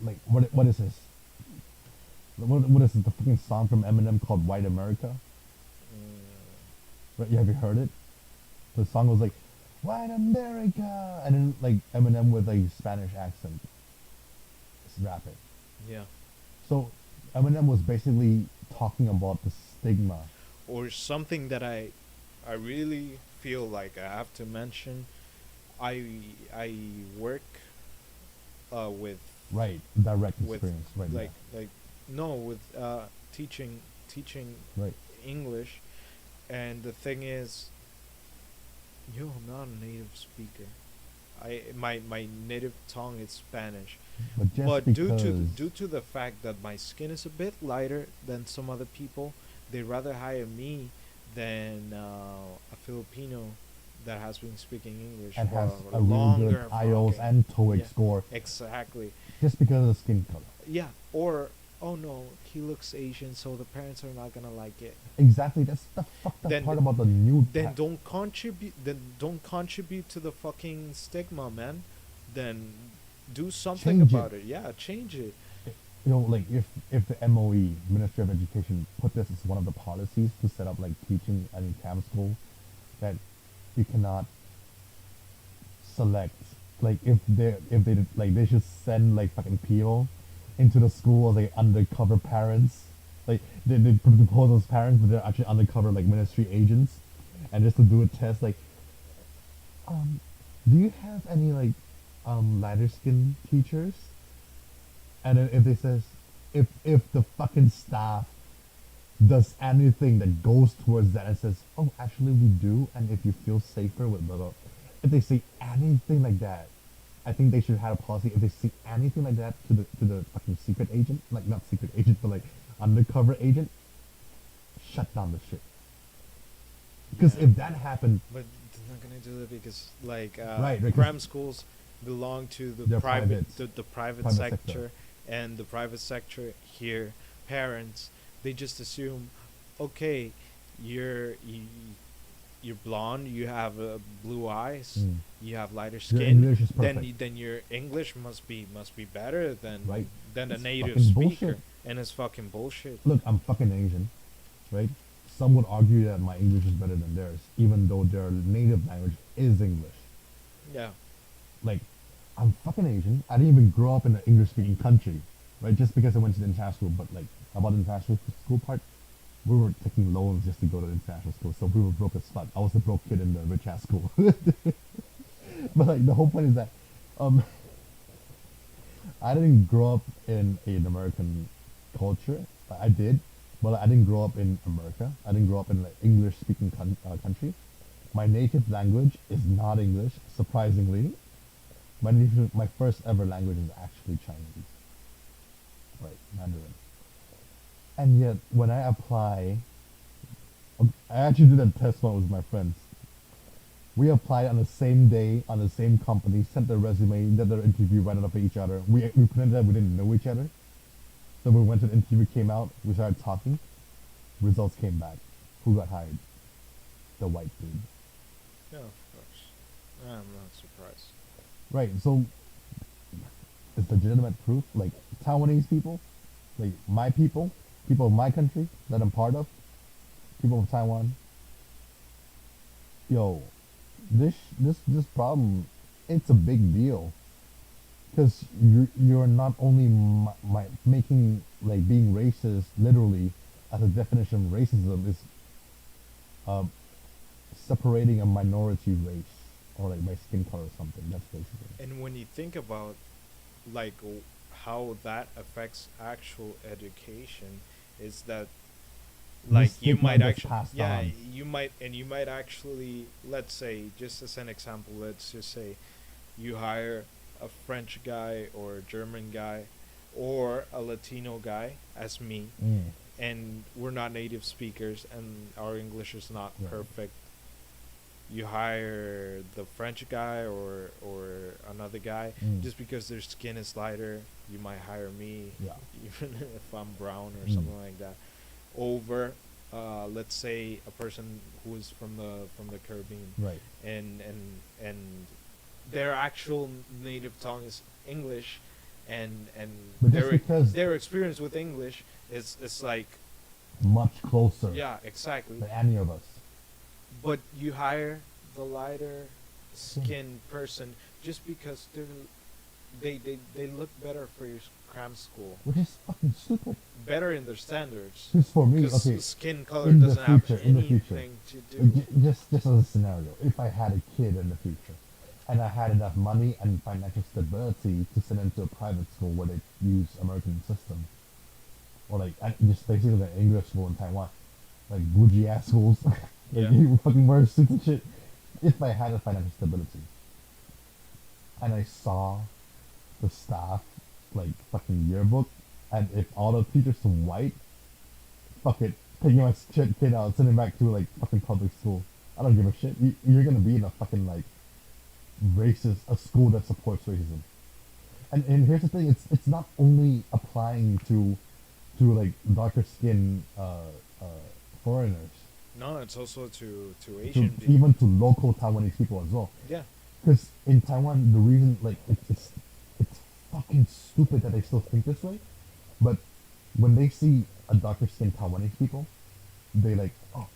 Like, like what is this? What is this? The fucking song from Eminem called "White America"? Mm, Right? Have you heard it? The song was like "White America," and then like Eminem with like Spanish accent, just rap it. yeah. So Eminem was basically talking about the stigma. Or something that I really feel like I have to mention. I work with Right, direct with experience. Right, yeah. like no with teaching Right. English, and the thing is, yo, I'm not a native speaker. My native tongue is Spanish, But just but because, due to the fact that my skin is a bit lighter than some other people, they rather hire me than a Filipino that has been speaking English and for has a a really good longer IELTS fucking and TOEIC yeah, score, exactly. just because of the skin color. Yeah, or oh no, he looks Asian, so the parents are not gonna like it. Exactly. That's the fucked up Then part about the new. then don't contribute to the fucking stigma, man. Then do something Change about it. it. Yeah, change it. Like if the MOE, Ministry of Education, put this as one of the policies to set up like teaching and camp school, that you cannot select, like if they like they should send like fucking people into the school as like undercover parents, like they propose as parents but they're actually undercover like ministry agents, and just to do a test like, um do you have any like lighter skin teachers? And then if they says, if the fucking staff does anything that goes towards that and says, oh, actually we do, and if you feel safer with blah, blah, if they say anything like that, I think they should have a policy. If they say anything like that to the fucking secret agent, like not secret agent, but like undercover agent, shut down the shit. Because Yeah. if that happened, But they're not gonna do it because like right, right, 'cause cram schools belong to the they're private private, the private private sector, sector. and the private sector here, parents, they just assume, okay, you you're blonde, you have blue eyes, Mm. you have lighter Your skin, English is then perfect, then your English must be better right? than a It's native fucking speaker, bullshit. and it's fucking bullshit. Look, I'm fucking Asian, right? Some would argue that my English is better than theirs, even though their native language is English. Yeah. Like, I'm fucking Asian. I didn't even grow up in an English speaking country, right? Just because I went to the international school, but like, about the international school part, we were taking loans just to go to the international school, so we were broke as fuck. I was the broke kid in the rich ass school. But like, the whole point is that, um, I didn't grow up in an American culture. I did, but I didn't grow up in America. I didn't grow up in an English speaking country. My native language is not English, surprisingly. My first ever language is actually Chinese, right, Mandarin. And yet, when I apply, I actually did a test one with my friends. We applied on the same day, on the same company, sent the resume, did the interview right up to each other. We pretended that we didn't know each other. So we went to the interview, came out, we started talking. Results came back. Who got hired? The white dude. Yeah, of course. I'm not surprised. Right, so it's legitimate proof. Like Taiwanese people, like my people of my country that I'm part of, people of Taiwan. Yo, this problem, it's a big deal because you're not only making like being racist literally as a definition of racism is uh, separating a minority race or like by skin color or something. That's basically. And when you think about like how that affects actual education, is that like This you stigma might gets actually, passed yeah, on. you might actually, let's say, just as an example, let's just say you hire a French guy or a German guy or a Latino guy as me, Mm, and we're not native speakers and our English is not right. perfect. You hire the French guy or another guy, Mm, just because their skin is lighter. You might hire me, yeah. even if I'm brown or Mm, something like that, over let's say a person who is from the Caribbean, right. and their actual native tongue is English, and But just because their experience with English is like, much closer yeah, exactly. than any of us. But you hire the lighter Skin. skinned person just because they look better for your cram school, which is fucking stupid. better in their standards. Just for me, Because okay, skin color in the doesn't have future, in the future, anything to do. just as a scenario, if I had a kid in the future, and I had enough money and financial stability to send him to a private school where they use American system, or like just basically the English school in Taiwan, like bougie ass schools, like Yeah. you fucking wear suits and shit. If I had a financial stability, and I saw the staff like fucking yearbook, and if all the teachers are white, fuck it, taking my shit kid out, sending back to like fucking public school. I don't give a shit. You're gonna be in a fucking like racist, a school that supports racism. And here's the thing, it's not only applying to like darker skin foreigners, No, it's also to to Asian people. even to local Taiwanese people as well. Yeah. Because in Taiwan, the reason like it's fucking stupid that they still think this way, but when they see a darker skinned Taiwanese people, they like, oh,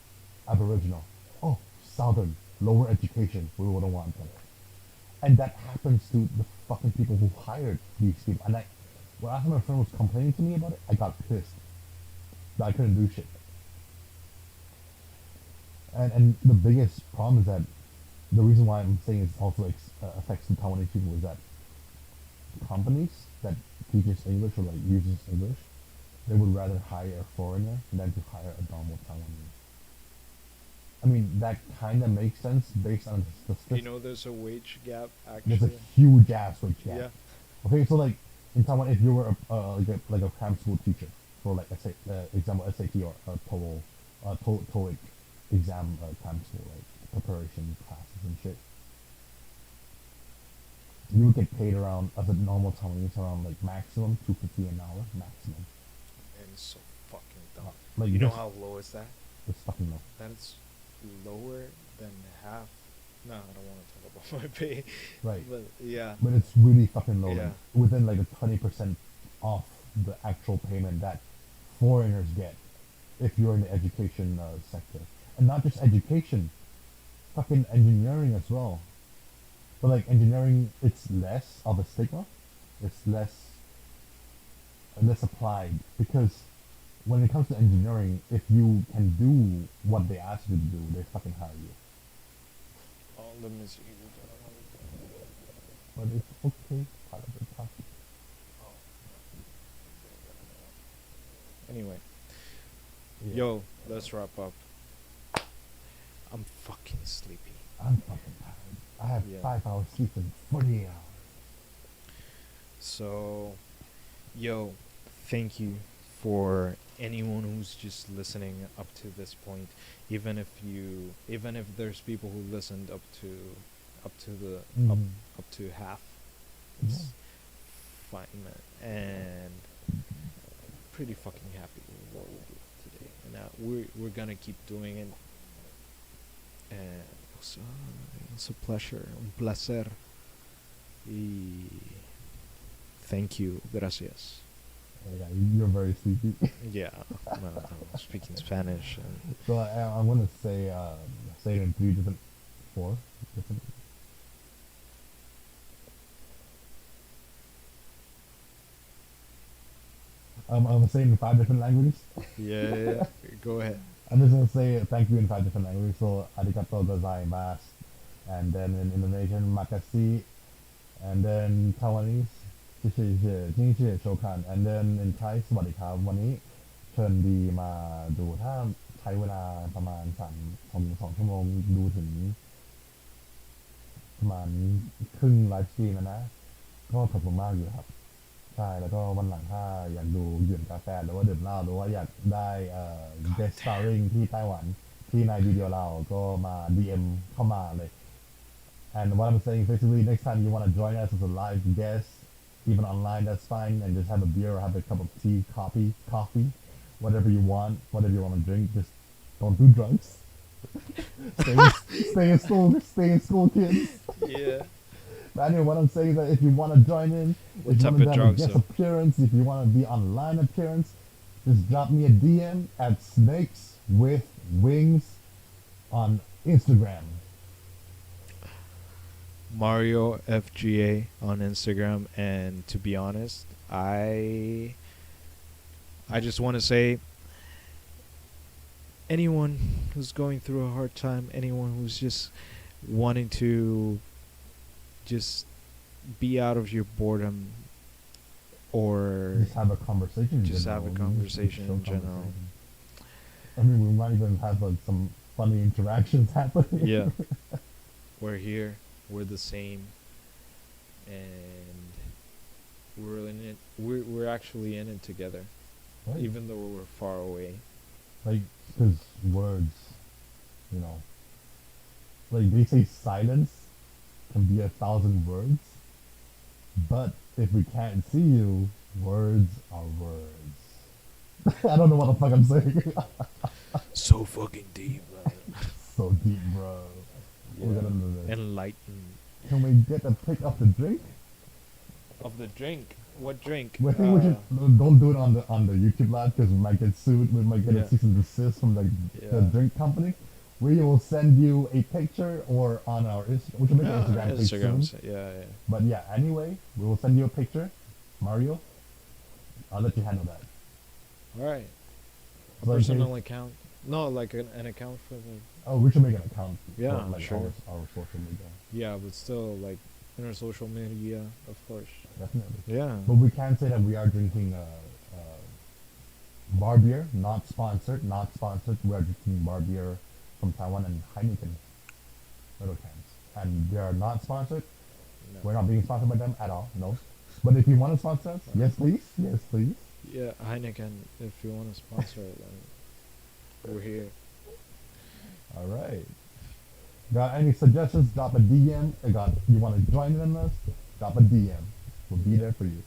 Aboriginal, oh, Southern, lower education, we wouldn't want them. And that happens to the fucking people who hired these people. And when after my friend was complaining to me about it, I got pissed. That I couldn't do shit. And the biggest problem is that the reason why I'm saying it also affects the Taiwanese people is that companies that teaches English or like uses English, they would rather hire a foreigner than to hire a normal Taiwanese. I mean, that kind of makes sense based on the You know, there's a wage gap there's a actually. huge ass wage gap. Yeah. Okay, so like in Taiwan, if you were like a cram school teacher for like example SAT or TOEFL, TOEIC exam cram school, like preparation classes and shit, you would get paid around as a normal Taiwanese around like maximum 250 an hour maximum. And it's so fucking dumb. Like You know just- how low is that? It's fucking low. That's lower than half. No, I don't want to talk about my pay. Right. But yeah. But it's really fucking low. Yeah. Like, within like a 20% off the actual payment that foreigners get if you're in the education sector. And not just education, fucking engineering as well. But like engineering, it's less of a stigma. It's less applied because when it comes to engineering, if you can do what they ask you to do, they fucking hire you. Oh, let me see. But it's okay, part of the process. Anyway, Yeah. yo, let's wrap up. I'm fucking sleepy. I'm fucking tired. I have Yeah. 5 hours sleep in 48 hours. So, yo, thank you for anyone who's just listening up to this point. Even if there's people who listened up to the up Mhm. up to half, Yeah. it's fine, man. And pretty fucking happy with what we did today. And we're gonna keep doing it. And it's a pleasure, un placer. Y thank you, gracias. Yeah, you're very sleepy. Yeah, I'm speaking Spanish. And So I'm gonna say it in 4 different. I'm gonna say it in 5 different languages. yeah, go ahead. I'm just gonna say thank you in 5 different languages. So arigato gozaimasu, and then in Indonesian makasih, and then Taiwanese 谢谢今天谢谢收看 and then in Thai สวัสดีครับวันนี้เชิญดีมาดูถ้าใช้เวลาประมาณ2 ชั่วโมงดูถึงประมาณครึ่ง live stream นะก็ขอบคุณมากอยู่ครับใช่แล้วก็วันหลังถ้าอยากดูหยวนกาแฟหรือว่าดื่มเหล้าหรือว่าอยากได้guest starring ที่ไต้หวันที่ในวิดีโอเราก็มา DM เข้ามาเลย. And what I'm saying, basically, next time you want to join us as a live guest, even online, that's fine, and just have a beer or have a cup of tea, coffee, whatever you want to drink. Just don't do drugs. stay in school, kids. Yeah. But anyway, what I'm saying is that if you want to join in, What if you type want of to have a drugs, guest though? appearance, if you want to be online appearance, just drop me a DM at Snakes with Wings on Instagram. Mario FGA on Instagram, and to be honest, I just want to say anyone who's going through a hard time, anyone who's just wanting to just be out of your boredom, or Just have a conversation. in just general. have a Just conversation show in general. conversation. I mean, we might even have some funny interactions happening. Yeah. We're here, we're the same, and we're in it. We're actually in it together, Right. even though we're far away. Like, because words, you know, like they say silence can be 1,000 words, but if we can't see you, words are words. I don't know what the fuck I'm saying. So fucking deep, man. So deep, bro. We're Yeah. gonna do this. Enlightened. Can we get a pic of the drink? Of the drink. What drink? I think we should don't do it on the YouTube live because we might get sued. We might get Yeah. a cease and desist from the Yeah. drink company. We will send you a picture or on our Instagram. We can make an Instagram page soon. Instagrams. Yeah. But yeah, anyway, we will send you a picture, Mario. I'll let you handle that. All right. A So in personal case- account. No, like an account for the. Oh, we should make an account. Yeah, for, like sure. our social media, Yeah, but still, like, in our social media, of course. definitely. Yeah. But we can say that we are drinking bar beer, not sponsored, not sponsored. We are drinking bar beer from Taiwan and Heineken little cans, and they are not sponsored. No. We're not being sponsored by them at all. No. But if you want to sponsor us, yes please, yes please. Yeah, Heineken, if you want to sponsor it, then we're here. All right. Got any suggestions? Drop a DM. You want to join in on us? Drop a DM. We'll be there for you.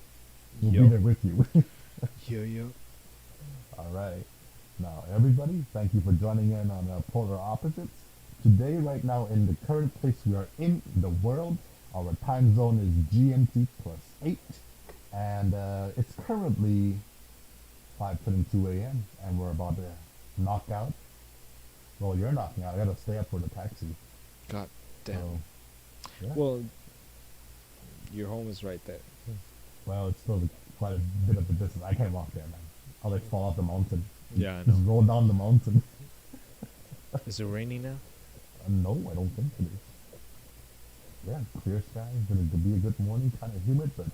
We'll be Yup. there with you. Yo. All right. Now, everybody, thank you for joining in on Polar Opposites. Today, right now, in the current place we are in the world, our time zone is GMT plus 8. And it's currently 5:22 a.m. And we're about to knock out. Well, you're knocking out. I got to stay up for the taxi. God damn. So, yeah. Well, your home is right there. Well, it's still quite a bit of a distance. I can't walk there, man. I'll like fall off the mountain. Yeah, I Just know. roll down the mountain. Is it raining now? No, I don't think it is. Yeah, clear sky. Gonna be a good morning. Kind of humid, but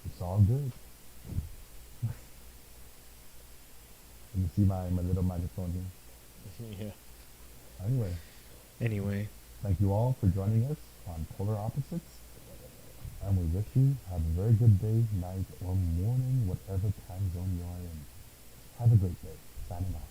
it's all good. You can see my little microphone here. Yeah. Anyway, Anyway, thank you all for joining us on Polar Opposites. And we wish you have a very good day, night, or morning, whatever time zone you are in. Have a great day. Signing off.